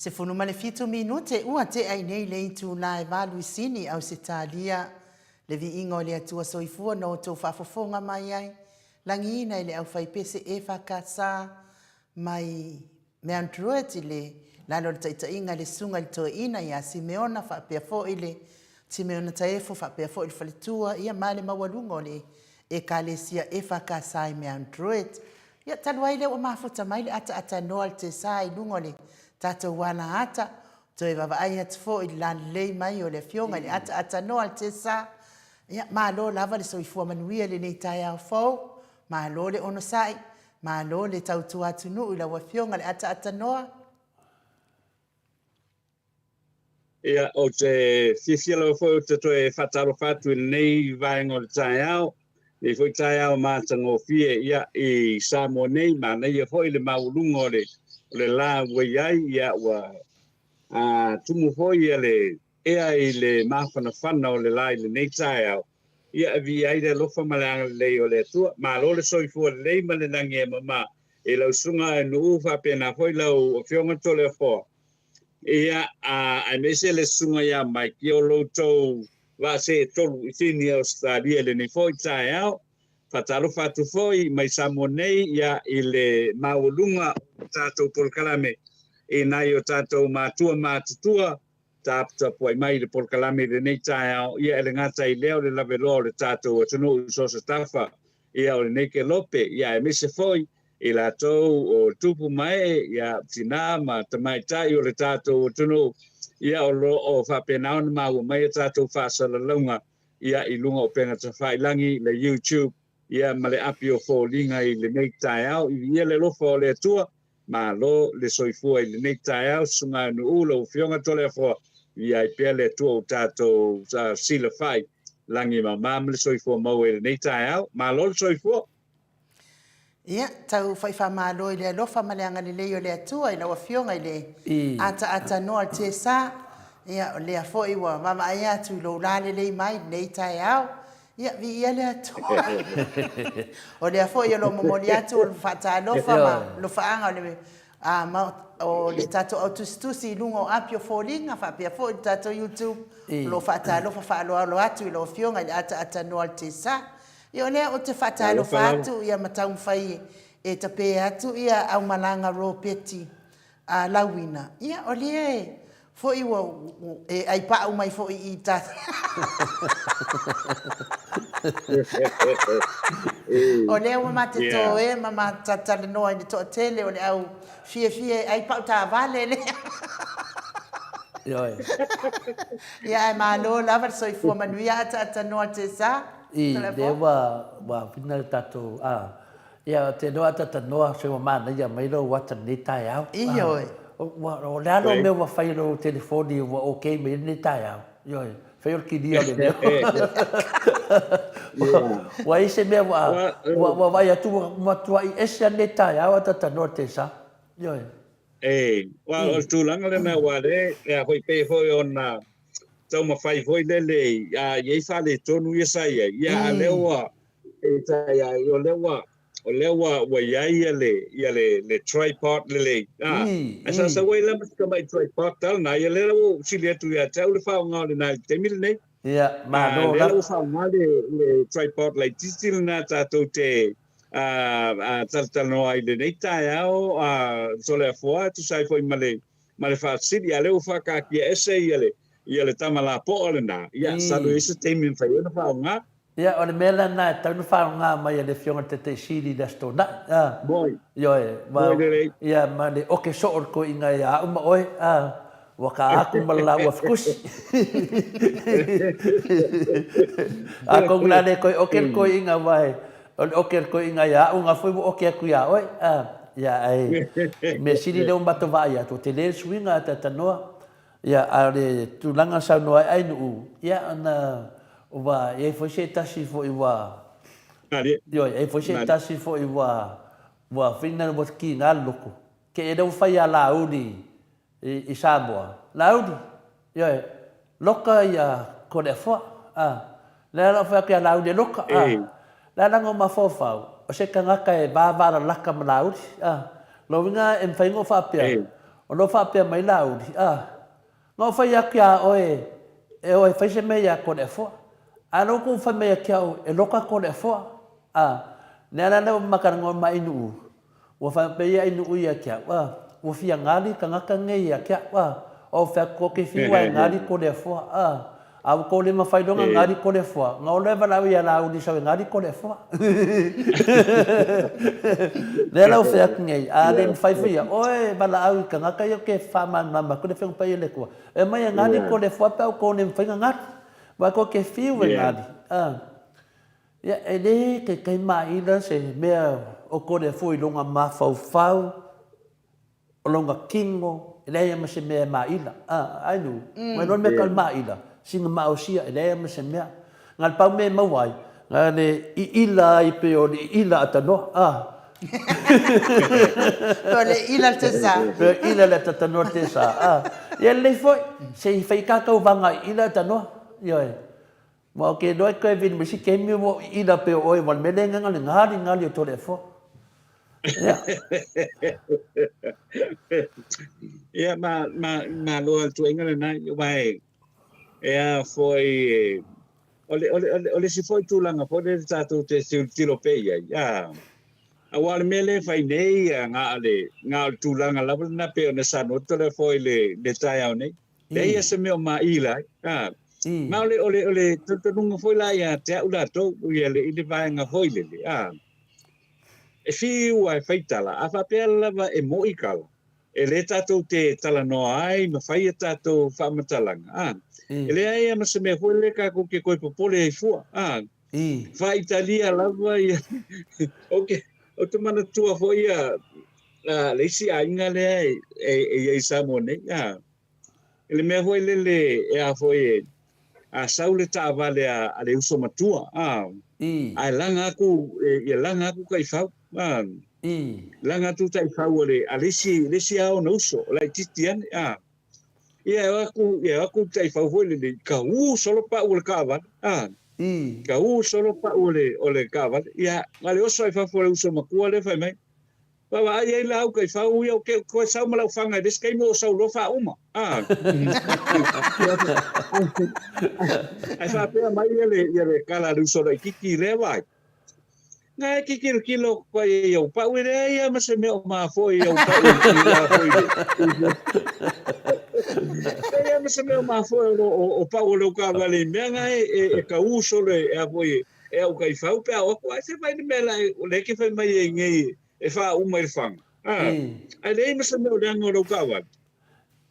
Se funu Maleifua minute ua te ai nei le itu na e valu isini au se talia le vi ingo le atua soifua no tau whafofonga mai ai langi ina le au whaipese e whakasa mai me androeti le lalo le taita inga le sunga le toa ina ia si meona whapea fo ile si meona taefo whapea fo ile whalitua ia male mawalungo le e kalesia e whakasa i me androeti ia taluai le o mafuta mai le ata noa le te sa i lungo le Tata wana ata, toi vava ai hatu fo i lan lei mai o le fionga le ata noa te sa. Ia, maa lo lava le soifua manuia le nei tai au fau, maa lo le ono sai, maa lo le tautu atu nu i la wa fionga le ata noa. Ia, o te fifialo fo o te toi whataro whatu nei vaengo le tai au, le foi tai au mātango fie ia i Samoa nei, maa nei e foi le maulungo le la wei ai ia wa tumu hoi le ea i le mawhana whana o le lai le nei tai au ia vi ai le lofa malanga le o le tua ma lo le soifua le ma le nangi e mama e lau sunga e nuu whapena hoi lau o fionga tole fo ia a mese le sunga ia mai ki o loutou wa se tolu i tini au stadia le nei foi tai au Fatalo fatu foi mai Samoa nei ia i le maulunga tātou polkalame e nai o tātou mātua mātutua tāpta puai mai le polkalame le nei tai au ia ele ngata i leo le lave loa le tātou atunu usosa tafa ia o le nei ke lope ia e mese foi i la tau o tupu mai ia tina ma tamai tai o le tātou atunu ia o lo o whapenao na mau mai tātou whaasala launga ia i lunga o penga tawhai langi le YouTube ia male api o fōlinga i le nei tai au i ia le lofa o le atua ma lo le soifua i le nei tai au sunga nu ula o fionga tole a fōa ia i pia le atua o tātou sila whai langi ma le soifua mau e le nei tai au ma lo le soifua Ia, tau whaiwha mālo i le alofa maleanga le leo le atua i lawa fionga i le ata noa te sa ia le a fo i wa mama ai atu i lo lale le mai nei tai au ia vi ia le atua o le a fo i lo momoli atu o whata alofa ma lo whaanga o le tato autustusi i lungo api o fōlinga whapea fo i tato YouTube lo whata alofa whaaloalo atu i lo fionga i le ata noa te sa Ia lea o te whatalo whatu ia matau mwhai e tape atu ia au malanga ropeti a lawina. Ia o lea fo iwa e ai pao mai fo i tata. O lea wa mate to e mama tatale noa ni to tele o le au fie ai pao ta vale lea. Ia e malo lava soifua manuia ata noa te sa. le wa final tato ia te noa tata noa se mana ia mai lo wata ni tai au o le ano me wa fai lo telefoni wa okay me ni tai au yo fai o kidia le wa ise me wa vai atu ma tua i ese ni tai au tata noa te sa yo wa o tu langa le na wa le hoi pe hoi ona tau mawhai hoi lele, iei whale tonu ia sai ia lewa, e tai o lewa, o le wa ia le tripod le asa wai la mas mai tripod tal na ia le o silia tu ia tau le fa nga le na te mil nei le lo fa nga le tripod like still na ta to te tal no ai le nei ta ao so le fo tu sai foi male fa silia le o fa ka ki ese ia le tamala po le na ia sa do ese te min fa ia fa nga ia o le mela na tau fa nga mai le fionga te sili da sto na boy yo ia ma le oke so ko inga ia uma oi waka aku mala wa fkus ako ngale ko oke ko inga vai oke ko inga ia unga foi oke aku ia oi ia ai me sili le umba to vai to te le swinga ta tanoa ia ale tulanga sa no ai nu ia ana wa e foi se tasi fo iwa yo e foi se tasi fo wa fina mo ki na loko ke e do fai ala udi i Samoa laudi yo loka ya ko de fo la fa ke laudi loka la ngo ma fo fa o se kanga ka e ba la ka laudi lo vinga en fai ngo fa pia o lo fa pia mai laudi ngo fai ya kia o fai se me ya ko de fo ano ko fa me kia e loka ko de fo ne ana na makaranga mai nu wa fa pe ya inu ya kia wa fia ngali kanga kanga ya kia o fa ko ke fi wa ngali ko de fo ko le ma fai donga ngali ko de fo ngole va la ya la u di sa ngali ko de fo le la fa ngai den fai fia oi ba la au kanga ka yo ke fa man ma ko de fe pa le ko e mai ngali ko de fo pa ko ne fa ngat wa ko ke fi wa ngali ya ele ke kai mai la se me o ko de fo i longa ma fau o longa kingo ele ya se me mai la ai nu ma non me kal mai la singa ma o sia ele ya se me ngal pa me ma wai ngale ila i pe o ila atano le ila te sa ila le tatano te sa ya le foi se fai ka ka vanga ila atano yo mo ke do ko vin mi si ke mi mo ila pe o e mal melenga ngali to le fo ia ma lo tu engala na vai foi ole si foi tu langa po de tatu te tilo pe ia awal mele fai nei nga tu langa la na pe na sa no to le foi le tai au nei le ia se me ma ila ma ole to nunga foi la ia te ula to ia le vai nga foi le e fi wa faitala a fa pela va e moikala e le tato te tala no ai ma fai tato fa matalanga ele ai ma se me foi le ka ko ke ko popole ai fu fa italia lava ia okay o te mana tua foi le si ainga le e Samoa ne ele me foi le e a foi a saule ta vale a le uso matua ai langa ku kai fa langa tu tai fa ole alisi ao no uso la titian ia aku tai fa ole le ka solo pa ole kava ka solo pa ole kava ia ngale oso ai fa fo uso makua le fa mai Baba ai la au kai fa u yo ke ko sa ma la fanga des kai mo sa lo fa uma ai fa pe mai le kala du so kiki le vai ngai kiki kilo ko yo pa u le ia ma se me ma fo yo pa u la fo ia ma se me ma fo o pa u lo ka vale me ngai e ka u so le a fo e o kai fa u pe o ko se vai me la le ke fa mai ngai e fa uma il fang ai dei me se me o dango ro kawa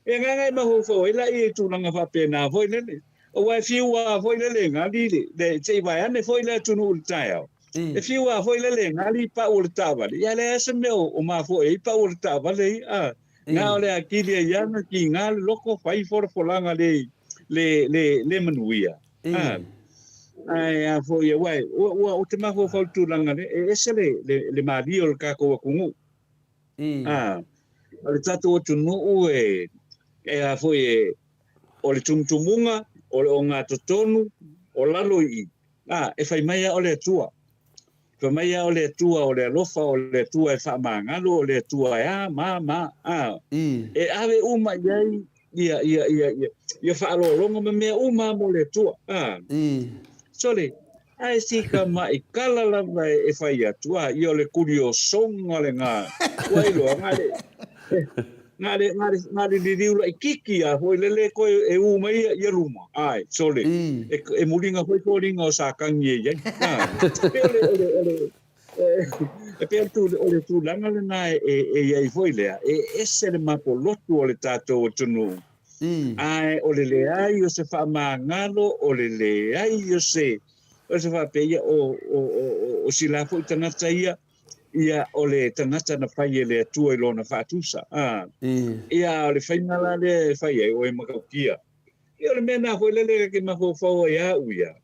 e ngai ma ho fo ila i tu langa fa pena foi le o wa fiwa foi le ngali de che vai ane foi le tu no taio e fiwa foi le ngali pa o tava ya le se me o ma fo e pa o tava le nga ole akili ya na ki ngal loko fai for langa le manuia ai a fo ye wai o te ma fo tu langa e se le mari o ka ko kungu le tato tu no e a fo ye o le tumtumunga o le onga totonu o lalo i e fai mai o le tua fa mai o le tua o le lofa o le tua e fa mangalo o le tua ya ma e ave uma yai ia fa lo longo me uma mo le tua sole ai sika mai kala lava e fai atua i o le kurio songa le ngā wailo ngare li riula i kiki a hoi lele koe e uma ia ruma ai sole e muringa hoi koringa o sa kangi e yai pe ole e pe ole tu langa le nā e iai foi lea e se le mapo lotu o le tātou o tunu ai ole le ai o se wha mangalo ole le ai o se wha peia o silafo i tangata ia o le tangata na whai e le atua i lona whātusa ia o le whaingala le whai e o e makaukia ia o le mena hoi lele ke maho whaua ia uia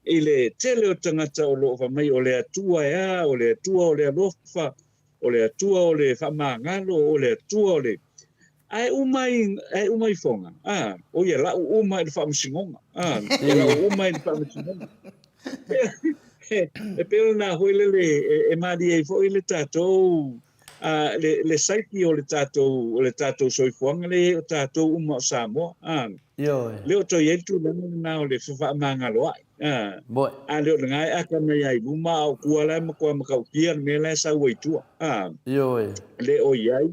i le tele o tangata o loo whamai o le atua ia o le atua o le alofa o le atua o le whamangalo o le atua o le ai umai fonga o ia la umai le whamsingonga ia la umai le whamsingonga e pelo na hoi lele e mari e fo ile tātou le saiki o le tātou soifuanga le o tātou uma o Samoa le o toi eltu na o le whamangalo ai le o ngai aka mai ai luma au kuala makua makaukia me la sa waitua le o iai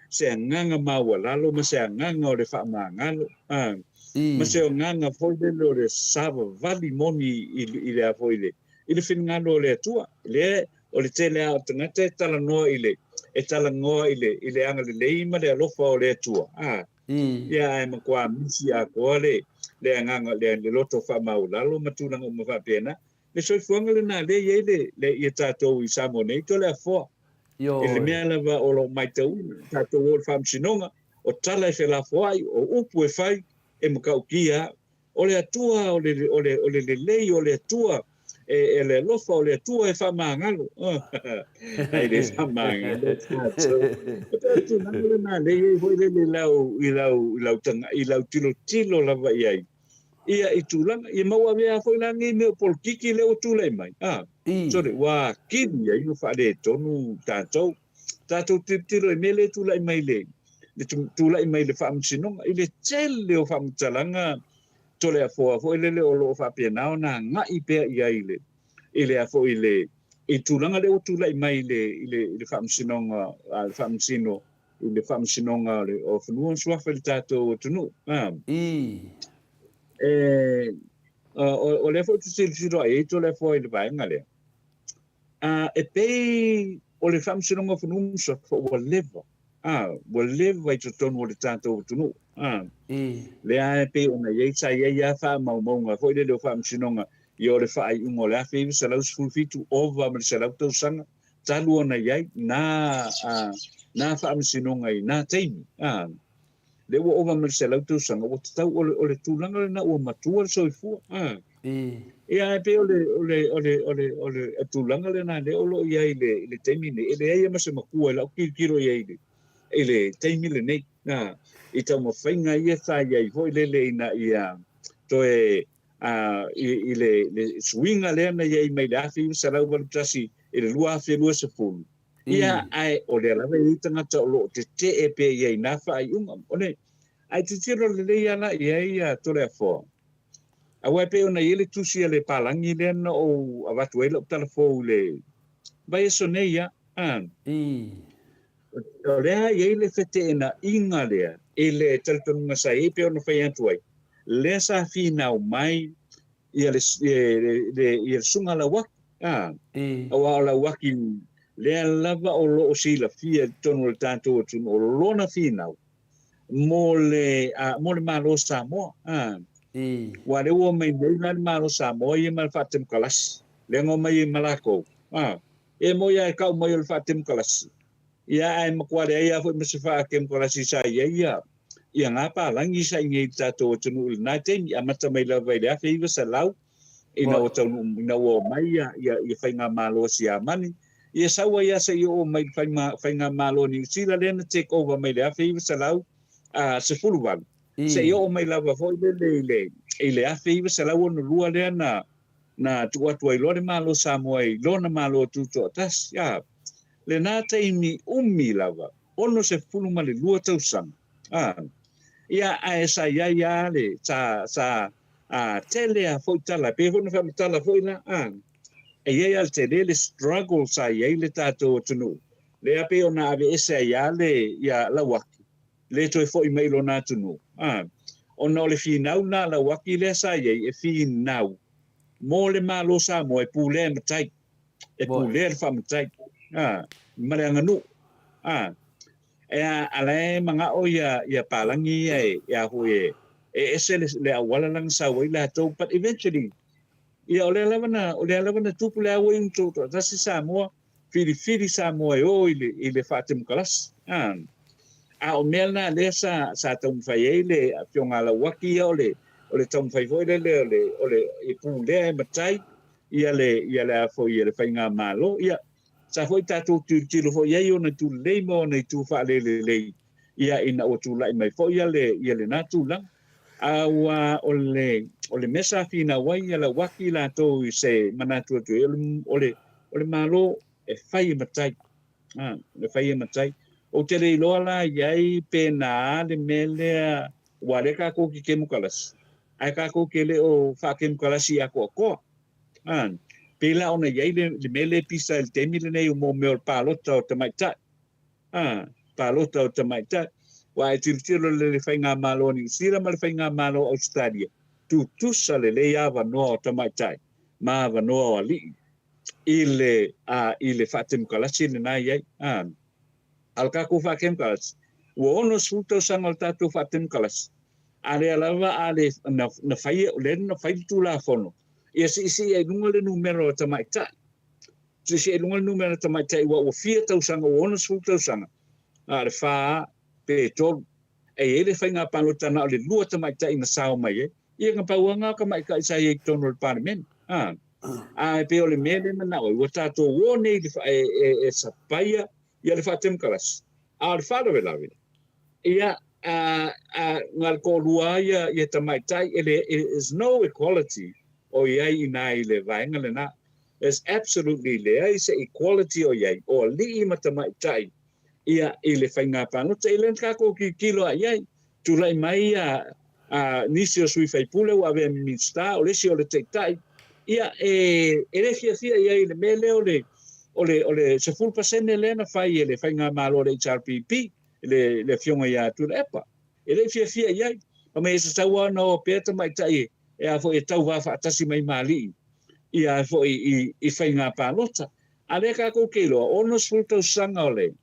se nganga maua lalo ma se nganga o le whamangalo ma se nganga foi le sava vali moni i le afoile i le whinngalo le atua le o le tele au tangata e tala noa e tala ngoa i le anga le leima le alofa o le atua ia e makua misi a koa le anganga le loto whamau lalo matulanga o mawhapena le soifuanga le nā le iei le i tātou i Samoa nei to le afoa e le mea lava o lo mai tau tātou o le whamsinonga o tala e whelafoai o upu e whai e makaukia o le atua o le lei o le atua e le lofa o le atua e whamangalo ai le whamangalo tātou nangole nā le iei hoi le i lau tilo lava iai ia i tūlanga i maua mea hoi langi me o polkiki le o tūlai mai sore wā kini ai no whare tonu tātou tilo e mele tūlai mai le tūlai mai le whamsinonga i le tele o whamtalanga tole a foa fo ile o lo fa pianao na nga i pe ia ile a fo ile i tulanga le o tulai mai ile famsinonga al famsino ile famsinonga le o funu so fa tato tunu o le fo tsil siro e to le fo ile vai ngale e pe o le famsinonga funu so fo level i to tonu le tato tunu le ai pe ona ye sa ye ya fa maunga foi le fa msinonga yo le fa i ngo la fe se la school fitu over me se la to sanga talu ona ye na fa msinonga i na taimi le wo over me se la to sanga o tau o le tulanga na o matua so fu e ai pe o le tulanga le na le o lo ye le taimi ne le ye ma se makua la kiro ye ile taimi le nei i tau mawhainga ia thai ai hoi lele ina ia toe i le swinga lea na ia i mai le awhi i sarau walutasi i le lua awhi lua se fulu. Ia ai o le alawe i tangata o lo te e pe ia i nafa ai unga. One, ai te tiro le lei ana ia tole a fōa. A wai pe ona i le tusi a le palangi lea na o awatu eila o tala fōu le vai e so nei ia. O lea i le fete e na inga lea i le talitonunga sa e pe ona whai atu ai. Lea sa whina o mai i le sunga la waki. Awa o la waki lea lava o lo o sila fia tonu le tātou o tunu o lona whina o. Mo le malo Samoa. Wa le ua mai nei na le malo Samoa i ma le whatem kalasi. Lea ngō mai i malako. E mo ia e kau mai o le whatem kalasi. Ia ai makware ai a foi me se fa kem ko la si sa ia ia nga pa langi sa ngi tato tunu na ten ia mata mai la vai da fe sa lau ina o tonu ina o mai ia fai nga malo si amani ia sa wa ia se o mai fai nga malo ni si la le take over mai da fe sa lau se fulu se o mai la va foi le a fe sa lau no lua le na tuatua i lore malo Samoa i lona malo tuto atas ya le nā taimi lava ono se fulu ma le lua tausanga ia a sa ia le sa tele a foi tala pe hono fa tala foi na e ia al tele le struggle sa ia le tato tunu le ape ona ave esa ia le ia la waki le toi foi mai lo na tunu ona le finau na la waki le sa ia e finau mo le malo sa mo e pule matai e pule fa matai mare nganu ale manga o ia palangi ia hoe ese le awala lang sa wai la to but eventually ia ole lavana tupu le awo in to tasi Samoa fili Samoa o ile fatim kalas o melna le sa tom fai le fionga la waki ole tom fai foi ole i pu le matai ia le fo ia le fainga malo ia sa foi tatu tu fo ia ona tu le mo nei tu fa le ia ina o tu lai mai fo ia le natu lang awa ole mesa fina wai ia la waki la to se manatu tu ole malo e fai matai le fai matai o te rei loa la iai pena le mele wale ka ko ki kemukalas ai ka ko ke le o fa kemukalasi a ko pela ona iai le mele pisa el temile nei o mo me o palota o tamaita palota o tamaita wa e tiro le fainga malo ni sira mal fainga malo Australia tu sale le ava no tamaita ma va no ali ile fatem kalasi na iai alka ko fa kem kalas wo ono suto sangal tatu fatem kalas ale alava ale na fai le na fai tu la fono isi e lunga le numero tamaita si e lunga le numero tamaita wa fia tau sanga ono suto sanga ale fa petrol ele fai nga palota na le lua tamaita ina sao mai ia nga pauanga ka mai ka isa e tono parliament pe ole mele na o tato wo ne e sapaya ia le fatem kalas al fado velavi ia ngal ko lua ia tamaitai ele is no equality o ia ina ile vainga le na is absolutely there is equality o ia o li matamaitai ia ile fainga pano tele ka ko kilo ia tu lai mai nisio sui fai pule wa ve minsta o le si o le teitai ia ele fia ia ile mele ole se full percent le na fai ele fai nga malo le HRPP le fionga ya tu epa ele fia ia o me se tawa no peta mai tai e a fo e tau va fa tasi mai mali ia fo i fai nga palota ale ka ko kilo ono full tau sanga ole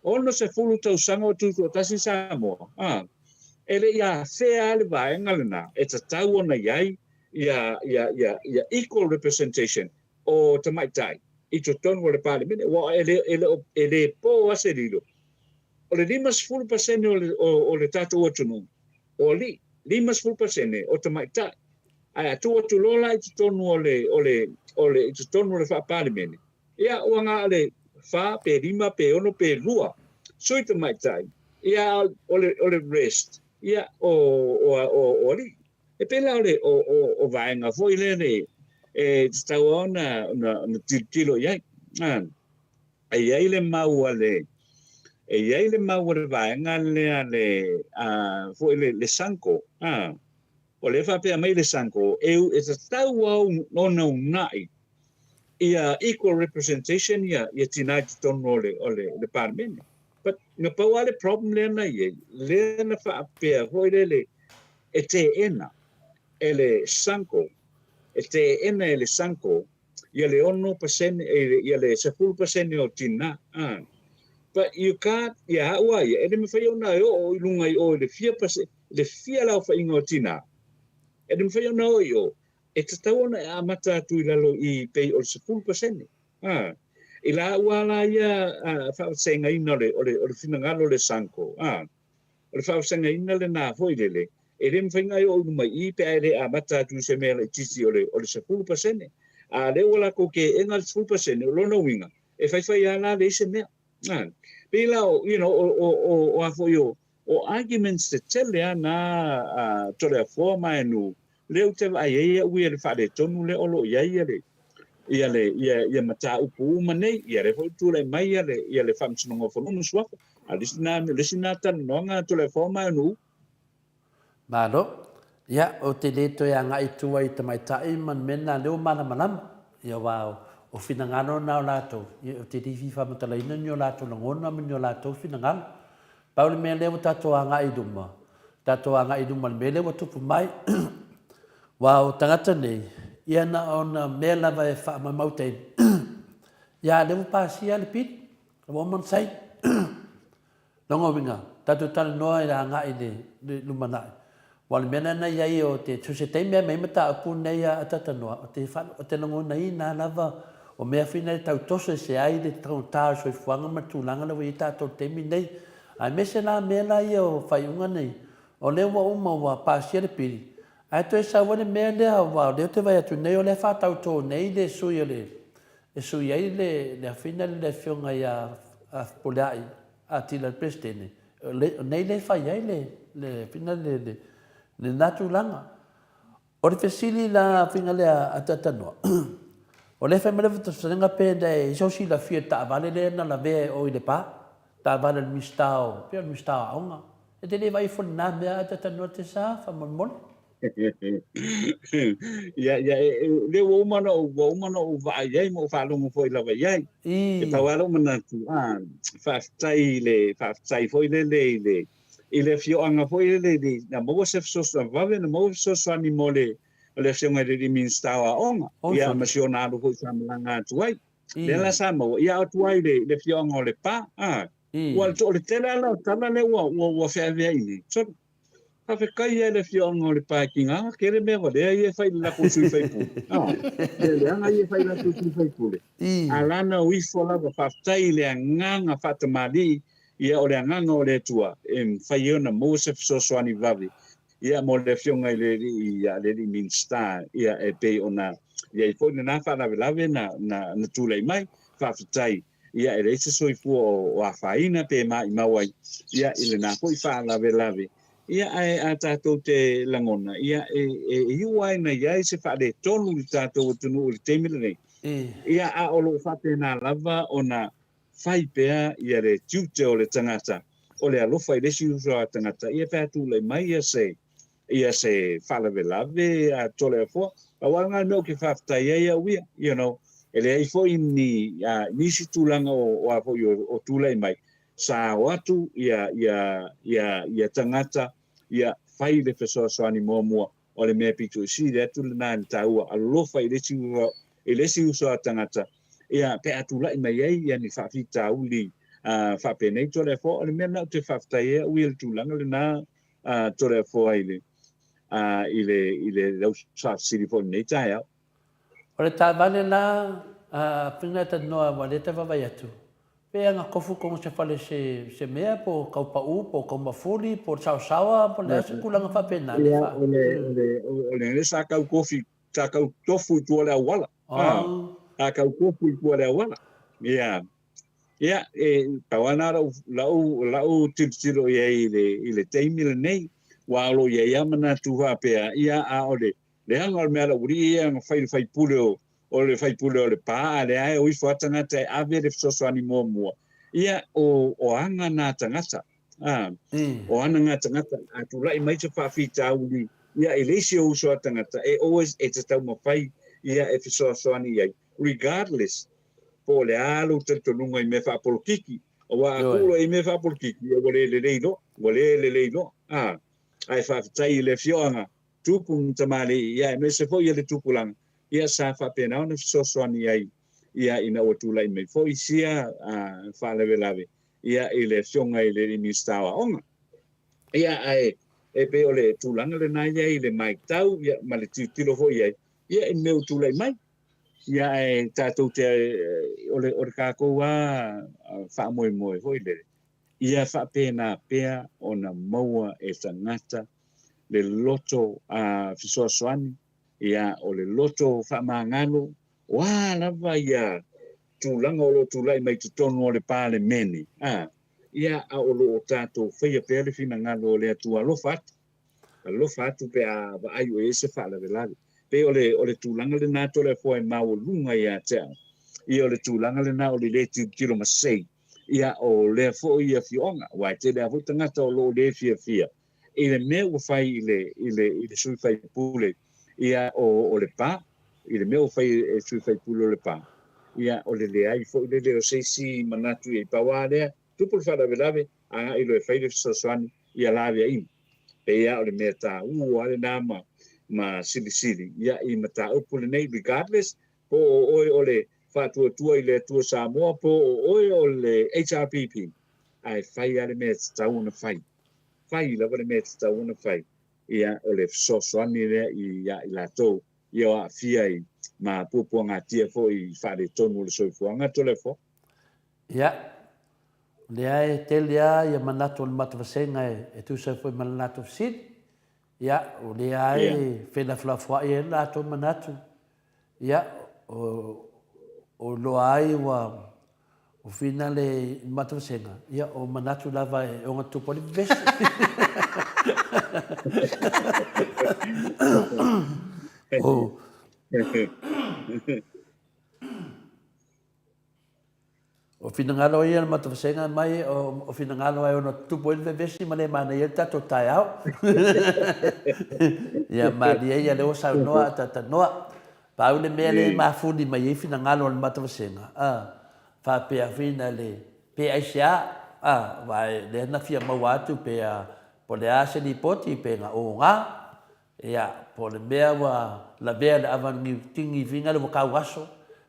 ono se full tau sanga tu tasi Samoa ele ia se ale va engalna it's a tau ona ia equal representation o tamai tai i to tono le parliament wa ele po aserilo o le 5% o le tato otunu o li 5% o tamaita ai tu tu lola i to tono ole i to tono le fa parliament ia o nga le fa pe lima pe ono pe lua so i tamaita ia ole rest ia o li e pela ole o vaenga foi le stau na tilo ia ai le mau ale ai le mau le vaenga le foi le sanko o le fa pe mai le sanko e stau no nai ia equal representation ia tinai tono le parliament but no pa le problem le na fa pe foi le ena ele sanko ele sanko ia le 1% ia le 10% o tina but you can't ia wa ele me fai ona o lunga o le 4% le fia la fa ingo tina ele me fai ona o e tata ona a mata tu lalo i pe o 10% ila wala ia fa senga ina o finangalo le sanko o fa senga ina le na foi le ele me fai ngai o mai i pe ele a mata tu se me le tisi o le 10% le wala ko ke engal 10% lo no winga e fai ala le se me pela o afo yo o arguments te tele ana to le forma no leo te vai ia ui le fa le tonu le olo ia ia mata upu mane ia le tu le mai ia le fam sino ngofo no swa alisina tan no nga to le forma no Malo, ia o te leto ia ngai tua I te mai tai man mena leo mana manam. Ia wao, o finangano na o lato. Ia o te rifi whamatala ina ni o lato na ngona mi ni o lato finangano. Paule mea leo tato a ngai duma. Tato a ngai duma me leo tupu mai. Wao, tangata nei. Ia na ona mea lava e wha ma mautein. Ia leo pāsia le pit. Wa man sai. Longo winga. Tato tala noa I la ngai le lumanai. Wale mena na iai o te tuse tei mea mei mata apu nei a tatanoa. O te nango nei nā lava o mea whina le tau tosa se ai le tau tāo soi fuanga matulanga lawa I tātou temi nei. Ai mese nā mea la ia o whaiunga nei. O leo wa uma wa pāsia le piri. Ai toi sa wane mea lea wa leo te vai atu nei o le whātau tō nei le sui o le. E sui ai le whina le whionga I a poleai a tila le prestene. Nei le whai ai le whina le natu langa. O le fesili la finga lea atatanoa. O le whaimare vata sanenga pēda e isosi la fia ta avale le na la vea o I le pā. Ta avale le mistao, pia le mistao aonga. E te le vai fo na mea atatanoa te sa, whamamone. ia le wo mana o vai ai mo fa lo mo foi la vai ai e pa walo mana tu fa tai foi le ile fio anga foi le na mo se so va na mo so ani mole le se ngai de min stawa onga ia masionado ko samlanga tuai le la samo ia tuai le fio anga le pa wal to le tela la tala le wo fa via ini so fa kai le fio anga le pa kinga kere me va le ia fai la ko sui fai pu le anga ia fai la ko sui fai pu alana wi fo la fa tai le nganga fa tamali ia o le nganga o le tua fai ona mo se so ani vavi ia mo le fionga ia le min star ia e pe ona ia I foi na fa na lave na tule mai fa fatai ia e se soi fu o a faina pe mai mawai ia ile na foi fa lave ia a tato te langona ia e uai na ia se fa de tonu tato tunu le temile ia a olo fa pe na lava ona fai pea ia le tute o le tangata o le alofa I le si uso tangata ia pe tu le mai ia se fala velave a tole fo a wanga no ke fafta ia we ele ai foi ni si tulanga o a foi o tule mai sa watu ia tangata ia fai le feso so ani momo o le me pitu si le tu na tau a lofa I le si uso tangata ia pe atula mai ia ni fa fita uli fa pe nei tole fo o le me na te fafta ia we tulanga le na tole fo ile ile los sili for nei tai au. O le tā vale la pina ta noa wale te vavai atu. Pea nga kofu kongo se fale se mea po kaupa u, po kauma fuli, po sawa, po le ase kulanga whapena. Ole sa kau kofi, sa kau tofu I tua le awala. A kau kofu I tua le awala. Ia, kawana lau tiro ia I le teimile nei. Walo ia ia mana tuha pea ia a ole le hanga me ala uri ia fai pule o le fai pule o le pa le ai o ifo tangata ave le so ani mo ia o anga na tangata o anga na tangata atula I mai te fa fita uli ia elesi o so tangata always it's a mo fai ia e so ani ia regardless po le alo te tonunga I me fa polkiki o wa kulo I me fa polkiki o le leilo ai fa tai le fionga tupu tamali ia me se foi le tupulang ia sa fa pena ona so ani ai ia ina o tula I me foi sia fa le lave ia ile fionga ile ni stawa onga ia ai e pe ole tulang le na ia ile mai tau ia male tilo foi ia I me tula mai ia e tatou te ole ka ko wa fa moi foi le ia fa pena pea ona maua e tangata le loto fisoasoani ia o le loto fa mangalo wa lava ia tulanga o lo tulai mai tonu o le pale meni ia a o lo tato feia pea le fina ngalo le atua lo fat lo fatu pe a ai o ese fa la velale pe ole tulanga le na to le foi mau lunga ia te ia ole tulanga le na ole le tiro masei ia o le fo ia fionga wa te le fu tanga to lo le fia i le me o fai ile sui fai pule ia o le pa i le me o fai sui fai pule o le pa ia o le ai fo le o si manatu i pawale tu por fa la velave a i lo fai le sosani ia la via i pe ia o le meta ale nama ma sili ia i mata upu le nei regardless po o le fatua tua i le tua Samoa po o le HRPP ai fai ale meta tauna fai la le meta tauna fai ia o le sosoani le ia i latou ia o afia i ma pupuanga tia fo i fa le tonu le soifuanga tole fo ia le ai te lea ia manatu le matafasenga e tu sa foi manatu sit ia o le ai fena flafua ia latou manatu ia o lo ai wa o fina le matafasenga ia o manatu lava e o ngatu poli vesi o o finangalo ia ma to senga mai o finangalo ai ono tupo ele vesi mane mana ia tato tai au ia ma dia ia le osa noa tata noa pa une mele ma fudi mai finangalo le ma to senga fa pe afina le pe aisia vai le na fia ma watu pe po le ase di poti pe nga o nga ia po le mea wa la bea le avan ni tingi vinga le ka waso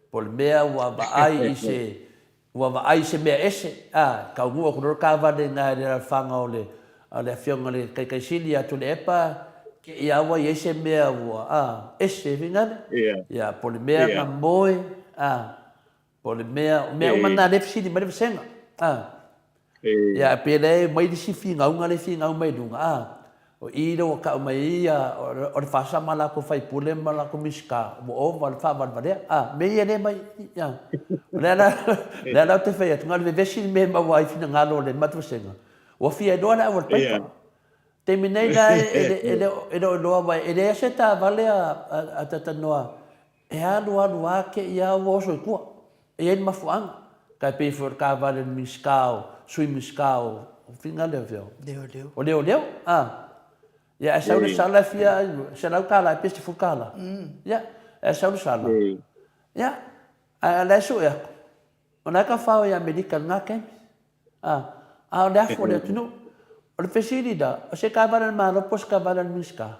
po le mea wa ba ai ise wa ai se me ese ka ngu ko ka va de na le fanga ole fionga le kai silia tu le epa ke ia wa ese me wa ese vinga ya po le me na moi po le me o mana le fisi di me senga ya pele mai di si finga unga le finga mai dunga o iro ka mai ia o le fasa mala ko fai pule mala ko miska o val fa val vale me ia ne mai ya la te fai tu ngal vesi me ma wai fina ngalo le matu senga o fia do na o pai te minei la ele lo vai ele se ta vale a tata noa e alu ke ia wo so ku e ele mafuang ka pe for ka vale miskao sui miskao finga le veo o leo ya esa una sala fia se la kala peste fukala ya esa una sala ya ala so ya ona ka fa ya medical ngake da fo le tunu o facilida o se ka vale mal pos ka vale miska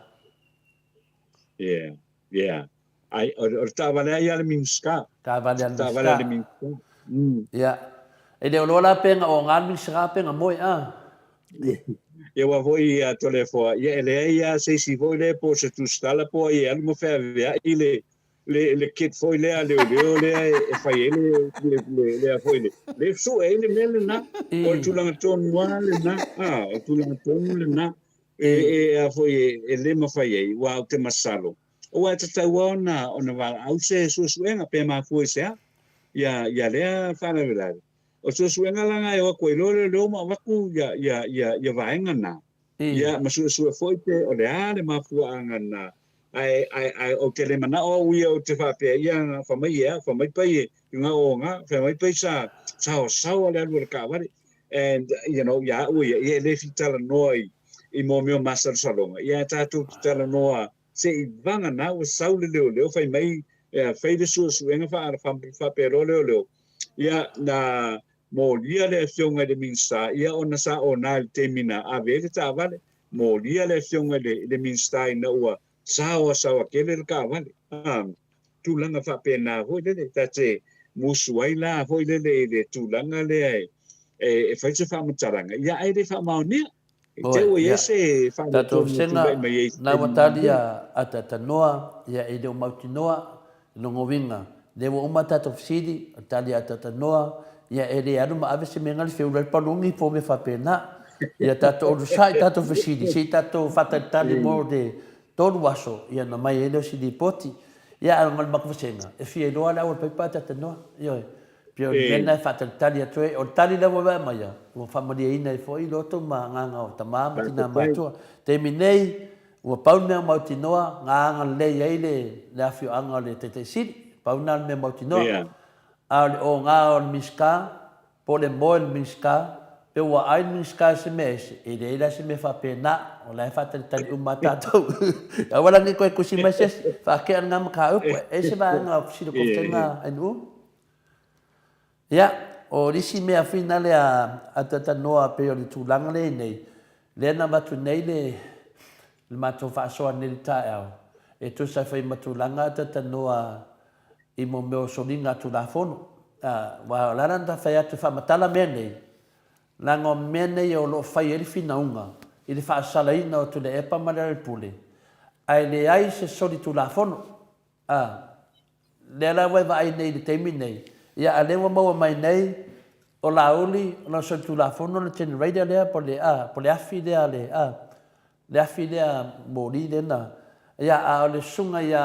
ai o ta vale ya le miska ka vale miska ya ele o la penga o ngal miska penga moi ia wa voi a tole fo ia ele ia se si voi le po se tu stala po ia mo fa via le kit foi le e fai le foi le su ele mele na o tu lang ton wale na o tu lang ton le na a foi ele mo fai wa te masalo o a ta ona va au se su suenga pe ma foi se ia le fa na verdade o so suenga langa e o ko lo ma vaku ya vaenga na ya masu foi te o le ale ma fu anga na ai o te le mana o wi o te fa pe ya fa mai pai nga o nga fa mai pai sa le lu ka va and ya wi ye le fitala noi i mo mio masal salonga ya ta tu tala noa se vanga na o sau le fa mai fa de suenga fa pe lo ya na mo lia le fionga de minsta ia ona sa ona te mina a vele ta vale mo lia le fionga de minsta ina ua sawa kele ka vale tu langa fa pena ho de ta te musuai la ho de tu langa le e fa se fa mutaranga ia ai de fa mauni te o ese fa to senga na watalia ata noa ia e de mautinoa no ngovinga de wo mata to fsidi talia ata noa ia ele anu ma ave se mengal fe ul palungi po me fa pena ia tato o sai tato vesidi sei tato fata tali mo de todo waso ia na mai ele si di poti ia ngal mak vasenga e fie do ala o pepa tato no io pio nena fata tali atoe o tali la wa mai o family ina e foi loto ma nganga o tamama tina matua te minei ua pauna mautinoa ngaaga lelei ai le afioaga o le taitaisili pauna le mea mautinoa a le ogā o le miska po le moe le miska pe ua ai le miska se mea ese e leai la se mea faapena o lae faatalitali uma tatou aua lagi koe kusi mai sesi faakea le gama kaupu e se vaega o fisile kofutaiga ainuu ia o lisi mea fina le a tatanoa pe o le tulaga lenei lea na matu nei le matou faasoa nei le taeao e tusa fai matulaga tatanoa i mo meo soliga atu lafono ua lana na tafai atu faamatala mea nei laga o mea nei o loo fai ai le finauga i le faasalaina o tule epa ma le alepule ae leai se soli tulafono lea la ua vaai nei le taimi nei ia a le ua maua mai nei o lauli o na soli tulafono le generator lea po le afi lea le afi lea moli lena ia a o le suga ia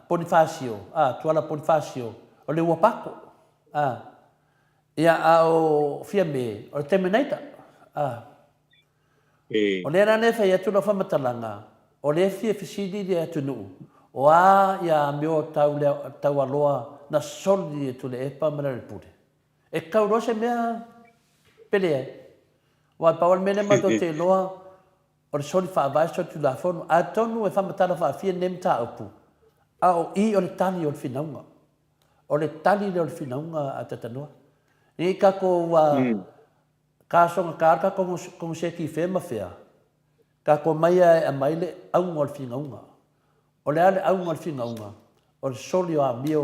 Bonifacio tuala Bonifacio o le ua pako ia a o fiame o le terminator o lea lane fai atu lau faamatalaga o le fia fesili le atunuu o ia meo tau aloa na soli e tule epa ma le alepule e kauloa se mea pele ai ua paua le mea le matou te iloa o le soli faavae soli tulafono atonu e faamatala faafia nei mataupu a o i o le tali o le finauga o le tali le o le finauga a tatanoa i kako ua kasoga kala kako se kife ma fea kako mai e mai le auga o le figauga o lea le auga o le figauga o le soli o amio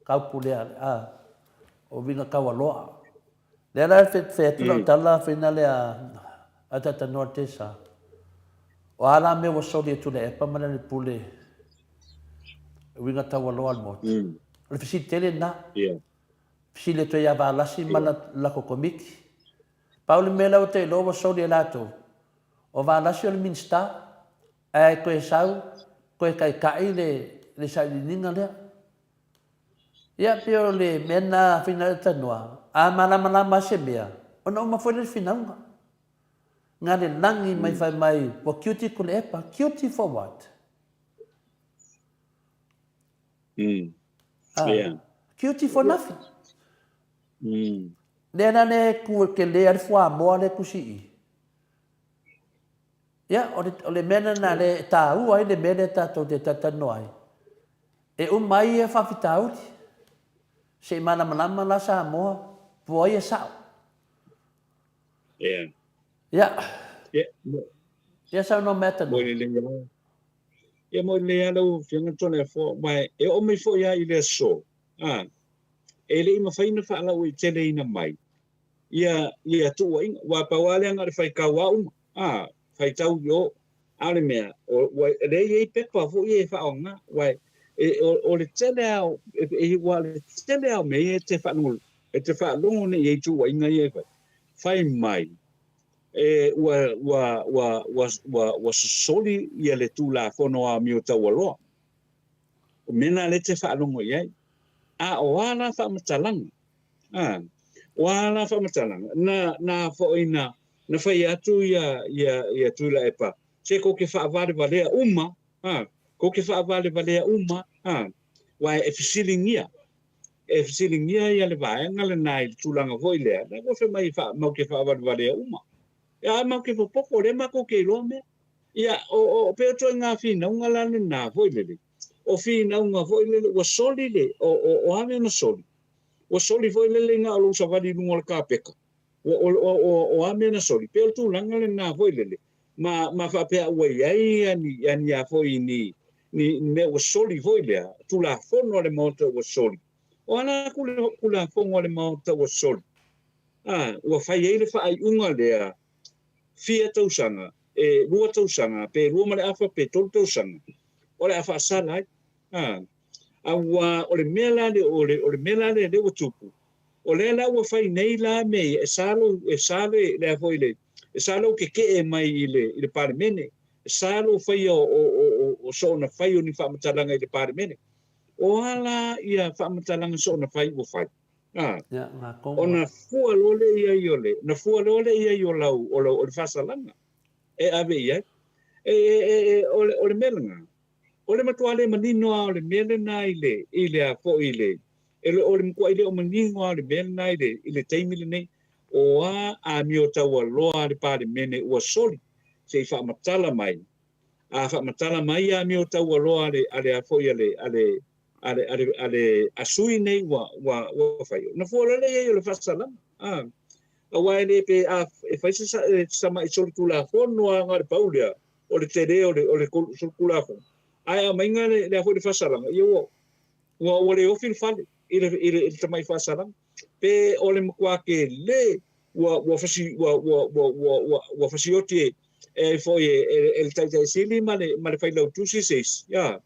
kaupu lea o viga kaualoa lea la featu lautala faina le a tatanoa tesa o ala mea ua soli e tule epa ma le alepule winga taualoa le motu le fesitele na fesile toe ia valasi ma lako komiki paule mea lau te iloa ua soli e latou o valasi o le minista ae koe sau koe kaikai le saʻiliniga lea ia pe o le mea na faina le tanoa a malamalama se mea ona uma foi le finauga nga le lagi mai fai mai ua kiuti ko le epa kiuti for what kiuti for nothing lea lane ke lea le fuamoa le kusii ia o le mea na le tāua ai le mea le tatou te tatanoa ai e uma ai e faafitauli seʻi malamalama la Samoa po ai e saʻo ia saunoa mea tanoa ia mo le alau fianga tona fo mai e o mai fo ia i le so e le ima faina fa ala o tele ina mai ia tu wa pa wale anga le fai ka wa fai tau yo ale mea o le ye pepa fo ye fa onga wa o le tele au e wa le tele au me e te fa ngul e te fa longo ne ye tu wa inga ye fai mai wa soli ia le tula fono a miu tawalo mena le te fa longo ye o ala fa matalang wala fa matalang na fo ina na fai atu ia tula epa se ko ke fa vale vale uma ko ke fa vale vale uma wa efisilingia ia le va ngale nai tulanga voile na ko fe mai fa mo ke fa vale vale uma ya ma ke popo le ma ko ke lo me ya o pe to nga fina unga la na voile o fina unga voile o soli le o ave no soli o soli voile le nga lo sa vadi lunga ka peka o ame na soli pe tu langa le na voile le ma fa pe wa ai ani ya foi ni me o soli voile tu la fono le moto o soli o ana kula fono le moto o soli o fa ye le fa ai unga le fia tausanga lua tausanga pe lua male afa pe tolu tausanga o le afa sala o le mela le o tupu o le la o fai nei la me e salo le afo ile e salo ke mai ile parmene e salo fai o so na fai o ni fa matalanga ile parmene o ala ia fa matalanga so na fai o fai ona fua lole ia iole na fua lole ia iolau o le fasalanga e ave ia ole melenga ole matuale manino ole melena ile a fo ile ole mko ile o manino ole melena ile taimile nei o a mio tawa loa le pale mene ua soli se fa matala mai a fa matala mai a mio tawa loa ale a fo ale asui nei wa fai na fo le le fasala a waile pe a fa sama isol tula fo no nga paulia o le tere o le sulkula fo ai mai nga le fo le fasala yo wa le ofil fale ile tamai fasala pe o le mkwa ke le wa fasi oti fo el tai sili male fai lau tusi seis ya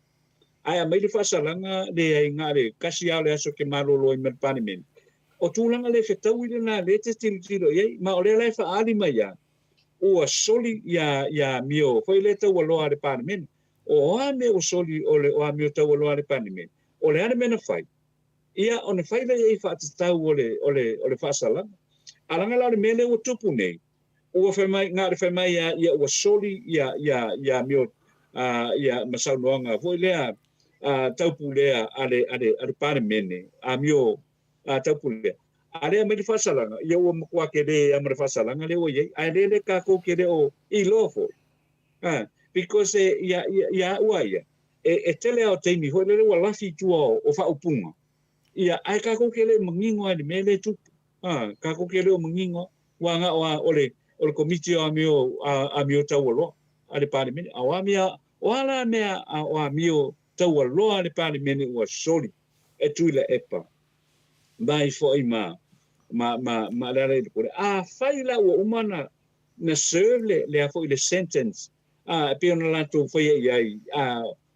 ai mai le fasalanga le nga le kasi ale aso ke malolo i merpanimen o tulanga le fetau ile na le te tilo ye ma ole le fa ali mai ya o soli ya mio foi le tau lo ale panimen o ame o soli ole o mio tau lo ale panimen ole ane mena fai ia on fai le e fa tau ole fasalanga alanga la mele o tupu nei o fa mai nga fa mai ya o soli ya mio ya masau noanga foi le tau pulea ale pare mene a mio tau pulea ale me fasalanga ia o mkwa ke de amre fasalanga le o ye ale ka ko ke de o I lofo because ya uaya e tele o teimi foi le o lafi tua o fa upunga ia ai ka ko ke le mangingo ale mele tu ka ko ke le o mangingo wanga ole komiti a mio tawolo ale pare mene awamia wala mea a mio tawolo ale pare mene o soli e tuila epa mai foi ma le por a faila o umana na serve le foi le sentence pe ona la to foi ai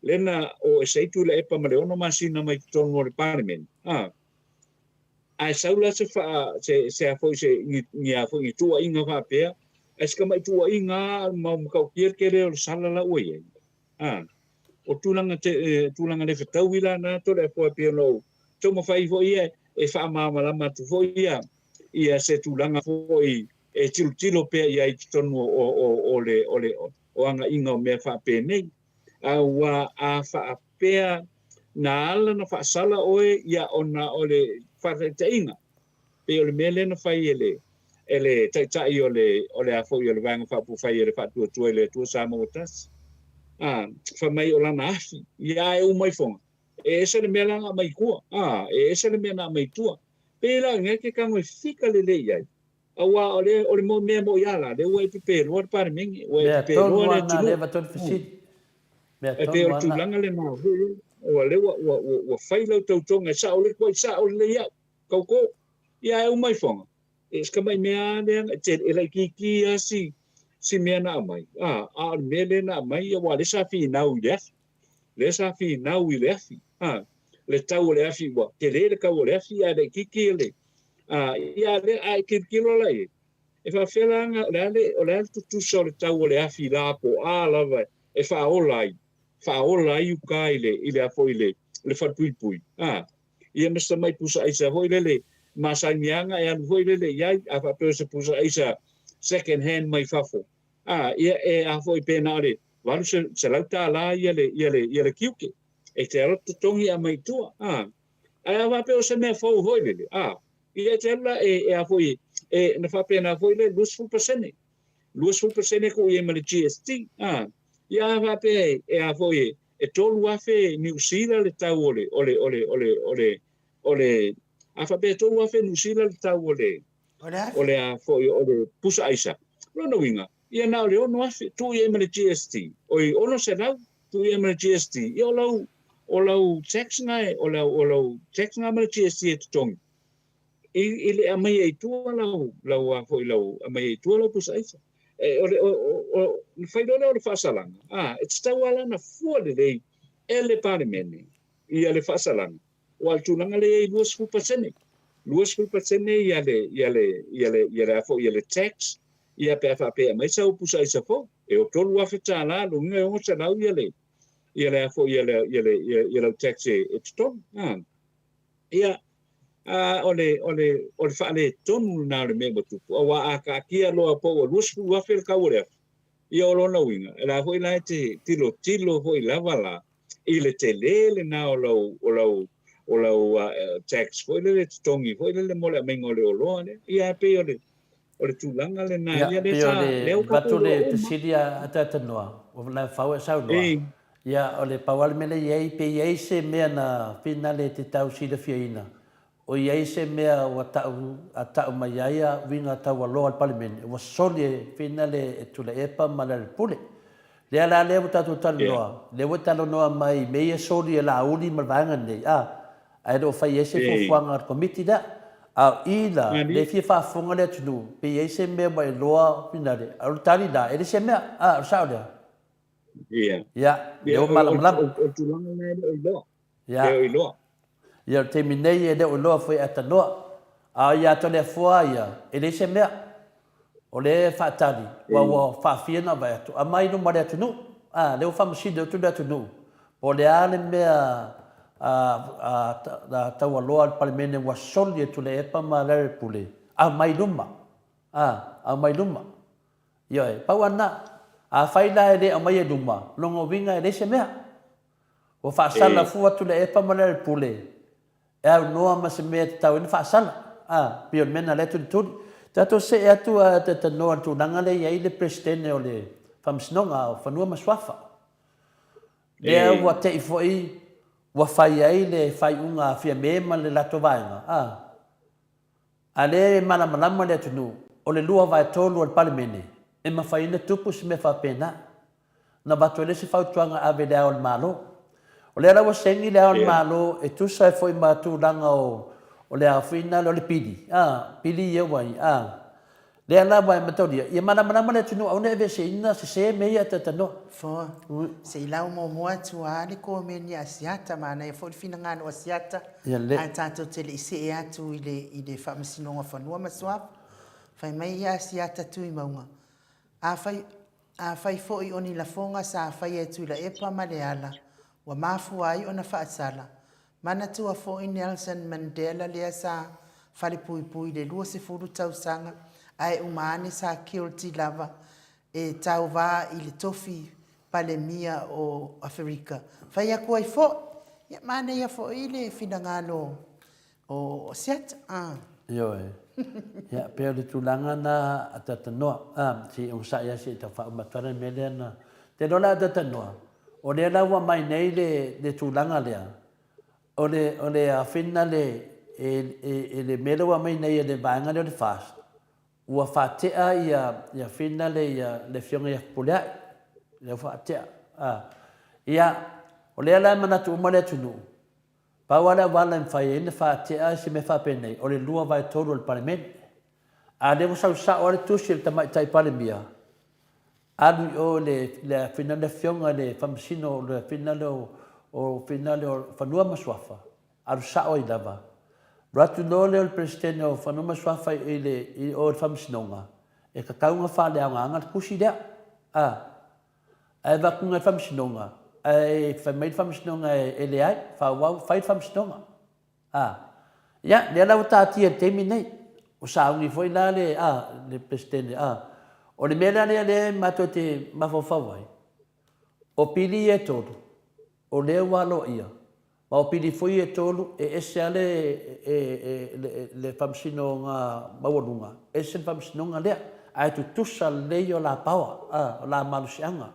lena o se tuila epa ma le ono masina mai tono le pare mene ai saula se fa se foi se ni a foi tu inga fa pe es ka mai tu inga ma ka kier ke le sala la oye o tulanga le fetau ila na to le foi pe no to mo fai foi e fa ma la ma tu foi ia se tulanga foi e tilo pe ia I tono o anga inga me fa pe nei wa a fa pe na ala na fa sala oe ia ona ole fa te inga pe ole mele na fai ele tai ole a foi ole vanga fa pu fai ele fa tu ele tu Samoa tas fa mai ola na afi ia e o mai fonga e ese le mela mai kua e ese le mena mai tua pe la ngeke ka mo fika le ia awa ole mo me mo yala le we pe lo par mingi we pe lo le tu le baton fisit me pe o tu langa le ma o le wa fai lo tau tonga sa o le ko sa o le ia ko ia e o mai fonga e ska mai mea ne te ele ki si mea na mai a mele na mai wa le sa fi na u le sa fi na u le fi le tau le fi wa te le ka o le fi a le ki le ia le ai ki lo la e fa felanga le tu so le tau le fi la po la va e fa olai u kai ile a foi le fa pui ia me sa mai pusa isa foi le masanyanga e an foi le ia a fa pe se pusa isa second hand mai fafo ia e a foi pena le walu se lauta la ia le kiuke e te roto tongi a mai tua a va pe o se me fo foi le ia te la e a foi e na fa pena foi le 2% ko ia me le GST ia va pe e a foi e tolu afe New Zealand le tau ole a fa pe tolu afe New Zealand le tau ole a foi ole pusa aisa no winga ia na le ono afe tu ia me le GST oi ono se lau tu ia me le GST ia o lau tax ngai o lau tax ngai me le GST e tong ile a mai e tu lau a foi lau a mai e tu lau pusa aisa o fai dole o fasalanga it's tawala na fole dei ele pare mene ia le fasalanga o altunanga le 2% ia le afo ia le tax ia pe fa pe mai sa pusa isa fo e o tolu afeta la lo nge o sa lau ia le afo ia le tax e stop ia ole fa le tonu na le me botu o wa ka kia lo po o lusu wa fel ka ore I o lona winga. E la hoi la te tilo hoi lava la. I le te lele na o lau tax hoi le tongi hoi le mole mengo le o loa ne. Ia pe o le tūlanga le na. Ia le pio sa leo ka batu pūro le o te ma. siria ata tanoa. O la fau e sau noa. E. Ia o le pawal mele iei pe iei se mea na pina le te tau sida fiaina. O iei se mea o a tau mai aia winga tau aloa al palimene. Wa soli e pina le e tula epa ma le pule. Le ala le tatu talo noa. Le wa talo noa mai mea soli e la uli ma vanga nei. Ai do fai ese fuanga ar komiti da. A ila le fia fa fonga le tunu. Pe iei se mea mai loa pina le. Aru tali da. Ele se mea. Sao lea. Ia. Ya, leo malam. O tūlanga na le o loa. Ya. Le o loa. Ya te minei e leo loa foi ata noa. A ia to le fua ia. Ele se mea. O le fatali. Wa fa fiena vai atu. A mai no mare atu nu. Leo fa mside tu atu nu. Po le ale mea tau loa al palimene wa soli tu le epa ma le pule. A mai luma. A mai luma. Yo e pau ana. A faila e le a mai e luma. Longo winga e le se mea. O fa sala fua tu le epa ma le pule. E au noa ma se mea te tau ina fa sala. Pio mena le tuli. Tato se e atu a te tanoa tu nanga le iei le presidente o le whamsinonga o whanua maswafa. Lea ua te i foi ua whai ai le whai unga fia mema le lato vaenga. A le malamalama le tunu o le lua vai tolu al palimene. E ma whai ina tupu si me whapena. Na batu ele se whautuanga ave lea o le malo. O lea rawa sengi lea o le malo e tusa e foi matu langa o le awhina le o le pili. Pili ia wai. Lea la wai matauria. Ia malamalama le tunu au ne eve se ina se mea te tanoa. Fo, se ilau mo moa tua le ko meni asiata mana e fo fina ngano asiata. A tato tele ise e atu i le whamasinonga whanua maswap. Fai mai ia asiata tu i maunga. A fai fo i oni la fonga sa fai e tu la epa ma le ala. Wa mafu ai ona whaasala. Mana tua fo i Nelson Mandela lea sa fale pui pui le lua se furu tau sanga. Ai umane sa kilti lava e tau wā i le tofi palemia o Afrika. Whai aku ai fo, ia mane ia fo i le finangano o set. Yo ia pea le tulanga na atatanoa. Si un sa ia si ta whaumatara mele na. Te rola atatanoa. O le lawa mai nei le tulanga lea. O le awhina le mele wa mai nei le vaenga le fast. Ua whatea ia whina le fionga ia puleai. Le whatea. Ia, o lea lai manatu umare tunu. Pawala wala mwhai ina whatea si me whapenei. O le lua vai tolu al parliament. A le wasau sa o le tusi le tamai tai palimia. Alu o le whina le fionga le whamasino le whina le o whanua maswafa. Alu sa o i lava. Ratu no le o presidente o whanuma swafa i o whamsinonga. E ka kaunga whale au ngā kusi lea. Ai wakunga whamsinonga. Ai whamei whamsinonga e le ai. Whai whamsinonga. Ia, lea lau tātia temi nei. O saungi foi la le presidente. O le mea lea le mato te mawhawhawai. O pili e tolu. O lea walo ia. Ma o pili foi e tolu e ese ale le whamsino ngā mawalunga. Ese whamsino ngā lea. Ai tu tusa leo la paua, la malusianga.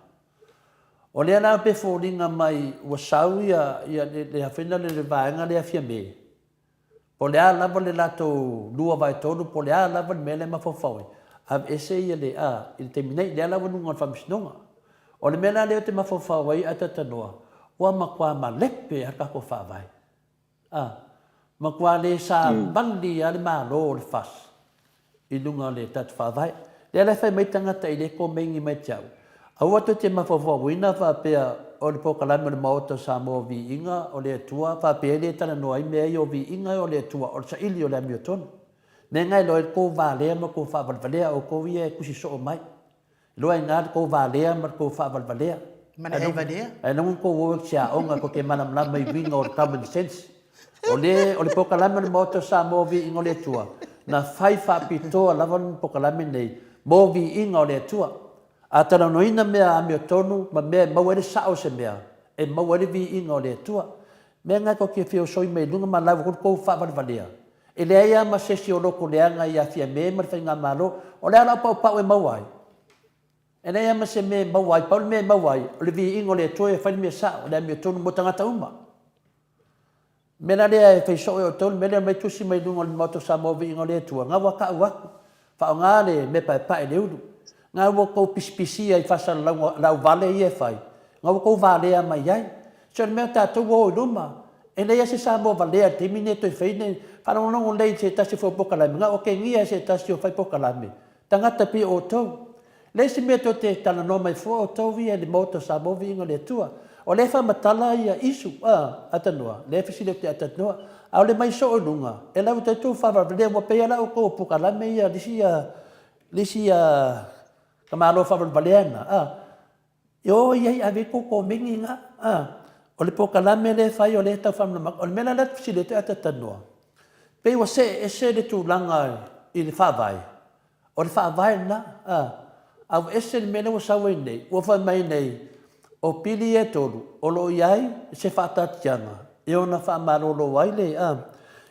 O lea la pe fōringa mai ua sau ia le hawhina le vaenga lea fia me. Po lea lava le lato lua vai tolu, po lea lava le mele mawhawhaui. Ab ese ia le il te minei, lea lava nunga whamsinonga. O le mele leo te mawhawhawai ata tanoa. Ua makua ma lepe a kako whawai. Makua le sa bandi a le malo le fas. I lunga le tatu whawai. Le ala whai mai tangata i le ko mengi mai tiau. Aua to te mawhawha wina whapea o le pokalame le maota Samoa vi inga o le atua. Whapea le tana noa i mea i o vi inga o le atua o le sa ili o le amio tonu. Ne ngai loe ko vālea ma ko whawalwalea o ko ia kusi so o mai. Loe ngā ko vālea ma ko whawalwalea. Mana e vadea? Ai nungu ko wo sia onga ko ke mana mai winga o common sense. O le pokalame le maota Samoa vi inga o le atua. Na whai whapitoa lawan pokalame nei. Mo vi inga o le atua. A tala noina mea amio tonu, ma mea mawere sao se mea. E mawere vi inga o le tua. Mea ngai ko kia whio soi mei lunga ma lau kuru kou whaavare valea. E lea ia ma sesi o loko leanga ia fia mea marwhai ngā malo, o lea lau pau pau e mawai. E lea ia ma se mea mawai, pau le mea mawai, o le vi inga o le tua e whai mea sao, o lea amio tonu mo tangata uma. Mena lea e whai so e o tolu, mea lea mai tusi mei lunga o le moto Samoa vi inga o le tua, ngā waka uaku, whao ngā le me pai pai le ulu. Ngā wako pispisia i whasara lau vale i e whai. Ngā wako valea mai ai. So le mea tātou o iluma. E leia se Samoa valea te mine toi whaine. Whanongongo lei se tasi fo pokalame. Ngā oke ngia se tasi o whai pokalame. Tangata pi o tau. Lei se mea to te tala no mai fo o tau via le moto Samoa vi inga le tua. O le wha matala ia isu. Atanua. Le whisile te atanua. Au le mai so o lunga. E lau te tu whavalea mo pea lau ko pokalame ia lisia kamalo fabel baleana yo ia ave ko mingi nga o le pokalame le fai o le tau famna o le mena le fsile te atatanoa pe wa se le tu langa i le favai o le favai na au ese le mena wa sawe nei wa fa mai nei o pili e tolu o lo iai se fata tianga e ona fa malo lo wai le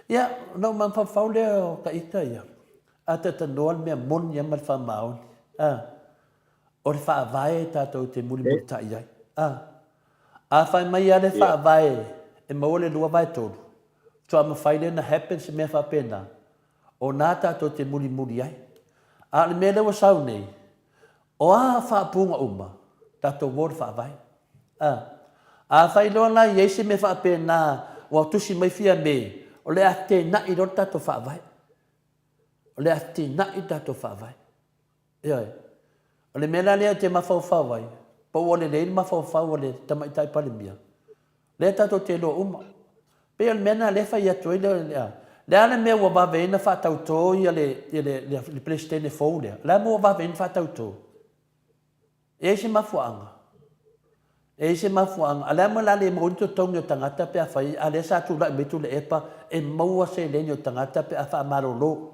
ia no man fa faule o ka ita ia atatanoa me mon ia mal fa maun o le whaavae tātou te muli muli tai ai. A whai mai a le whaavae e maole lua vai tolu. Tua ma whaile na happen se mea whapena. O nā tātou te muli muli ai. A le mea lewa sau nei. O a whaapunga uma. Tātou wore whaavae. A whai loa lai ei se mea whapena. Wa tusi mai fia me. O le a te na i lo tātou whaavae. O le a te na i tātou whaavae. Ioi. O le mena lea te mawhauwhau ai. Pau o le leini mawhauwhau o le tamaitai palimia. Lea tato te lo uma. Pe o le mena le whai atu i lea. Lea le mea ua waweina whatau tō i le Palestine fau lea. Lea mua waweina whatau tō. E se mafuanga. E se mafuanga. A lea mua la le maunito tongi o tangata pe a whai. A lea sa tu la metu le epa. E maua se leini o tangata pe a wha amaro lo.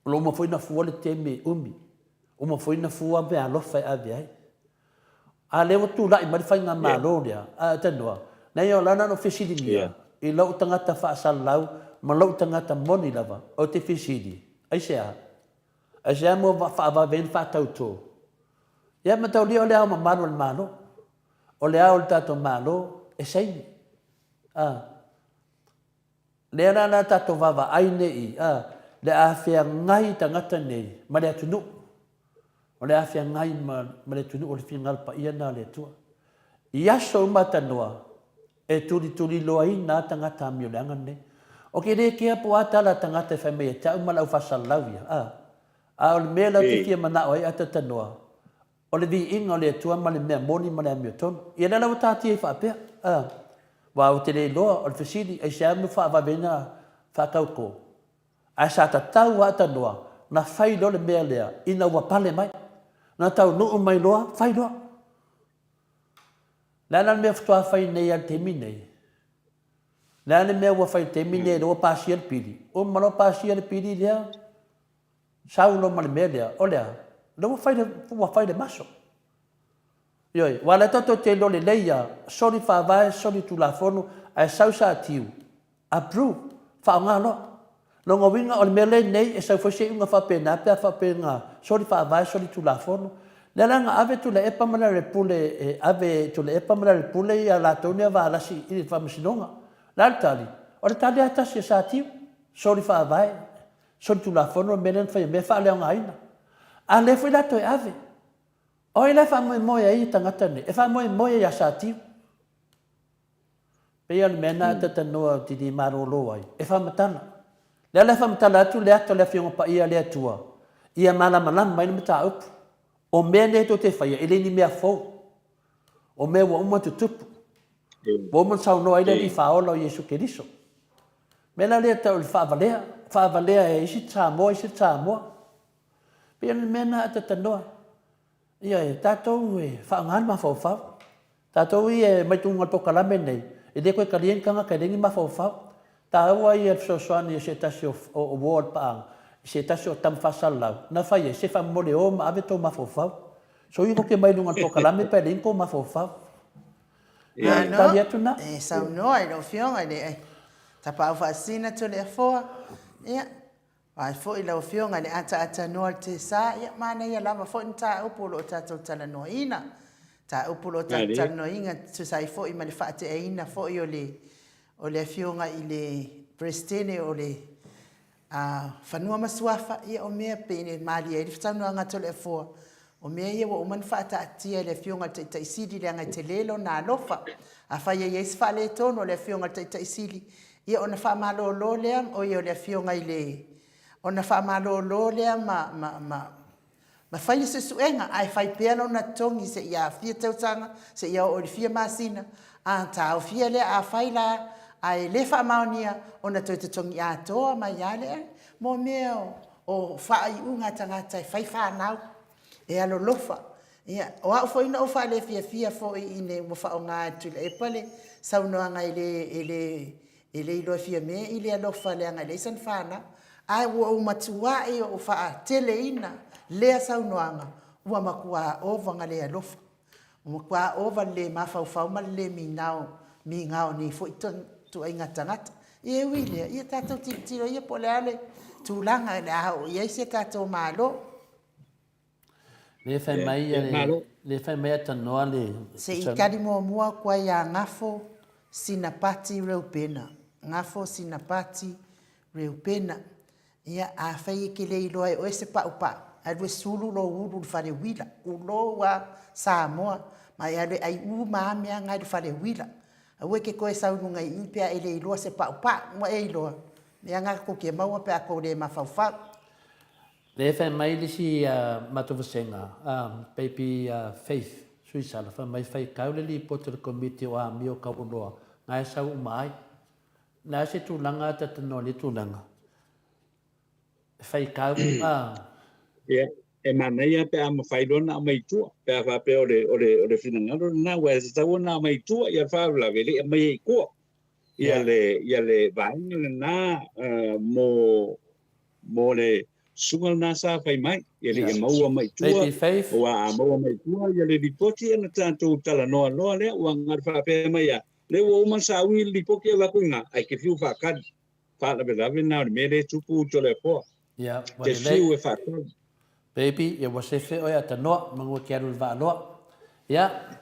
Lo mawhaina fua le teme umi. Uma foi na fua be a lofa a viai. A lewa tu lai mari fai ngā mālo lea. A tanua. Nei o lana no fesiri mia. I lau tangata wha asal lau, ma lau tangata moni lava. O te fesiri. Ai se a. Ai se a mua wha awawen wha tau tō. Ia ma tau lea o lea o ma mālo le mālo. O lea o le tātou mālo e seini. Lea rana tātou wawa aine i. Le a whea ngai tangata nei. Ma lea tunu. O le awhia ngai ma le tunu o le whingalpa ia nā le tua. I aso umatanua e turi loa i nā tangata amio le angane. O ke re kia po atala tangata e whai mea tau ma lau whasalau ia. A o le mea lau te kia mana o e atatanua. O le vi inga o le tua ma le mea moni ma le amio tonu. Ia le lau tātia i whaapea. Wa o te le loa o le whisiri e se amu whaavavena whakauko. A sa tatau wa atanua na whai lo le mea lea ina ua pale mai. Na tau nuu mai loa, whai loa. Lana mea whatua whai nei al temi nei. Lana mea ua whai temi nei loa pāsi al piri. O malo pāsi al piri lea. Sau lo male mea lea, o lea. Loa whai le maso. Ioi, wala toto te lo le leia. Sori whaavae, sori tu la whonu. Ai sau sa tiu. Approve. Whao ngā loa. No ngā winga o le mele nei e sau fwese unga whapena, pia whapena, sori whaavai, sori tu la whono. Lera ngā ave tu le epa mana repule, ave tu le epa mana repule i a la taunia wa alasi i le whamasinonga. Lari tali, o le tali atasi e sa tiu, sori whaavai, sori tu la whono, menen whai me wha leo ngā ina. A le fwi lato e ave. O i le wha moe moe ai tangata ne, e wha moe moe i a sa tiu. Pea le mena tatanoa tidi maro loa ai, e wha matana. Lea le whamatala atu le ato le whionga pa ia le atua. Ia malama mai na mata upu. O mea ne to te whaia, ele ni mea fau. O mea wa uma tutupu. Wa uma sau noa ile i whaola o Yesu Keriso. Mela lea tau le whaavalea. Whaavalea e isi tā moa. Pea le mea na atatanoa. Ia e tātou e whaangan ma whau. Tātou i e maitunga pokalame nei. E de koe karien kanga kai rengi ma whau. Ta ua i e sosoani se tasi o ward paanga, se tasi o tamwhasalau. Na whai e se whamole o ma ave tō mawhawhau. So i ko ke mai lunga toka lame pe len ko mafofa. Tali atu na. Sau noa i lo fionga le ai. Tapa au whaasina to le afoa. Ia. Ai fo i lo fionga le ata noa te sa. Ia mana ia lama fo ni ta upolo o tatou tala noa ina. Ta upolo o tatou tala noa inga. Tu sai fo i male whaate e ina fo i o le fionga i le prestene o le whanua masuafa. Ia o mea pene maali e. Rifta noa ngā to le afoa. O mea ia wa uman whaata atia le fionga te taisiri le angai te lelo na alofa. A whaia yeis whale tono le fionga te taisiri. Ia ona whamalo lo lea o ia le fionga i le. Ona whamalo lo lea ma whaia se suenga. Ai whai pealo na tongi se ia fia tautanga. Se ia o le fia masina. A tau fia lea a whaila. Ai le whamaonia. Ona toi te tongi a toa mai ale. Mo mea o whai unga tangata i whai whanau. E alo lofa. Ia, o au foi no fa le fia foi ine mo fa nga tu le pale sau no nga ele lo fia me ile alo fa le nga le san fana ai wo matua e o fa tele ina le sau no nga wa makua over nga le alo mo kwa over le ma fa ma le mi ngao ni foi tu ai ngatangat e wile ia tato tiro ia pole ale tu langa la o ia se tato malo. Le fai mai ata noa le. Se i kari mua kwa ia ngafo sinapati reupena. Ngafo sinapati reupena. Ia a fai ke le iloa e oe se pa upa. A rue sulu lo uru fare wila. Ulo wa Samoa. Ma ia le ai maamea ngai fare wila. A ue ke koe saunu ngai impea e le iloa se pa upa. Mua e iloa. Ia ngako ke maua pe a kou le mafaufau. Le fai mai lisi matovasenga, Baby Faith, Suisala, fai mai fai kaule li poto le komiti o amio kauloa, ngai sau umai, nai se tūlanga tatano li tūlanga. Fai kaule, E mana ia pe ama whailona a maitua, pe a whape o le whinangaro, nā wea se tau na maitua, ia whaula vele, a mai kua. Ia le vainga le nā mo le sungal nasa fai mai ia le maua mai tua o a maua mai tua ia le ripoti ana tanto tala noa le o ngar fa pe mai ia le o man sa wi ripoti la kuinga ai ke fiu fa kad fa la verdade na me le tupu to le po ia ke fiu e fa baby ia wa se fe o ia ta no mango ke ru va no ia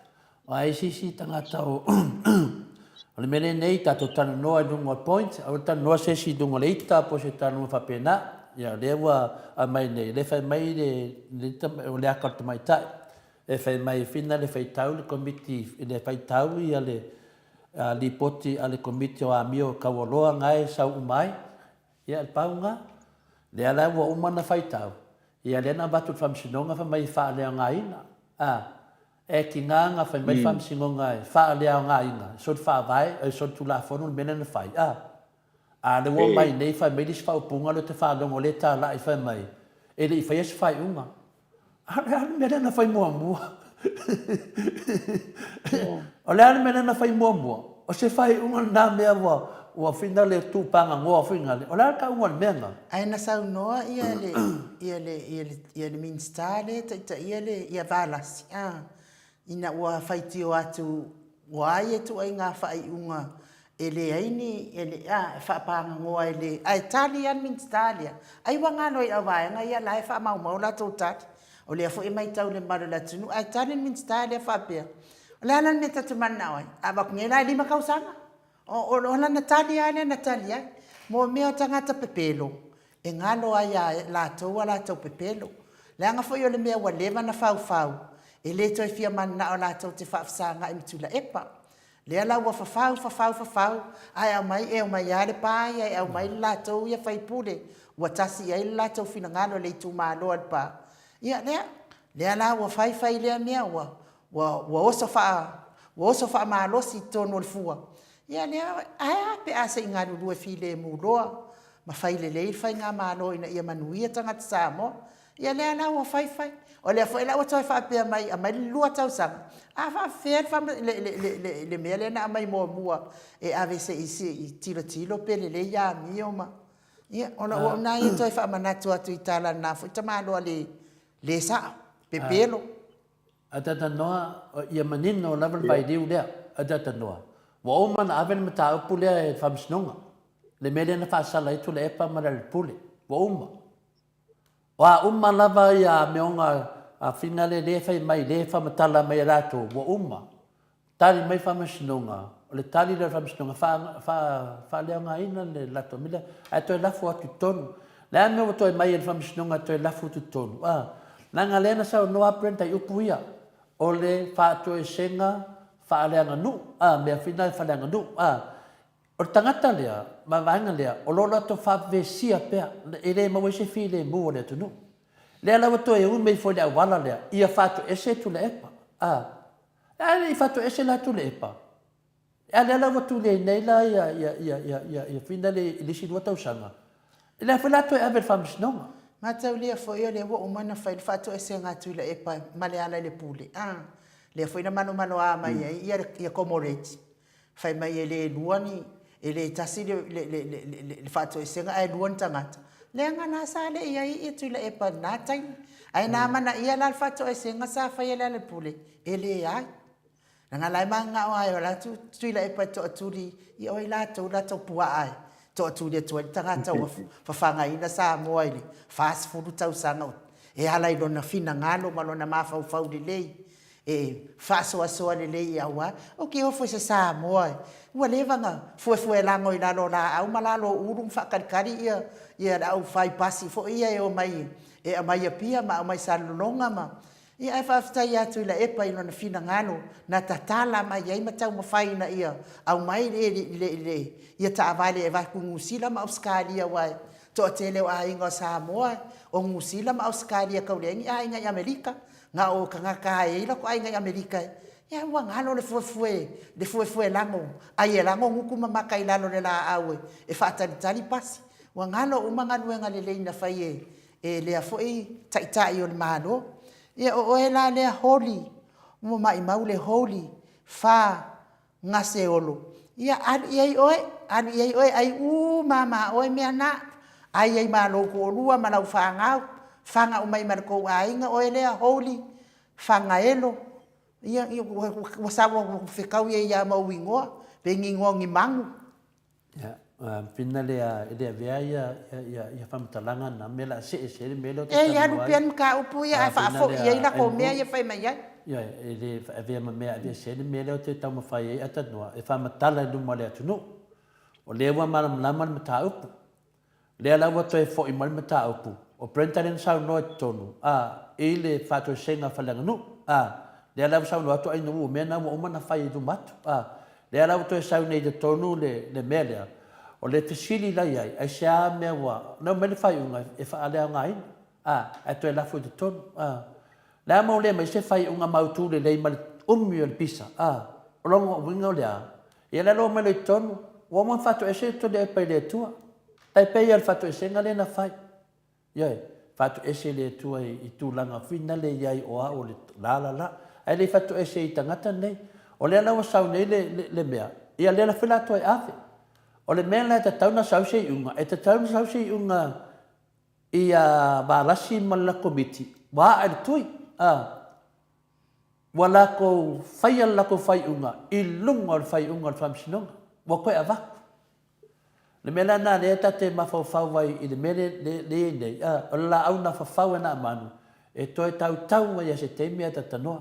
ai si tanga tau o le mele nei ta to tana noa dungo point o ta no se si dungo leita po se tanu fa pena ia lewa a mai nei le fai mai le akorta mai tai e fai mai fina le fai tau le komiti le fai tau ia le li poti ale komiti o amio kawoloa ngai sau umai ia paunga le ala wa umana fai tau ia le na batu famsinonga fa mai fa le ngai na e ki nga fai mai famsinonga fa le ngai na so fa vai so tu la fonu menen fai le wo mai nei fai mai dis fa punga le te fa longo le ta la fai mai e le fai es fai unga me na fai mo o le me na fai mo o se fai unga na me wa fina le tu panga ngo finga le o la ka unga menga ai na sau noa ia le minstale ta ia valas ina wa fai tio atu wa ia tu ai nga fai unga ele aini ele fa pa ngoa ele ai Italian means Italia ai wanga noi avai nga ia lai fa mau la totat o le fo e mai tau le mara la tunu Italian means Italia fa pe la la meta tu man nawai aba ngela lima kausanga o la Natalia mo me o tangata pepelo e ngalo ai la to pepelo la nga fo yo le me wa leva na fau ele to fia man na la to te fa sanga imtula epa le ala wa fafau ai mai e mai ale pai ai mai lato ia fai pule wa tasi ai lato fina ngalo le tu malo al pa ia le ala wa fai le mea wa oso fa malo si tono le fua ia le ai pe ase ngalo due file muloa ma fai le fai nga malo ina ia manuia tanga tsamo ia le ala wa fai o le foi la o toi fa pe mai lua tau sang a fa fer fa le mele na mai mo bua e ave se isi tilo pe le ya mioma ia ona na ia toi fa mana tu atu itala na fo tama lo le sa pepelo Ada noa ia manino level vai diu dia ada noa. Wa o mana aven mata upule e famsnonga. Le mele na fa sala itu le epa mara le pule. Wa uma. Wa lava ia meonga a finale le fai mai le fa matala mai rato wa uma. Tali mai famsnonga. Le tali le famsnonga fa le nga ina le lato mila ato la fo tu ton. La me to mai le famsnonga to la fo tu ton. Nanga lena sa no aprenta upuia. Ole fato e senga fa aleanga nu me fina fa aleanga nu o tangata lea ma vanga lea o lola to fa vesia pe ele ma we se file mo le tu nu le la to e un me fo le wala lea ia fato e se tu le epa ale fato e se la tu le epa ale la to le nei la ia fina le si do to sanga ele fa la to e ave fam snonga Ma tau lea fo ia le wo umana fai le fato ese ngatu le epa male ala le pule. Le fo ina mano a mai ia komoreti. Fai mai le luani ele tasi le fato ese nga ai luan tangata. Le ngana sa le ia i tu le epa na tai. Ai na mana ia la fato ese nga sa fai ala le pule. Ele ai. Nga lai manga o ai la tu le epa to aturi i oi la to pua ai. Tu le tu tangata o fafanga ina Samoa ile fast food tau sanga e ala i lona fina ngalo malona mafau fau le lei e faso aso le lei awa o ke o foi se Samoa ua levanga foi lango ina lo la au malalo urung fakarkari ia au fai pasi fo ia e o mai e mai pia ma mai salonga ma ia e fafta ia tu la epa i lona fina ngalo na tatala mai ai matau ma fai na ia au mai le ia ta vale e va ku ngusila ma Australia wai to tele wa inga Samoa o ngusila ma Australia ka lengi ai nga Amerika nga o kanga ka e la ko ai nga Amerika ia wa ngalo le fue lango ai lango nguku ma kai lalo le la awe e fa tali pasi wa ngalo o manga nuenga le leina fai e le foi tai o le malo ia o ela le holy mo mai maule holy fa ngase olo ia ai oi ai mama oi me ana ai malo ko lua malau fanga o mai marco ai nga oi le holy fanga elo ia wasawo fikau ia mau wingo pengingo ngimangu ya finale ele vea ia famtalanga na mela se melo ia rupian ka upu ia fa fo ia la ko me ia fai mai ia ele vea ma mea ia se melo te tau fai ata no e famatala du mole atu no o lewa malam laman mata upu le la wa to fo i mal mata upu o prentaren sa no tonu ele fato senga falanga no le la sa no atu ai no me na mo mana fai du mat le la to sa nei de tonu le mele o le fisili la ia ai sa me wa no me fai unga e fa ale ngai a to la fu de ton la mo le me se fai unga mautu le mal le pisa o longo wingo le e la lo me le ton o mo fatto ese to de pe le tua tai pe il fatto ese ngale na fai ia fatto ese le tua i tu langa finale ia o le la ai le fatto ese i tangata nei o le la sa nei le mea ia le la fila to ave o le mea la tauna sausi unga e tauna sausi unga ia balasi mala komiti wa al tui wala ko fai unga ilunga fai unga famsinonga wa ko ava le mea na le tate mafau vai i le mele le nei la au na fafau na manu e toi tau ia se temia tatanoa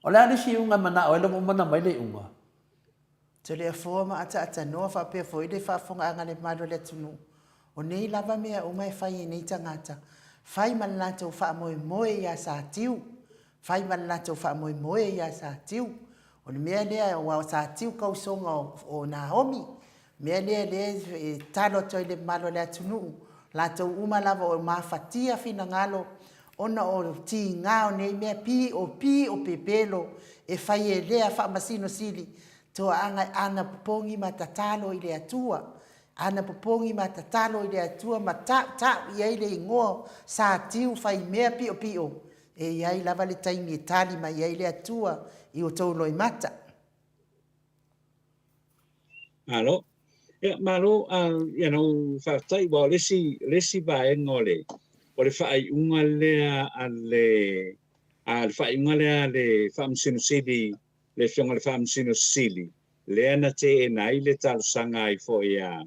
o le alisi unga mana o le mana mai le unga te le forma ata no fa pe foi de fa fonga anga le malo le tunu o nei lava mea o mai fai nei tangata fai malna to fa mo ia sa tiu fai malna to fa mo ia sa tiu o le mea le o sa tiu ka songa o Naomi mea le talo to le malo le tunu la to uma lava o mafatia fina ngalo ona o ti ngao nei mea pi o pepelo e fai le fa masino sili to ana popongi matatalo ile atua ana popongi matatalo ile atua mata ia ile ngo sa tiu fai mea pio e ia lava le taimi tali ma ia ile atua i o tolo i mata alo malo fa tai bo lesi va ngole o le fai unga le ale a le whainga lea le whamsino sili, le whionga le whamsino sili. Lea na te e nai le talusanga ai fo ia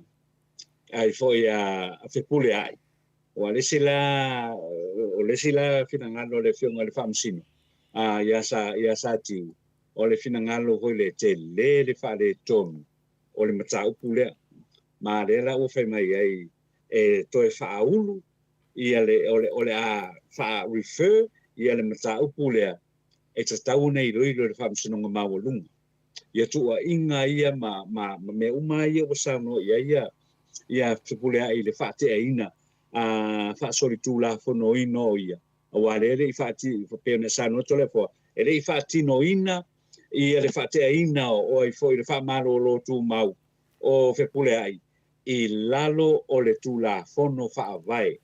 whipule ai. O le sila finangalo le whionga le whamsino. Ia sa tiu. O le finangalo hoi le te le whale tonu. O le mataupu lea. Ma le la o whai mai ai toe whaulu. Ia le a wha refer. Ia le mataupu lea. E ta tau nei roilo le whamsinonga mawalunga. Ia tua inga ia ma me uma ia o sauno ia whipule ai le whate a ina. Wha sori tū la whono ino ia. Awa le i whati peona sauno tole fo. E le i whati no ina. Ia le whate a ina o i fo i le whamaro lo tū mau. O whipule ai. I lalo o le tū la whono whaavai.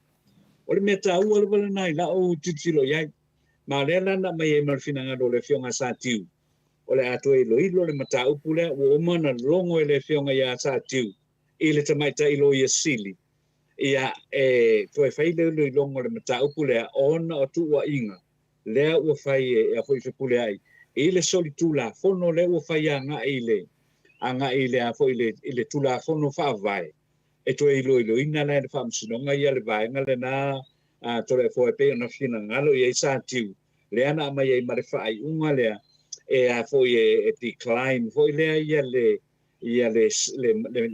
O le mea tā ua le wala nai la o titilo iai. Ma le lana mai e malfina ngado le whionga sa tiu. O le ato e ilo le mata upu le o mana longo e le whionga ia sa tiu. I le tamaita ilo ia sili. Ia toi whai le longo le mata upu le ona o tua inga. Lea ua whai e a fwoi whipule ai. I le soli tula fono le ua whai a nga i le a fwoi le tula fono whaavai. E toi ilo ina le whamsinonga ia le vaenga le na tole fwoi pe ona whina ngalo ia i sa tiu. Lea na mai e mare whai unga lea. E a foi e decline foi le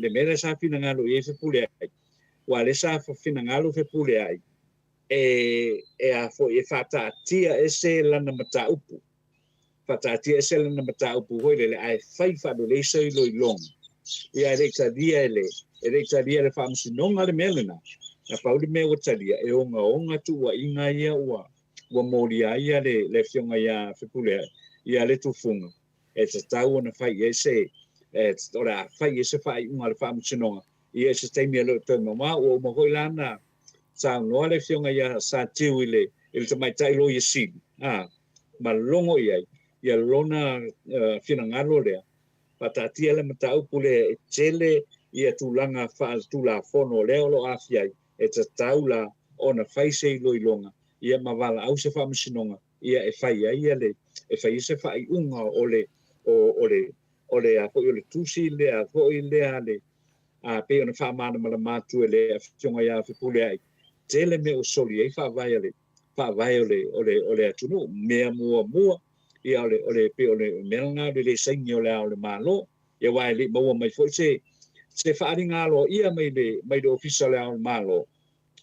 mera sa fina ngalo e fe pule ai wa le sa fina ngalo fe pule ai e a foi e fata tia ese lana mata upu fata tia ese lana mata upu foi le ai fai fa do le sei lo long e a rekta dia le famsi non ale melena a pauli me wata dia e onga tu wa inga ia wa moria ia le fionga ia fe pule ai ia le tufunga e te tau ona fai ese ora fai ese fai unga le whamusinonga ia se teimi alo te mama o mahoi lana sa noa le fionga ia sa tiu ile te mai tai lo ia sili ma longo ia lona finangalo lea patatia le matau pule e tele ia tulanga wha tula fono leo lo afiai e te tau la ona fai se ilo ilonga ia mavala au se whamusinonga ia e fai ia le e fai se fai unga ole a foi le tusi le a foi le ale a pe ona fa mana mala matu le a fionga ia fe pule ai tele me o soli e fa vai ole atunu me mua ia ole pe ole melanga le sengi ole malo ia wai le mo mai foi se fa ringa lo ia mai do official le malo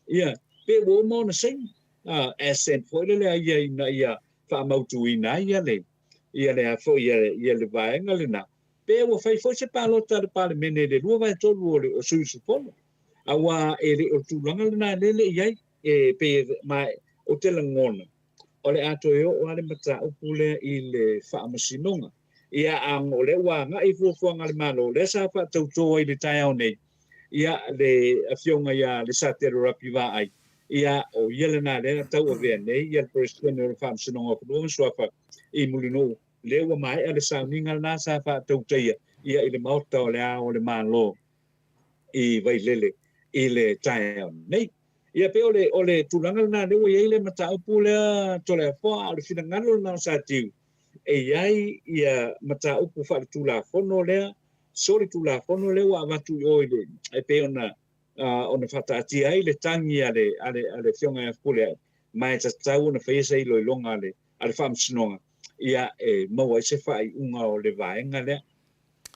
ia pe wo mo na sing accent foi le ia fa mautu ina ia le a foi ia le vaenga le na pe wo fai foi se palo tar pale mene de lua vai tolu o su polo awa ele o tu langa le na le ia pe mai o te langona o le ato e o ale mata o pule i le whaamasinonga ia ang o le wanga i fuafuanga le malo le sa fa tautoa i le tai au nei ia le afionga ia le sa te rapi wa ai ia o ia le na le tau o vea nei ia le president o le whaamasinonga o kuno suafa i mulino le wa mai ale sa ninga na sa fa tautoia ia i le mauta o le a o le malo i vai lele i le tai au nei ia pe ole tulanga na le ia le mata pule tole fo al finangalo na sa tiu e ai ia mata upu fa tula fono le sori tula fono le wa matu oile e pe ona fata ti ai le tangi ale fionga pule mai ta tau na fese i lo longa ale fam snonga ia e mo se fai unga o le vaenga le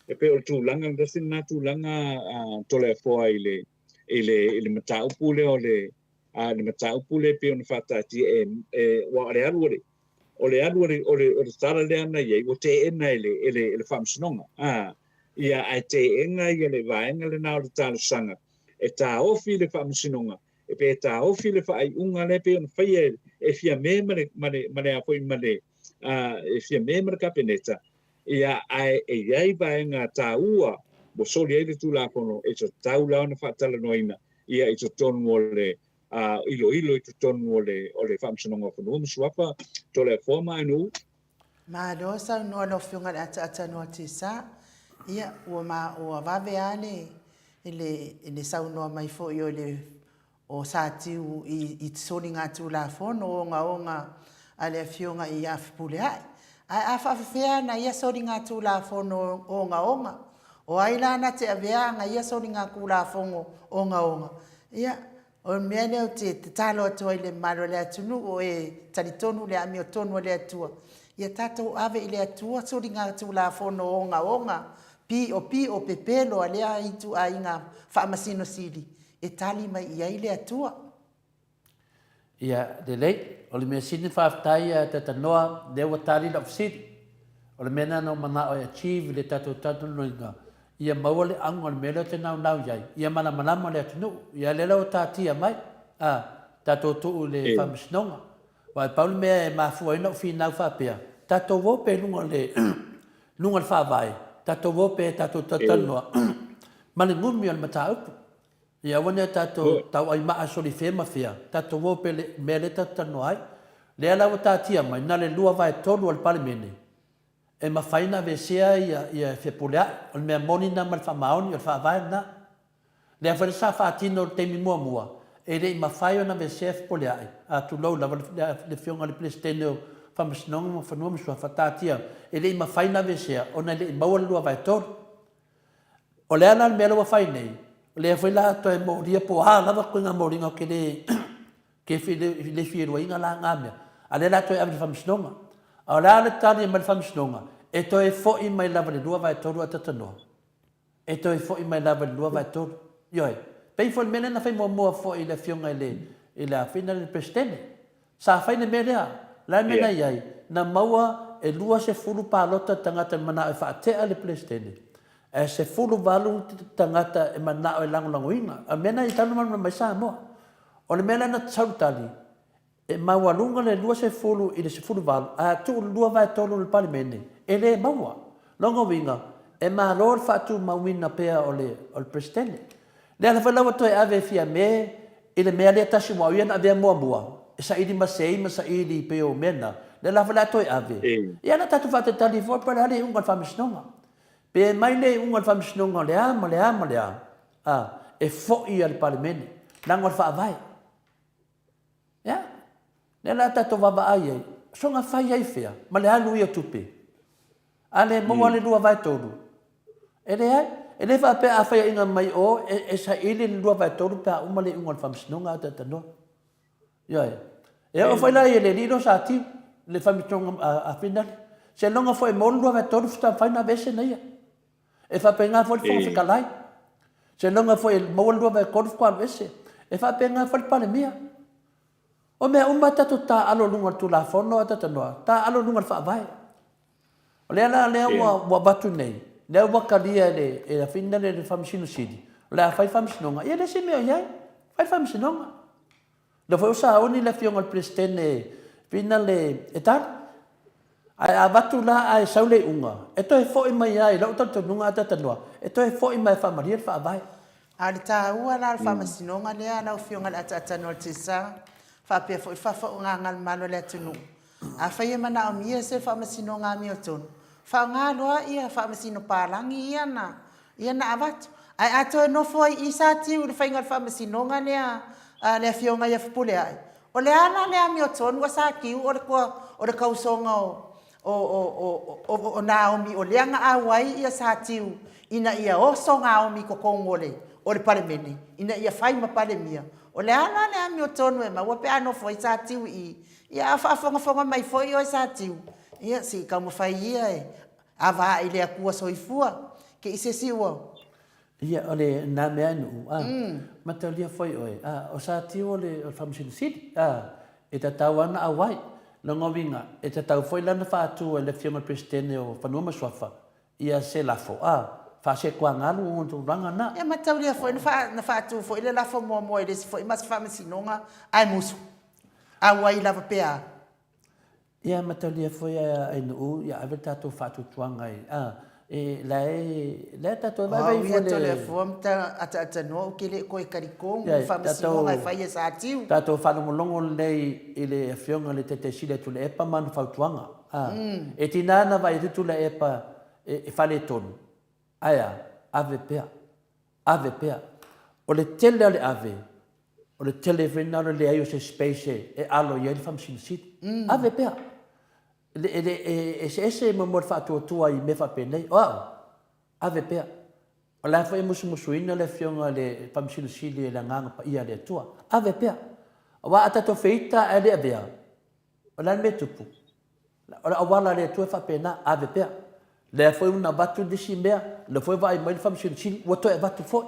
e pe o tulanga na tulanga tole fo ai ele mata pule ole le mata pule pe on fata ti wa le alu ole tara le ana ye o te ena ele famsnonga ia ai te enga ile vaenga le na o tala sanga e ta ofi le famsnonga e pe ta ofi le fai unga le pe on fai e fia mane a foi mane e fia me kapeneta ia ai vaenga ta ua bo soli ele tu la kono e ta ula ona fata le noina ia i tonu ole ilo i tonu ole whamsinonga whanua msuapa tole forma anu. Ma dosa no no fiunga ata no tisa ia ua vave ale ele sau no mai fo yo le o sa tiu i soni ngā tū la fono onga a le fionga I a fipule ai. Ai a whawhawhea na ia sori ngā tū la whono onga onga. O ai lana te avea ngā ia sori ngā kū la whongo onga onga. Ia, o mea neo te talo atua I le maro le atunu o e taritonu le ami o tonu le atua. Ia tātou ave I le atua sori ngā tū la whono onga onga. Pi o pepelo a lea I tu a inga whaamasino siri. E tali mai I ai le atua. Ia, le lei, o le mea sini whaafitai a te tanoa, le ua tali la fsiri. O le mena no mana o e achieve le tatou no inga. Ia maua le ango o le mele o te nau iai. Ia mana malama le atunu. Ia lela o tātia mai. Tatou tuu le whamasinonga. Wai pauli mea e mafua ina o whinau whapea. Tatou wope lunga le lunga le whawai. Tatou wope tatou tatanoa. Male ngumi o le mata upu. Ia wane tatou tau ai maa soli whema whia. Tatou wope le mele tatanoa ai. Le ala o tātia mai. Na le lua vai tolu al pale mene. E mawhaina vesea ia whiapulea. O le mea moni na mal whamaoni o le whawai na. Le awhare sa whaatino le teimi mua. E rei mawhai o na vesea whiapulea ai. A tu lau lava le whionga le plestene o whamasinonga mo whanua misua whatatia. E rei mawhaina vesea. O na le maua lua vai tolu. O le ana le mea lawa whai nei. O le awhai la to e mauria po haa lava kuinga mauringa o ke le le whierua inga la ngamea. A le la to e awhi whamasinonga. A la le tani e mai whamisinonga, e to e fo I mai lava le lua vai toru a tatanoa. E to e fo I mai lava le lua vai toru. Ioi, pei fo le mene na whai mua fo I le fionga I le awhina le prestene. Sa whai le mene a, la mena iai, na maua e lua se fulu pālota tangata mana e whaatea le prestene. E se fulu valu tangata e mana e lango inga. A mena I tanu manu mai Samoa. O le mena na tsautali. E maua lunga le lua se fulu I le se fulu valu. A tu lua vai tolu le pali mene. E le maua. Longa winga. E maa lor fatu mawina pea o le prestene. Le ala whalawa toi ave fia me. I le mea le tasi mua uiana avea mua. E sa ili masei ma sa ili peo mena. Le ala whala toi ave. E ana tatu whate tali fo pala ale ungal whamisinonga. Pe mai le ungal whamisinonga le ama. E fo I al pali mene. Nangal whaavai. Ya. Nela tato waba ai, songa whai ai whea, ma le alu ia tupe. Ale maua le lua vai toru. E le whape a whai inga mai o, e sa ili le lua vai toru pe a uma le ungal whamisinonga a tatanoa. Ioi. E o whai lai e le lino sa tiu, le whamisinonga a whinale. Se longa whai mo lua vai toru fta whai na vese na ia. E whape ngā whai whikalai. Se longa whai mo lua vai koru kwa vese. E whape ngā whai pale mia. O mea umata to ta alo lunga tu la fono ata tanoa. Ta alo lunga whaavai. O lea la lea wa batu nei. Lea wakalia e la whina le whamisino sidi. O lea whai whamisinonga. Ia le si mea iai. Whai whamisinonga. Le whai usa oni le fionga le prestene whina le etan. A batu la ai saule unga. E toi fo I mai ai. Lau tatu nunga ata tanoa. E toi fo I mai whamaria whaavai. A le tā ua la le whamasinonga lea lau fionga le ata no te sa. Whapea fo I whafa o ngā ngal malo le atunu. A whaia mana o mia se whamasino ngā mi o tonu. Wha ngā loa ia whamasino pālangi iana. Iana awatu. Ai ato e nofo ai I sa tiu le whainga whamasino ngā lea fionga ia whapule ai. O le ana lea mi o tonu wa sa kiu o le kausonga o Naomi o leanga awai ia sa tiu. Ina ia oso Naomi ko kongole o le pale mene. Ina ia whaima pale mia. O le ana le ami o tonu e maua pe ano foi sa tiu I. Ia whaafonga mai foi o sa tiu. Ia si kauma whai ia e. Awa I le akua soifua. Ke ise siwa. Ia o le nā mea inu. Matau lia foi oe. O sa tiu o le whamasino sidi. E ta tau ana awai. Longa winga. E ta tau foi lana whaatu e le fionga prestene o whanua maswafa. Ia se lafo. Fase kwa ngalu untu ranga na. Ya matau lia foi na fatu foi le lafo mo ele foi mas whamasinonga ai musu. Awai lava pea. Ya matau lia foi ai no ya ave tato fatu tuanga ai. E la tato vai foi le fom ta ata no ke le ko karikong whamasinonga ai fai sa tiu. Tato falo molongo le ile fionga le tete sile tu le epa man fautuanga. E tinana vai tu le epa e fale tonu. Aya, ave pea. O le tele ale ave. o le telefone na le ai o se space e alo ia le famsina sit ave pea se mo mo fa tua I me fa penei ave pea o la fa musu ina le fionga le famsina sili e la nganga pa ia le tua ave pea wa ata to feita e le avea o la me tupu o la wala le tua fa pena ave pea le foi una batu de simea le foi vai mai famsina sili o to e batu foi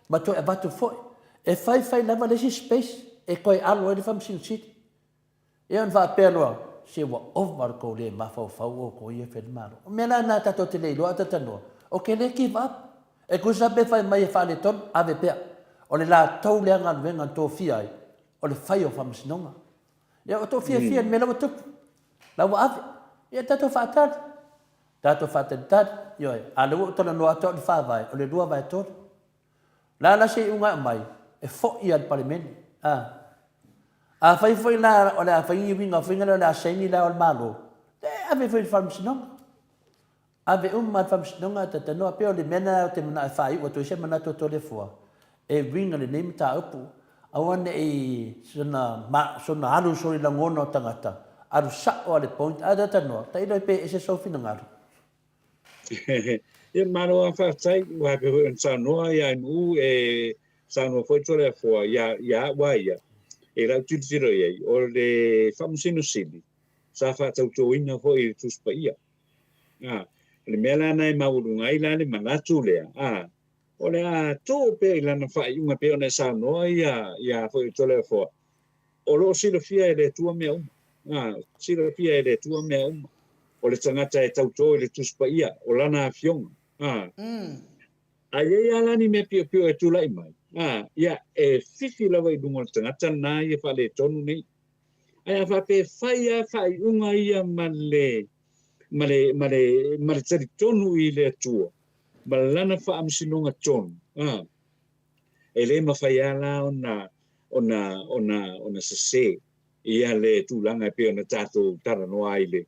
ma to e batu foi e fai lava le space e koi alo e famsina sili e on va pelo se wa over ko le ma fa o ko ia fe malo me la na ta to te le lo ata no o ke le give up e ko sa be fai mai fa le ton ave pea o le la tau le nga venga to fia o le fai o famsinonga e o to fia me la to la wa ave e ta to fa ta yo a le to no ato le fa vai o le dua vai to la se unga mai e fo ia al parlamento a fai la o la fai vinga finga la seni la o malo ave fai famsinonga ave ma famsinonga ta no pe o le mena te mana fai o to se mana to le fo e vinga le name ta upu awane e sona alu so la ngono tangata alu sa o le point ada ta no ta ilo pe se so fina ngaru e maro a fa sai wa pe en sa no ya nu e sa no foi to le fo ya wa ya e la tutiro ye o le famsino sili sa fa tau to ina fo i tu spaia le mela na ma ulunga ila le manatu le o le to pe la na fa una pe ona sa no ya fo i to le fo o lo silo fia le tua me silo fia le tua me o le tangata e tau to le tu spaia o lana fiong ai ala ni me pio e tu lai mai ia e fifi lava I dungo tangata na ia fa le tonu nei ai fa pe fai unga ia male tari tonu I le tua malana fa amsinonga tonu e le mafai ala ona se ia le tulanga pe ona tato tara no ai le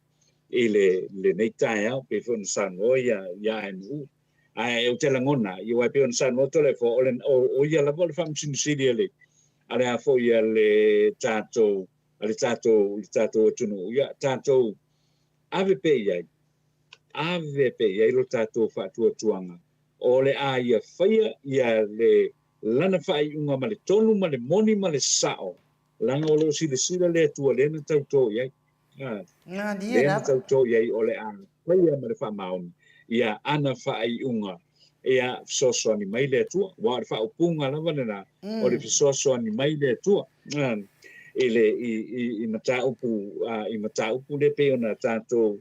nei tai au pe fon san o ia enu ai o te langona I wa pe on san o tole fo o ia la vol fam sin siriele ale fo ia le tato tunu ia tato ave pe ia lo tato fa tuanga o le ia faia ia le lana fai unga male tonu male moni male sao lana o lo sila le tua le na tauto ia nga dia le la na tauto ia o le faia male fa mauni ia ana fai unga ia soso ni mai le tua wa fa upunga lava na o le soso ni mai le tua ele I mata upu le pe ona tato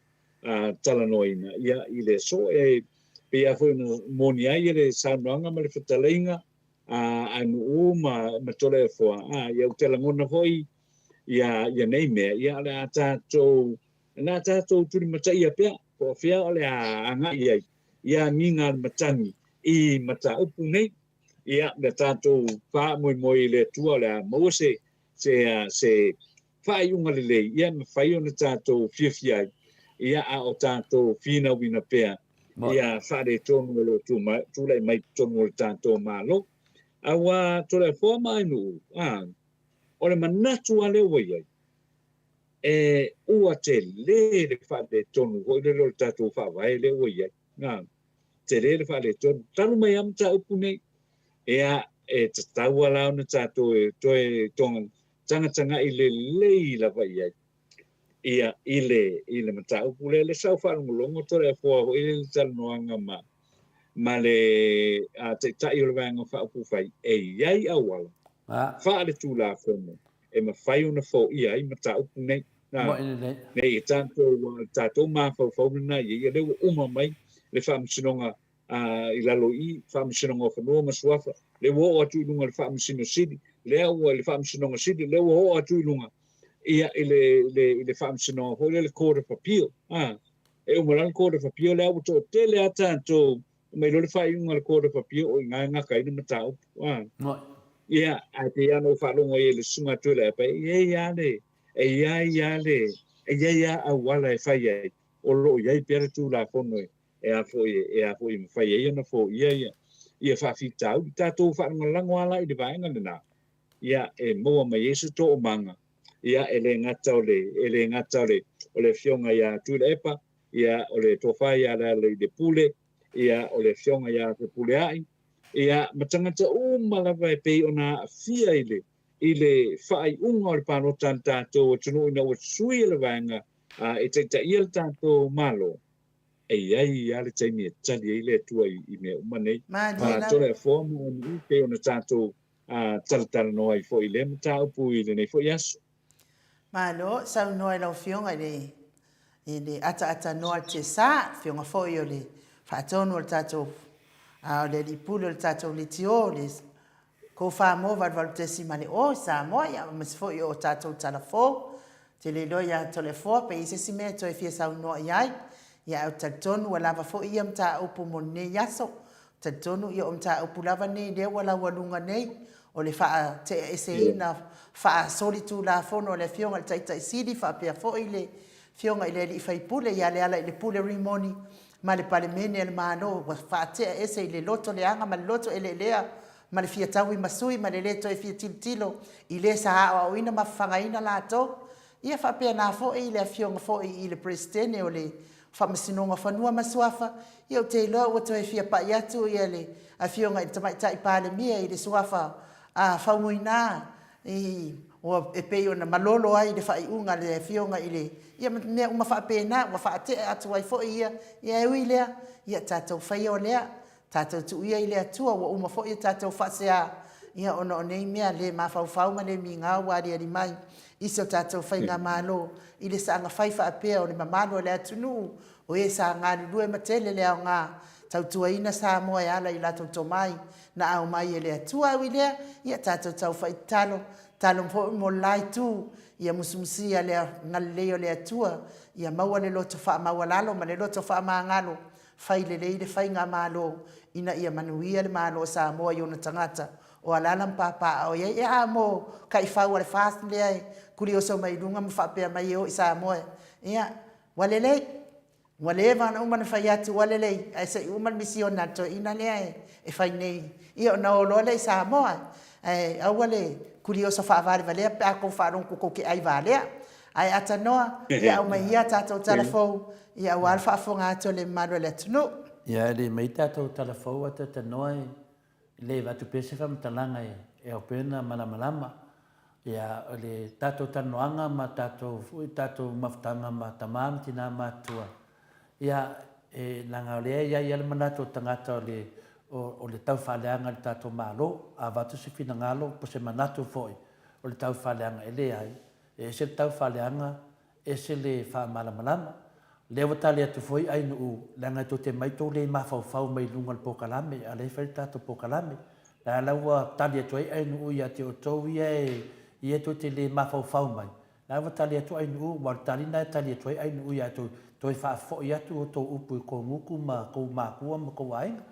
talanoina ia I le so e pe a foi moni ai le sananga ma le fatalinga anu ma tole fo ia o telangona foi ia nei me ia le tato na tato tu mata ia pe ko fia ole anga ia minga matangi I mata upu nei ia le tato fa moi le tua le mo se fai unga le ia me fai ona tato fia ia o tato fina wina pea ia fa de tonu lo tu le mai tonu tato malo awa to le forma nu o le manatu ale wai e ua te le fa de tonu o le lo tato fa vai le wai te le fa de tonu tanu mai am ta upune ia e te taua la ona tato e tonga tanga I le la vai ia ile mata upule le sau fa ngolongo to le fo o ile tal noanga ma le te tai o vanga fa upu fai e iai awala fa le tu la fono e ma fai una fo ia mata upu nei nei tanto ma fo na ia le uma mai le fa msinonga I lalo I fa msinonga fo no ma suafa le wo atu lunga le fa msino sidi le o le fa msinonga sidi le wo atu lunga ia ile famsino ho le code for pio e o molan code for pio le auto tele atanto me lo fai un code for pio o nga kai ni matau ia a te ano fa lo ngoi le sunga tole pe ia a wala e fai ai o lo ia per tu la fono e a foi me fai ia no fo ia fa fitau tato fa ngalango ala I de vai ngana ia e moa mai ese to manga ia ele ngata ole fionga ia tulepa ia ole tofai ala le pule ia ole fionga ia te pule ai ia matangata malava e pei ona fia ile fai unga o le pano tantato tunu ina o sui le vanga e te ia tanto malo ai ale taimi e tali ile tua i me umanei tole fomo ni pe ona tanto tal no ai foi le mata pu ile nei foi as Malo, sa no ela fionga ele ata no te sa fionga foi ole fa tonu o tato a le di pulo o tato le tio le ko fa mo va te si mane o sa mo ya mas foi o tato telefo te le loya telefo pe ise si me to e fia sa no ai ya o tatonu wala va foi ia mta upu mo ne yaso tatonu ia o mta upu lava ne de wala walunga nei o le fa te ese ina fa solitu la fono le fionga le taita sidi fa pe fo ile fionga ile li fa pule ya le ala ile pule rimoni ma le pale mene le mano fa te ese ile loto le anga ma loto ele lea ma le fia tawi masui ma le leto e fia tilo ile sa o ina ma fanga ina la to ia fa pe na fo ile fionga fo ile prestene o le fa masinonga fa nua masuafa ia o te lo o to e fia pa ya tu ia le a fionga i tamai tai pale mia ile suafa a fauina o e pe ona malolo ai le fai unga le fionga ile ia me uma fa pena wa fa te atu ai fo ia uile ia tatou fai o lea tatou tu ia ile atu o uma fo ia tatou fa sea ia ono nei mea le ma fa ma le minga wa ri mai iso tatou fai nga malo ile sa nga fai fa pe o le mamalo le atu nu o e sa nga lu e matele le nga tau tuaina Samoa ala i latou tomai na au mai ele atua wile ia tatou tau fai talo mo lai tu ia musumusia le ngaleo le atua ia maua le loto fa mawalalo ma le loto fa mangalo fai le fai nga malo ina ia manuia le malo Samoa i ona tangata o alala papa o ia mo kai fa wale fast le kuli o so mai lunga mo fa pe mai o Samoa ia wale van uman fai atu walele ai se uman misionato ina le e fai nei io no lo le Samoa awale kurioso fa vale vale pa ko faron ko ke ai vale ai atanoa ia o mai ia tato telefo ia o alfa fonga to le malo le tno ia le mai tato telefo ata noa le va tu pese fam talanga e o pena malama ia le tato tanoanga ma tato maftanga ma tamam tina matua ia langa le ia le manato tangata o le tau whaleanga le tato malo, a watu se fina ngalo, po se manatu foi, o le tau whaleanga ele ai, e se tau whaleanga, e se le wha malamalama, le watale atu foi ai nu, langa to te maito le mawhau mai lunga le pokalame, a le whai tato pokalame, la laua tali atu ai nu ia te o tau ia to te le mawhau mai, la watale atu ai nu, wa talina tali atu ai nu ia to i wha fo ia tu o tau upu i ko nguku ma kou makua ma kou ainga,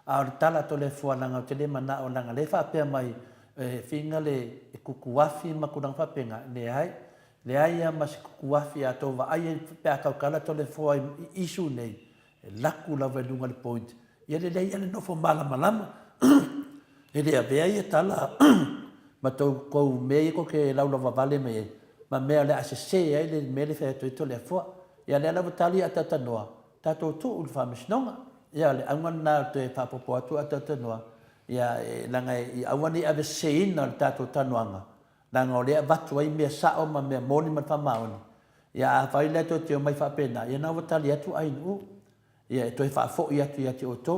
a tala to le fuananga o te le mana o nanga le whapea mai whinga le kukuafi ma kurang whapenga le ai a masi kukuafi a tō wa ai pēa kaukala to le fua isu nei laku lawa lunga le point ia le lei ane nofo malama e le avea ia tala ma tau kou mei ko ke laulawa vale mei ma mea le asese ai le mele whea to i to le fua ia le alawa tali a tatanoa tato tu ul whamisnonga ia le angan na te papopo atu atanoa ia langa i awani ave seina le tato tanoanga langa o le vatu ai mea sao ma mea moni ma whamaoni ia a whai le to te o mai whapena ia na watali atu ai nu ia e toi whafo i atu i ati o tō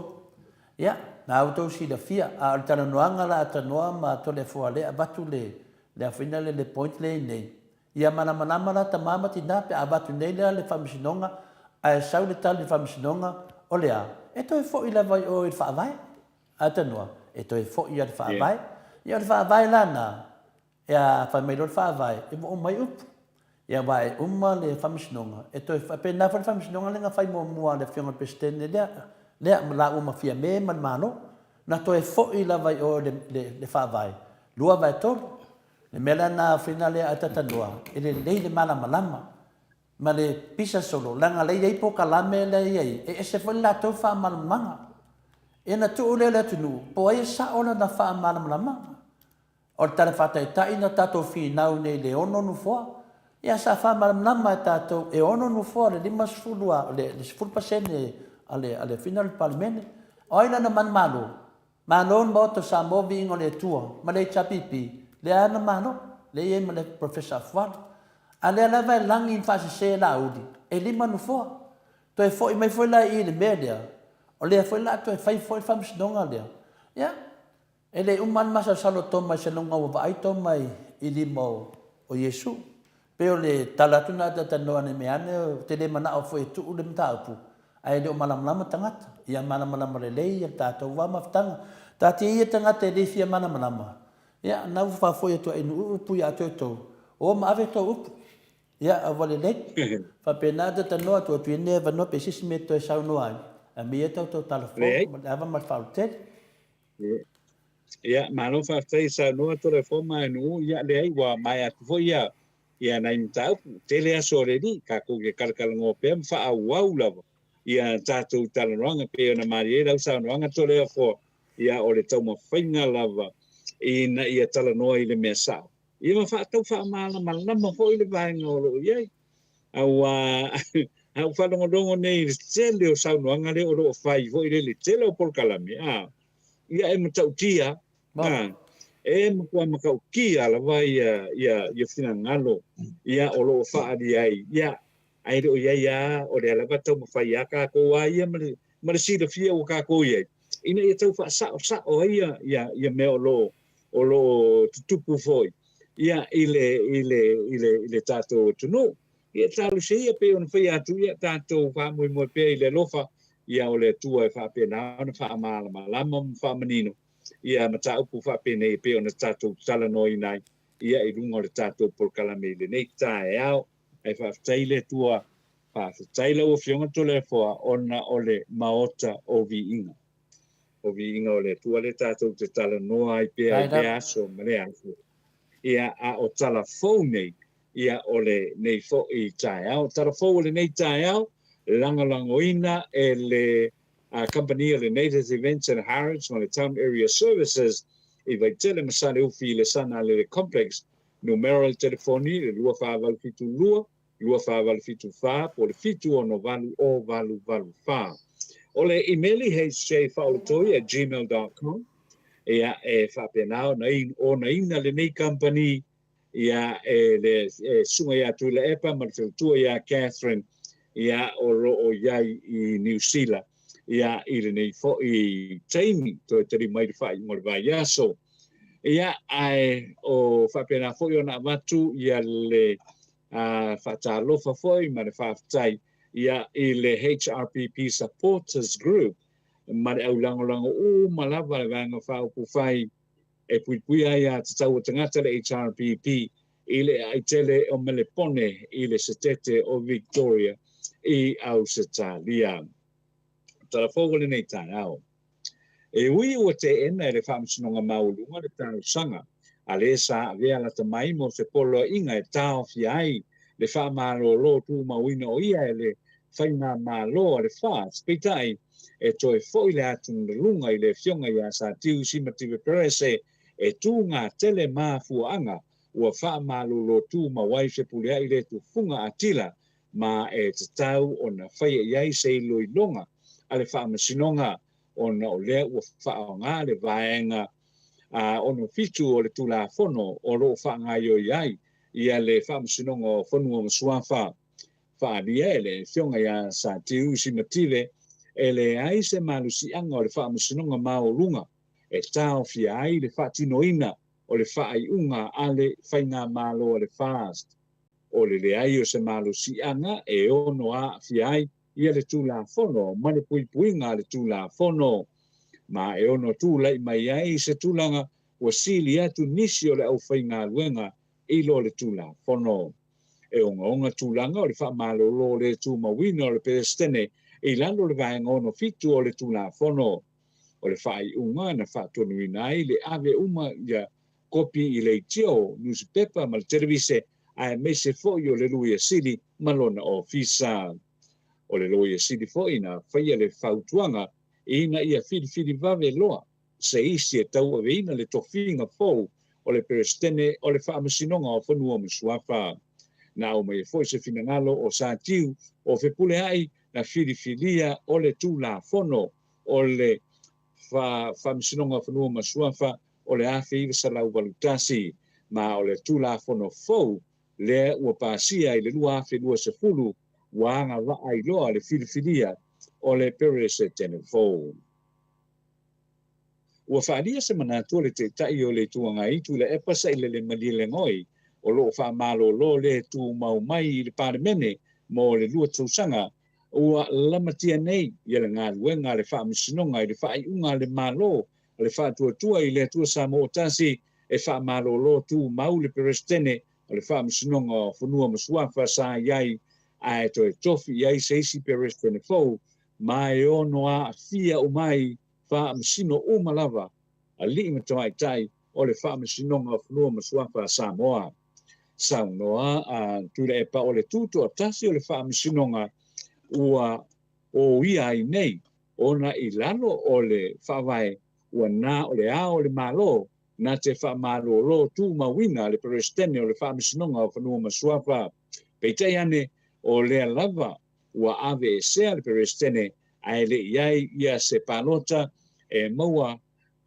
ia na auto si la fia a le tanoanga la atanoa ma to le fua le a vatu le awhina le point le nei ia manama la tamama tina pe a vatu nei le whamisinonga a e sau le tali le whamisinonga o lea e toi fo i la vai o i whaavai atanua e toi fo i al whaavai i al whaavai lana e a whameiro al whaavai e mo mai upu ia vai uma le whamisinonga e toi pena wha le whamisinonga le nga whai mua le whionga pestene lea la uma fia me man mano na toi fo i la vai o le whaavai lua vai tolu le mela na whina le atatanua e le le malama ma le pisa solo langa le iei po kalame le iei e se foi la tau wha malamanga e na tu ule le tunu po ai sa ona na wha malamanga O le tala whataita'i na tātou whinau nei le ono nu fua. Ia sa whamanama e tātou e ono nu fua le 5 le 10% ale whina le palimene. O aina na manmalo. Mano mo to Samoa vingo le tua. Ma le chapipi. Le ana mano. Le ie ma le professor Fual. A le ala vai langi in fase se la udi. E 5 nu fua. To e foi mai foi la i le media. O le foi la to e fai foi famis donga le. Ya. Ele uman masa salo toma se longa wa ai toma i limo o Yesu. Pero le talatuna ta tanoa ne meane te le mana o foi tu le mtaupu. Ai le malam lama tangata. Ia malam le le ia tato wa maftanga. Tati ia tangata le fia malam lama. Ya na fa foi to inu upu ya to. O ma ave to upu. Ya avale le. Fa penada tanoa to tu ne va no pesis me to sa no ai. A mi to telefon, ava mal faltet. Ya, malo fa sa no to reforma no ya le ai wa mai at foi ya na imtau tele asore di ka ko ke kalkal ngopem fa au la ya tatu talananga pe na marie la sa no anga to le fo ya o le tau ma fainga lava ina ia talanoa i le mesa ia ma fa tau fa mala ma fo i le vai ngolo ye au au fa longo nei tele o sa no anga le o fai fo i le tele o por kalame ia e matautia e mkua makaukia la vai ia fina ngalo ia o lo fa di ai ia ai do ia o le la batau mafai aka ko ia ma si de fia o ka ko ia ina ia tau fa sa o ia me o lo tupu foi ia ile tato tunu ia talu se ia pe on fai atu ia tato fa mo pe ile lofa ia o le tua fa pe na fa malama fa menino ia mata upu fa pene pe ona tato sala noi nai ia i lungo le tato por kalame le nei tae au ai fa taile tua fa taile o fionga tole fo ona ole maota o vi inga ole tua le tato te tala noi pe ai pe aso male aso ia a o tala phone ia ole nei fo i tae au tala fo le nei tae au langoina ele company of the Natives Events and Harrods on the Town Area Services, if I tell them ufi le sana le complex, numero telefoni le lua fa val fitu lua fa val fitu fa, por le fitu o no valu fa. Ole emaili hei faultoi@gmail.com. Ia fa penao na ina le nei company ia le sunga ia tu le epa ma tu ia Catherine ia o yai i New Zealand. Ia ile nei fo i taimi to te mai fai mo vai aso ia ai o fa pena fo yo na matu ia le fa ta lo fa foi ma le fa tai ia ile HRPP supporters group ma le lango o malava le vanga fa ku fai e pui ia tau tangata le HRPP ile ai tele o mele pone ile setete o Victoria I Australia tala fogo le nei tānao. E ui ua te ena e le whaamsinonga maulunga le tāu sanga, a le sa vea la tamai mo se polo inga e tāo fiai, le whaamalo lo tu mawina o ia e le whaina malo a le wha, speitai e toi foi le atun le lunga I le fionga ia sa tiu simative perese e tu ngā tele māfuanga ua whaamalo lo tu mawai se pulea I le tu funga atila ma e te tau o na whaia iai se loi longa ale fa masinonga ona o le ua whaonga le vaenga ono fitu o le tula fono o lo whaanga iai ia le wha masinonga o whanu o masuafa whaadia ele fionga ia sa tiu simative ele ai se malusi anga o le wha masinonga maolunga e tau fia ai le whaatinoina o le whaaiunga ale whainga malo o le fast o le ai o se malusi anga e ono a fia ai ia le tula fono mane puipuinga le tula fono ma e ono tula mai ai se tulanga o sili atu nisi o le au whainga luenga ilo le tula fono e onga tulanga o le whamalo lo le tu mawina o le pedestene e lalo le vaenga ono fitu o le tula fono o le whai unga na whatuanuina ai le ave uma ia kopi I le tio newspaper ma le televise a me se foi o le luia sili malona o fisa o le loia sili foina faia le fautuanga ina ia fili vave loa se isi e tau aveina le tofinga fou o le perestene o le whaamasinonga o whanua masuafa. Na o mai foi se finangalo o sa tiu o whepule ai na whiriwhiria o le tūla whono o le whaamasinonga o whanua masuafa o le awhi iwa salau walutasi ma o le tūla whono fau le ua pāsia i le lua awhi lua se fulu wanga wa ai loa le whiriwhiria o le perestene fau. Ua whaaria se manatua le te tai o le tuanga itu le epasa i le malile ngoi o lo whaamalo lo le tu mau mai i le pāremene mo le lua tausanga ua lamatia nei i le ngā luenga le whaamisinonga i le whaaiunga le malo le whaatuatua i le atua Samoa tasi e whaamalo lo tu mau le perestene o le whaamisinonga o whanua masuafa sa iai a e toi tofi iai seisi perestene fau mai ono a fia o mai whaamasino o malava a li matamai tai o le whaamisinonga o whanua masuafa Samoa. Saunoa a tūre e pa o le tūto a tasi o le whaamisinonga ua o ia ai nei ona i lalo o le whawai ua nā o le ao le malo nā te whaamalo lo tū mawina le perestene o le whaamisinonga o whanua masuafa. Peitai ane o le lava ua ave e sea le perestene ai le iai ia se palota e maua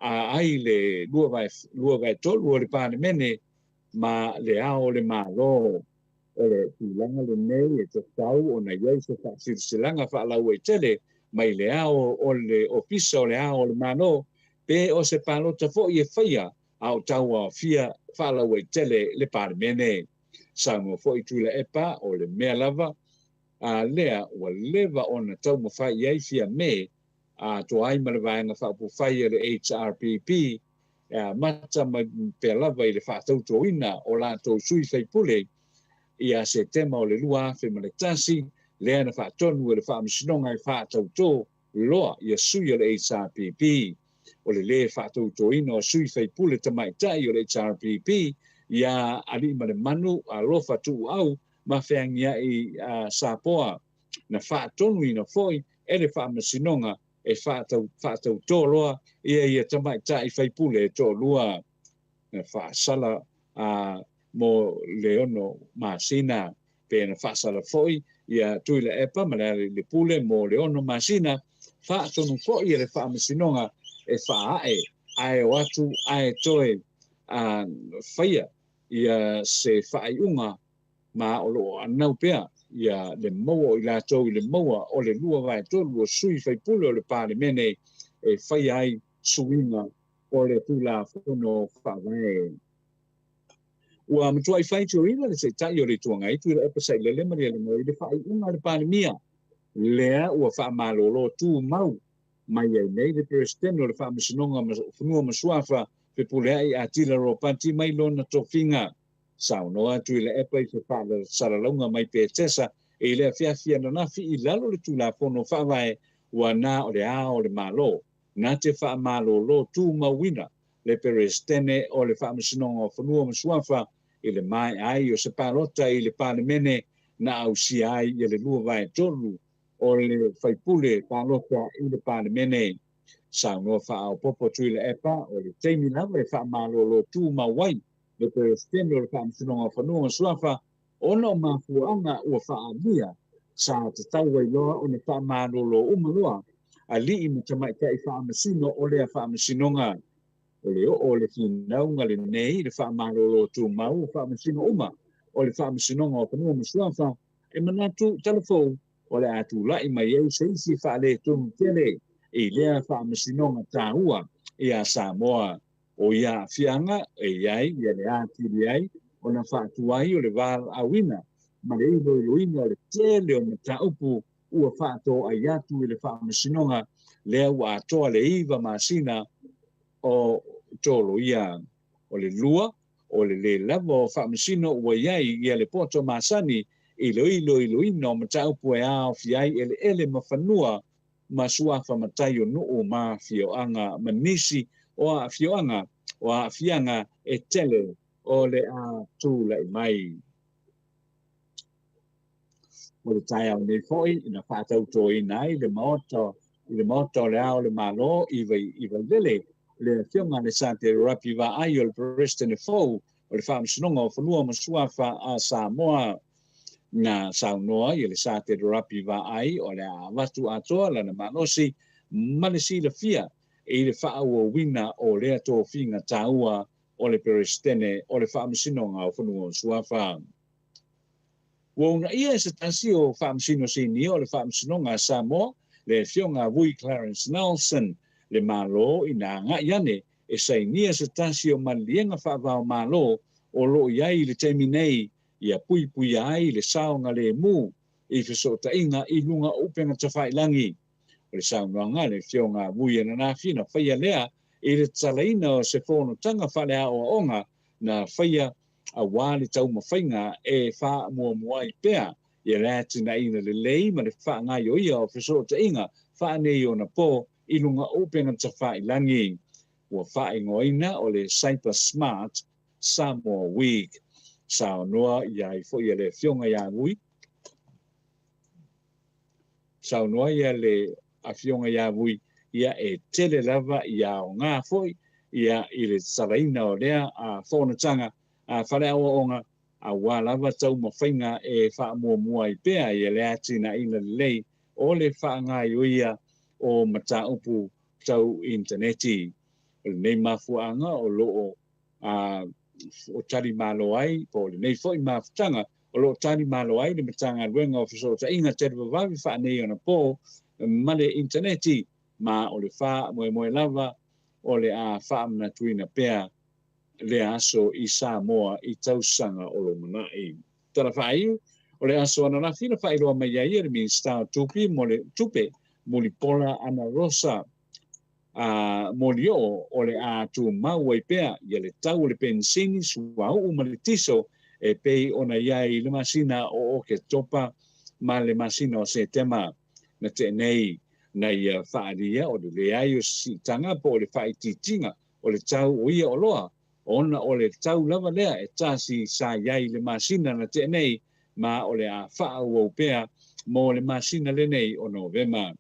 a ai le lua vai tolu o le pāremene ma le ao le malo o le tūlanga le nei e te tau o na iai se whasilanga whaalau e tele mai le ao o le ofisa o le ao o le malo pe o se palota fo i e whaia au tau a fia whaalau e tele le pāremene. Samoa fo i tūla epa o le mea lava a lea ua leva o na tau mawhai iai fia me a to ai malawaenga whaapu whai le HRPP mata ma pe lava i le whaatauto ina o la tau sui whaipule ia se tema o le lua awhi manetasi lea na whaatonu e le whaamisinonga i whaatauto loa ia sui o le HRPP o le whaatauto ina o sui whaipule tamaitai o le HRPP ia ali ma le manu a lofa tu au ma whaangia i Sapoa na whaatonu ina foi e le whaamisinonga e whaatauto loa ia tamaitai whaipule to lua na whaasala mo leono masina pe na whaasala foi ia tuila epa ma le pule mo leono masina whaatonu foi e le whaamisinonga e whaae ai o atu ai toe whaia ia se whaaiunga ma o lo anau pea ia le maua i la tau i le maua o le lua vai tolu o sui whaipule o le pāremene e whaia ai suinga o le tūla whono whawae. Ua matua i whai tio ina le se tai o le tuanga i tuila epasai le le maria le moi le whaaiunga le pāremia lea ua whaamalolo tū mau mai ai nei le perestene o le whaamisinonga whanua masuafa pe pulea i atila ro pati mai lona tofinga. Saunoa tuila epa i se whaala saralaunga mai pe tesa e lea whiawhia na nafi i lalo le tūla whono whawae ua nā o le ao o le malo. Nā te whaamalolo tū mawina le perestene o le whaamisinonga o whanua masuafa i le mai ai o se palota i le pāremene na au si ai i le lua vai tolu o le whaipule palota i le pāremene. Saunoa whaao popo tuila epa o le teimi lava le whaamalolo tū mawai le perestene o le whaamisinonga o whanua masuafa ona o mafuanga ua whaamia sa te tau ai loa o ne whaamalolo umaloa a li i matamaitai i whaamasino o lea whaamisinonga o le whinaunga le nei le whaamalolo tū mau o whaamasino uma o le whaamisinonga o whanua masuafa e manatu telefou o le atu lai mai eu seisi whaale tūmu tele i lea whaamisinonga tāua i a Samoa o ia fianga e iai ia le ātiri ai o na whaatuai o le wāl awina ma le iloiloina o le tele o na taupu ua whaato ai atu i le whaamisinonga lea ua atoa le iwa masina o tolo ia o le lua o le lava o whaamisino ua iai ia le poto masani i le iloiloina o mataupu e ao fiai ele ma whanua ma suafa matai o nuu ma fioanga manisi o a fioanga o a fianga e tele o le a tūla i mai. O le tai au nei foi ina whaatauto i nai le maoto le ao le malo i vai lele le fionga le sa te rapi va ai o le president fo o le whaamsinonga o whanua masua a Samoa na saunoa i le sa te rapi va ai o le a watu atoa lana manosi manesi le fia i le whaau wina o le ato finga taua o le presidente o le whaamsinonga o whanua masua wha. Wona ia se tasi o whaamsino sini o le whaamsinonga Samoa le fionga vui Clarence Nelson le malo ina nga yane e sai nia se tasi o malienga whaavao malo o lo iai le teminei ia pui pui ai le saonga le mu i whesota inga i lunga upenga tawhailangi. O le saonga le fionga vui ana na fina whaia lea i le talaina o se whono tanga whale a o onga na whaia a wale tau mawhainga e wha mua mua i pea i rati na ina le lei ma le wha ngai o ia o whesota inga wha nei o na po i lunga upenga tawhailangi. Ua wha ingoina o le Cyber Smart Samoa Week. Sao noa ia i fo ia le fionga ia vui. Sao noa ia le a fionga ia vui ia e tele lava ia o ngā foi ia i le saraina o lea a whonatanga a whare awa onga a wā lava tau mawhainga e wha mua mua i pēa ia le ati na ina lei o le wha ngai o ia o mata upu tau interneti. Nei mafuanga o loo o tari malo ai po le nei foi mafutanga o lo tari malo ai le matanga luenga o fisota inga te vavi fa nei ona po male interneti ma o le fa mo lava o le a fa na tuina pea le aso i Samoa i tausanga o lo manai tara fai o le aso ana fina fai lo mai ai le min sta tupi mo le tupe mo li pola ana rosa molio o le a tu mau i pea ia le tau le pensini suau ma le tiso e pei ona iai le masina o ke topa ma le masina o se tema na te nei na ia whaaria o le ai o si tanga po le whai titinga o le tau o ia o loa ona o le tau lava lea e tasi sa iai le masina na te nei ma o le a whaau o pea mo le masina le nei o Novema.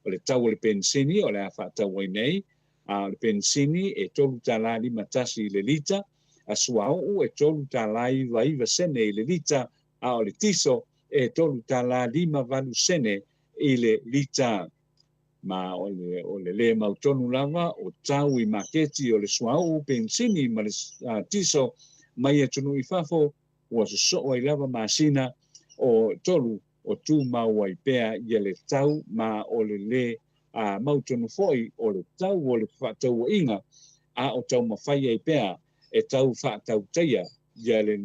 O le tau o le pensini o le a whaatau ai nei, le pensini e tolu tālā lima tasi le lita, a suau e tolu tālā iwa sene i le lita, a o le tiso e tolu tālā lima valu sene i le lita. Ma o le mautonu lava o tau i maketi o le suau pensini ma le tiso mai e tunu i fafo ua so ai lava masina o tolu o tu mau ai pea ia le tau ma o le mautonu foi o le tau o le whaatau inga a o tau mawhai ai pea e tau whaatau teia ia le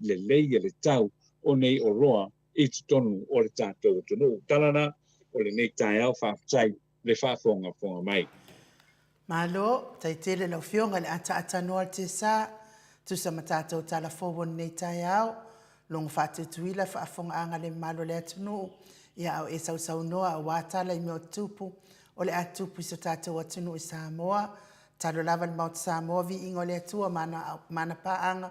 leia le tau o nei o roa i tonu o le tātou tonu. Talana o le nei tai au whaatai le whaafonga fonga mai. Malo, tai tele lau fionga le ata noa te sa, tu sa matatou tala fōwon nei tai au, long whaatutuila whaafonga anga le malo le atunu, ia au e sau noa a wātala i meo tupu, o le atupu i so tātou atunu i Samoa, talo lava le maut Samoa vi ingo le atua mana paanga,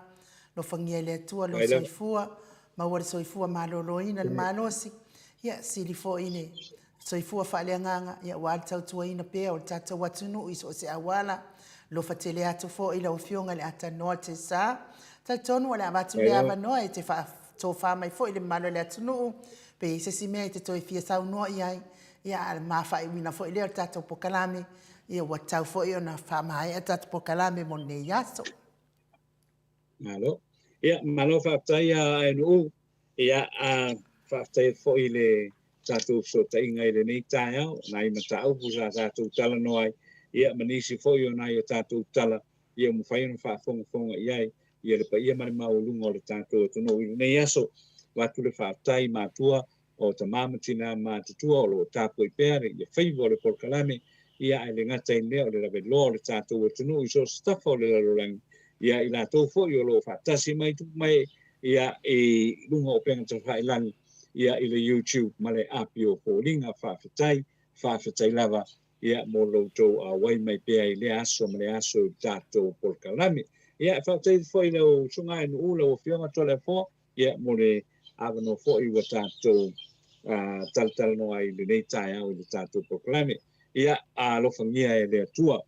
lo whangia le atua, lo soifua, maua le soifua malo loina le malosi, ia sili fo ine, soifua whaale nganga, ia wāle tau tua ina pēa o le tātou atunu i so se awala, lo fatele atu fo ila o fionga le ata noa te sa, tai tonu wale amatu le ava noa e te tō whamai fo ile malo le atunu, pe se si mea te toi fia sau noa iai, ia al mawhai wina fo ile o tātou pokalame, ia watau fo i o na whamai a tātou pokalame mo ne yaso. Malo. Ia, malo whaatai a enu, ia whaatai fo ile tātou so ta inga ile nei tai au, nai mata au pusa tātou tala noai, ia manisi fo i o nai o tātou tala, ia mwhai no whaafonga iai, ia le pa ia mani maulunga o le tātou tono i nei aso, watu le whaatai mātua o ta māmatina mātatua o lo tāpoi pēre, ia whaiva o le porkalame, ia ai le ngata i lea o le lawe loa o le tātou tono i so stafa o le larorangi, ia i la tō fo i o lo whaatasi mai tupu mai, ia i lunga o penga ta whailangi, ia i le YouTube ma le api o pōringa whaafatai lava, ia mo loutou a wai mai pēa i le aso ma le aso i tātou porkalame. Ia whaatei fo i leo sunga e ula o fionga tole fo, ia mo le avano fo i wa tātou tal no ai le nei tai au i le tātou porkalame. Ia a lofangia e le atua,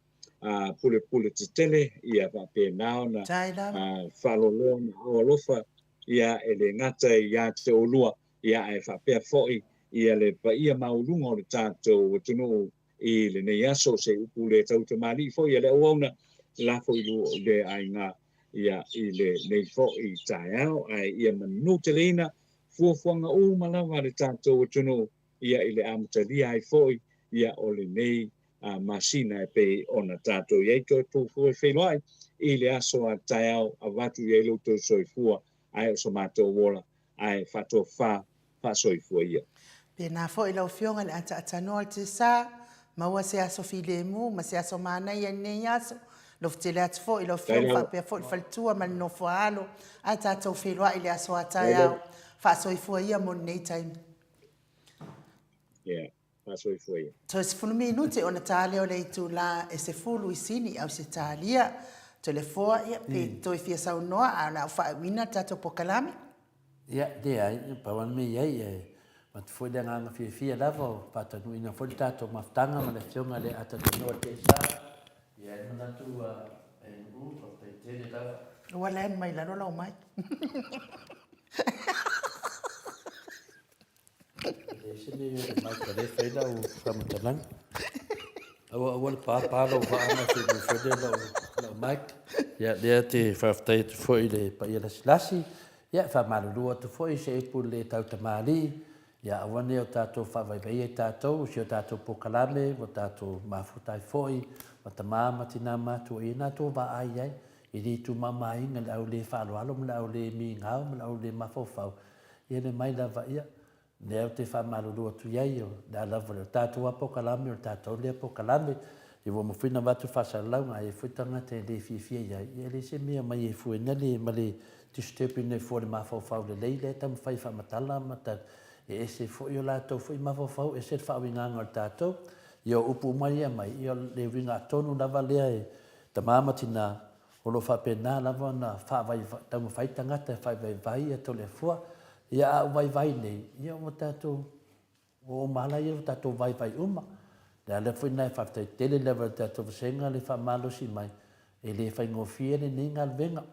pule te tele ia whapena ona Tai lava. whalolo na olofa ia le ngata ia te olua ia whapea foi ia le pa ia maulunga o le tātou tunu I le nei aso se upu le tau te mali foi ia le auauna la foi le ainga ia I le nei foi taiao ai ia manu te leina fuafuanga malawa le tātou tunu ia I le amutalia ai foi ia o le nei masina e pe ona tātou iei toi pūfua whenua I le aso a taiao a watu iei loto soifua ai o so mātou wola ai whato wha soifua ia. Pena fo ila fionga le ata no te sa ma se aso filemu ma se aso mana ia nei aso lo ftele at fo ila fiong fa pe fo faltua ma no fo alo ata to filwa ile aso ata ya fa soifua ia mon nei time. Yeah, fa soifua ia. To se fulu minuti ona tale o le tu la e se fulu isini au se talia to le fo ia pe to fia sa no ana fa wina tato pokalami. Ya dia pa wan me ia Mat foi de nganga fia lava pata no ina foi tato maftanga ma le fionga le ata no te sa ia no tu en grupo pe te lava Wala mai la no mai. se ne mai ka le foi la o famtalang awal pa lo va ana se no foi de la mai ia le te faftai foi le pa ia lasi ia fa malu tu foi se pu le tau tamali ia awane o tātou whawaiwai e tātou, si o tātou pokalame, o tātou mafutai foi, o ta māmatina mātua e nā tō wā ai ai, I ri tu mama inga le au le whaaloalo, le au le mi ngau, le au le mafofau. Ia le mai lava ia, le au te whamalulu atu iai o, le alawa le tātou a pokalame, o tātou le pokalame, I wa mawhina watu whasalau, ngā e whaitanga te le fia iai, ia le se mea mai e fuenele, ma le tistepi ne fua le mafofau le leile, tamu whai whamatala, mata e se fo yo la to fo ma fo e se fa winga ngol tato yo upu mai mai yo le winga tonu na vale e ta mama tina o lo fa pena la vona fa vai ta mo fai tanga te fa vai e to le fo ya vai nei yo mo tato o mala yo tato vai uma da le fo na fa te tele level tato senga le fa malo si mai e le fa ngofie le ninga venga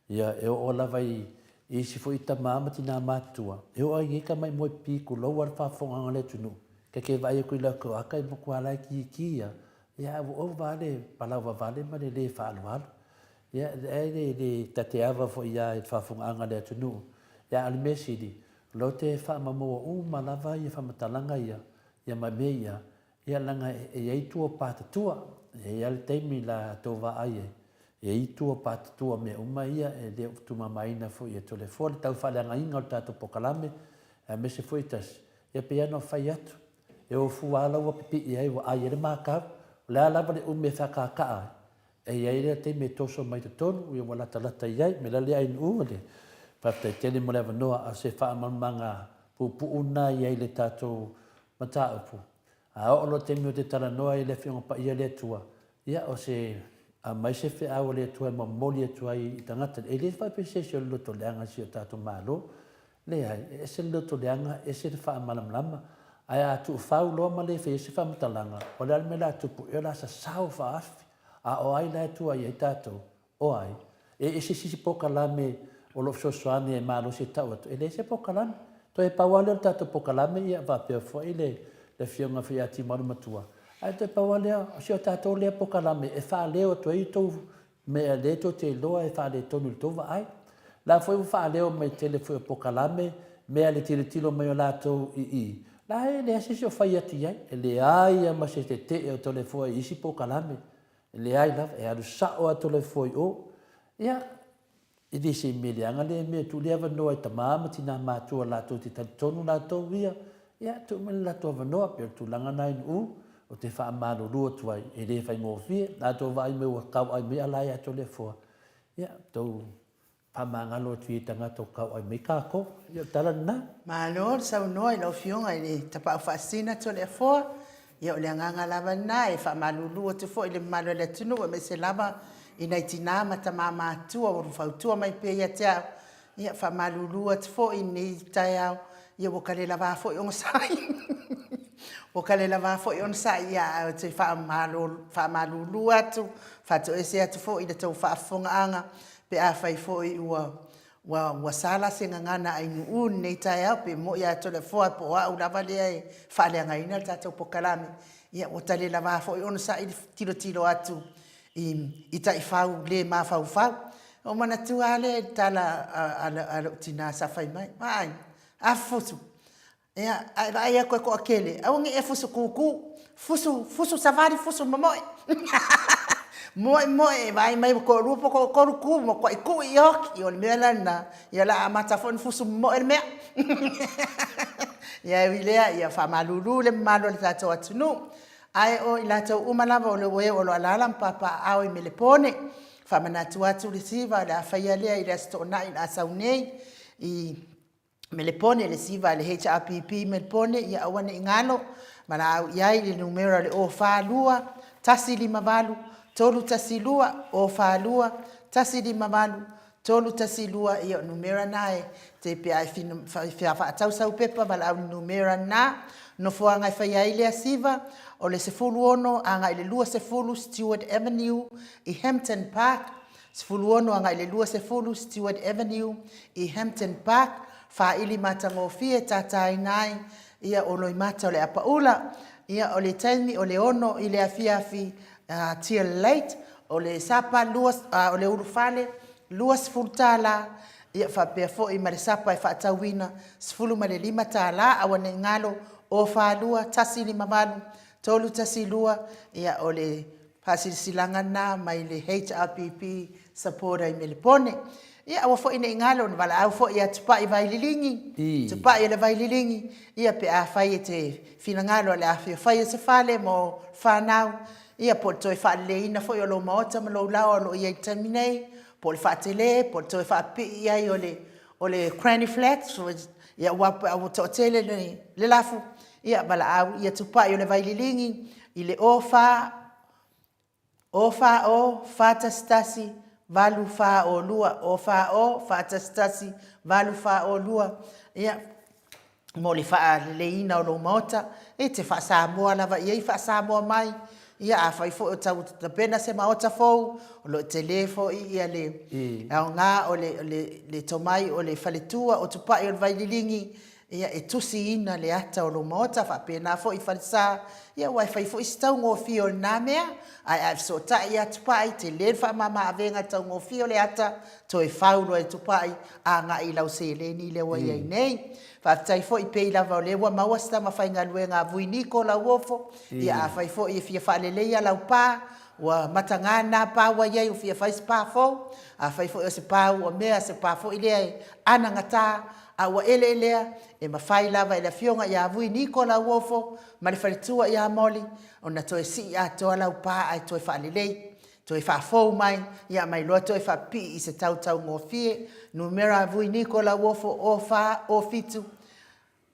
ya e o la vai E si fo ita mama tina matua. E o ai ka mai moi piku lo war fa fonga ngale tunu. Ke vai ko la ko aka mo ko ala ki ya. Ya o vale pala vale ma le fa alwal. Ya le tateava fo ya e fa fonga ngale tunu. Ya al mesidi. Lo te fa mamo o malava ia fa matalanga ia. Ya mameia. Ya langa e ai tu pa tua. E al temi la to va ai. E I tua pata tua me uma ia e leo tu mamaina fo ia tole fo tau fale anga inga o tato pokalame e me se foi tas e pe ano fai atu e o fuala ua pipi ia i wa ai ere makau le ala vale ume whakaka e ia ere te me toso mai te tonu ua wala talata iai me lale ai nu le pata tele mo lewa noa a se wha amamanga pupu una iai le tato mata upu a o lo te meo te tala noa i le fionga pa ia le tua ia o se a mai se fe au le tua ma moli tua I tangata e le fa pese se lo to leanga si o tato malo le ai e se lo to leanga e se fa malamlama ai a tu fa lo ma le fe se fa matalanga o le me la tu pu e la sa sau fa afi a o ai la tua I tato o ai e se si poka la me o lo so soane e malo se tau e le se poka la to e pa wale tato poka la me ia va pe fo ile le fionga fi ati malu matua ai te pawalea si o tātou lea pokalame e wha leo to I tau me a le to te loa e wha le tonu le tova ai. La foi wha leo me tele foi o pokalame me a le tilo mai o lātou I. La e le asisi o whai ati ai, e le ai ama se te e o tole foi isi pokalame. E le ai lava, e aru sao a tole foi o. Ia, I di se me leanga le me tu lea vanoa I tamama tina mātua lātou te tonu lātou ia. Ia, tu me lātou vanoa, pero tu langa nai o te wha amaro rua tuai e le whai ngōwhie, nā tō vai me ua kau ai me alai ato le fua. Ia, tō whamangalo tu I tanga tō kau ai me kāko, ia tala nā. Malo, sau noa I lau fionga I le tapa whaasina to le fua, ia o le anganga lava nā e whamalulu o te fua I le malo le tunu e me se lava I nei tina mata mama atua o rufautua mai pe ia te au. Ia whamalulu o te fua I nei tai au, ia wakare lava fua I ongo sai. o kale lava fo i on sa ia te fa malu atu fa to ese atu fo i te fa fonga anga pe a fai fo i wa sala singa ngana ai nu nei tai au pe mo ia to le fo po a u lava le fa le ngai na ta po kalame ia o tale lava fo i on sa i tilo atu i tai fa le ma fa o mana tu ale tala ala tina sa fai mai a fusu ia ai ko akele au ngi e fusu kuku fusu savari fusu momoe moe vai mai ko rupo ko ruku mo ko iku yok yon melana ya la amata fon fusu moe me ya vilea ya fa malulu le malo le tato atunu ai o ila to umalava o le we o ala papa au i melepone fa manatu atu receiver la fa ya le ila sto na ila saunei I melepone le siva le HRPP melepone ia awana ingalo mana ia le numero le o fa lua tasi lima valu tolu tasi lua o fa lua tasi lima valu tolu tasi lua ia numero nae te pe ai fa tau sau pepa vala numero na no foanga fa ia ile siva o le sefulu ono anga ile lua sefulu Stewart Avenue I Hampton Park sefulu ono anga ile lua sefulu Stewart Avenue I Hampton Park fa ili matango fie tatai nai ia ono imata ole apaula ia ole taimi ole ono ile afiafi till late ole sapa luas ole urufale luas fultala ia fa pefo I mare sapa fa tawina sfulu male lima tala awane ngalo o fa lua tasi lima valu tolu tasi lua ia ole pasilanga na mai le HRPP supporter I melepone ia awa fo ina ingalo na wala au fo ia tupa I vaililingi tupa ia le vaililingi ia pe a fai te finangalo le a fai se fale mo fanau ia po toi fa le ina fo yo lo maota mo lo lao lo ia terminate po le fa tele po toi fa pi ia ole cranny flat so ia wa au to tele le lafu ia bala au ia tupa ia le vaililingi ile ofa o fata stasi valu fa o lua o fa o fata stasi valu fa o lua ia mo le fa le ina o lo mota e te fa Samoa lava ia fa Samoa mai ia a fai fo tau ta pena se maota fo o lo telefo ia le au nga o le tomai o le faletua o tupa i o vaililingi ia e tusi ina le ata o lo mota fa pena fo I falsa ia wai fai fo istau ngo fio na mea ai so ta ia tupa I te le fa mama avenga tau ngo fio le ata to e faulo e tupa I a nga I lau se le ni le wa ia nei fa tai fo I pe lava o le wa mawasta ma fai ngaluenga vuiniko la wofo ia a fai fo I fia fa le ia lau pa wa matangana pa wa ia fia fai spa fo a fai fo se pa o mea se pa fo ile ana ngata a wa ele e mafai lava ele fionga ia vuiniko la wofo ma le faletua ia moli ona toe si a toa lau pa ai toe fa lelei toe fa fo mai ia mai lo toe fa pi I se tau ngofie numera vuiniko la wofo o fa o fitu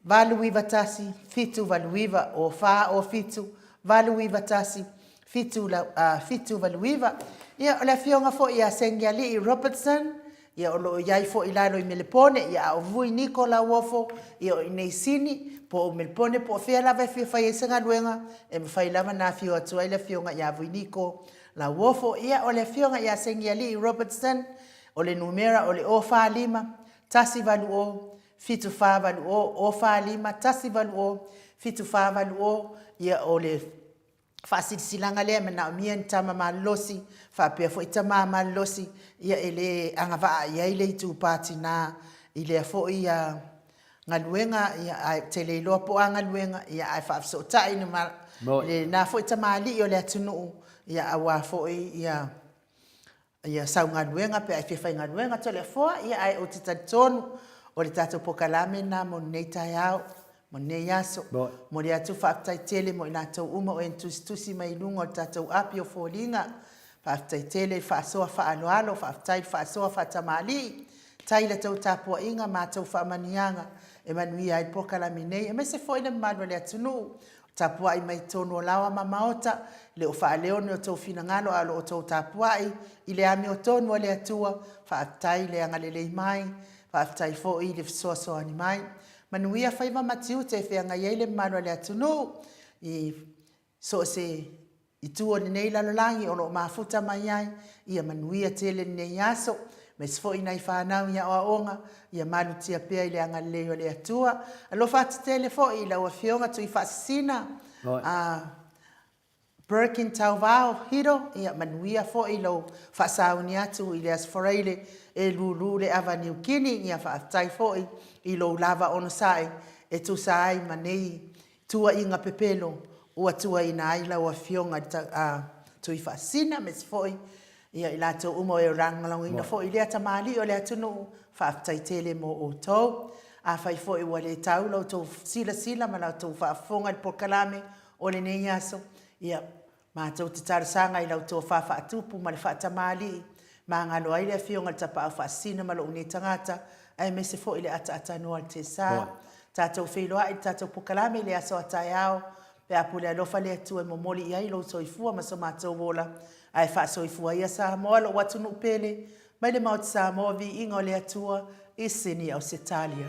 valuiva tasi fitu valuiva o fa o fitu valuiva tasi fitu la fitu valuiva ia o le fionga fo ia sengiali Robertson ia o lo iai fo ilalo I melepone ia o vui Nicola wofo ia o nei sini po o melepone po fea lava fia fai senga luenga e fai lava na fio atua ile fionga ia vui Nico la wofo ia o le fionga ia sengiali Robertson o le numera o le ofa lima tasi valu o fitu fa valu o ofa lima tasi valu o fitu fa valu o ia o le fasil silanga le mena mien tama malosi fa pe fo itama malosi ia ele angava ia ile tu party na ile fo ia ngaluenga ia tele lo po ngaluenga ia ai fa so ta ina ma le na fo itama li yo le tunu ia awa fo ia sa ngaluenga pe ai fa ngaluenga tele fo ia ai o titantonu o le tato pokalame na mo neita yao mo ne yaso mo le atu whaatai tele mo ina tau uma o entustusi mai lunga o tatou api o fōlinga whaatai tele whaasoa whaaloalo whaatai whaasoa whaatamali tai le tau tapua inga ma tau whaamanianga e manui ai pokalame nei e mese fo ina malwa le atunu tapua I mai tonu o lawa mamaota le o whaaleone o tau finangalo alo o tau tapua I le ami o tonu o le atua whaatai le angalelei mai whaatai fo I le fisoasoa ni mai manuia faiva matiu te whenga iei le mano le atunu I so se I tua ni nei lalolangi o lo mafuta mai ai ia manuia tele nei aso me sfo ina I whanau ia o onga ia malu tia pia I le anga leo le atua alo fatu tele fo I la wafionga tu I fasina Birkin tau vao hiro ia manuia fo I lo fasauni atu I le asforeile e lulu le Avenue Kini ia faatai fo I lo lava ono sai e tu sai manei tua inga pepelo ua tua ina ai la wafionga tu I fasina me sfoi ia I lato umo e rangalang ina fo I le atamali o le atunu faatai tele mo o tau a fai fo I wale tau lo to sila ma la to faafonga I pokalame o le nei aso ia ma tau te tarasanga I lau tō whawha atupu ma le whaatamali ma ngalo ai le fionga tapa au whaasina ma lo uni tangata ai me se fo I le ata noa te sā tātou whiloa I tātou pukalame le aso atai au pe apule alofa le atu e momoli I ai lo soifua ma so mātou wola ai wha soifua ia Samoa lo watunu pele mai le maut Samoa vi ingo le atua I sini au Setalia.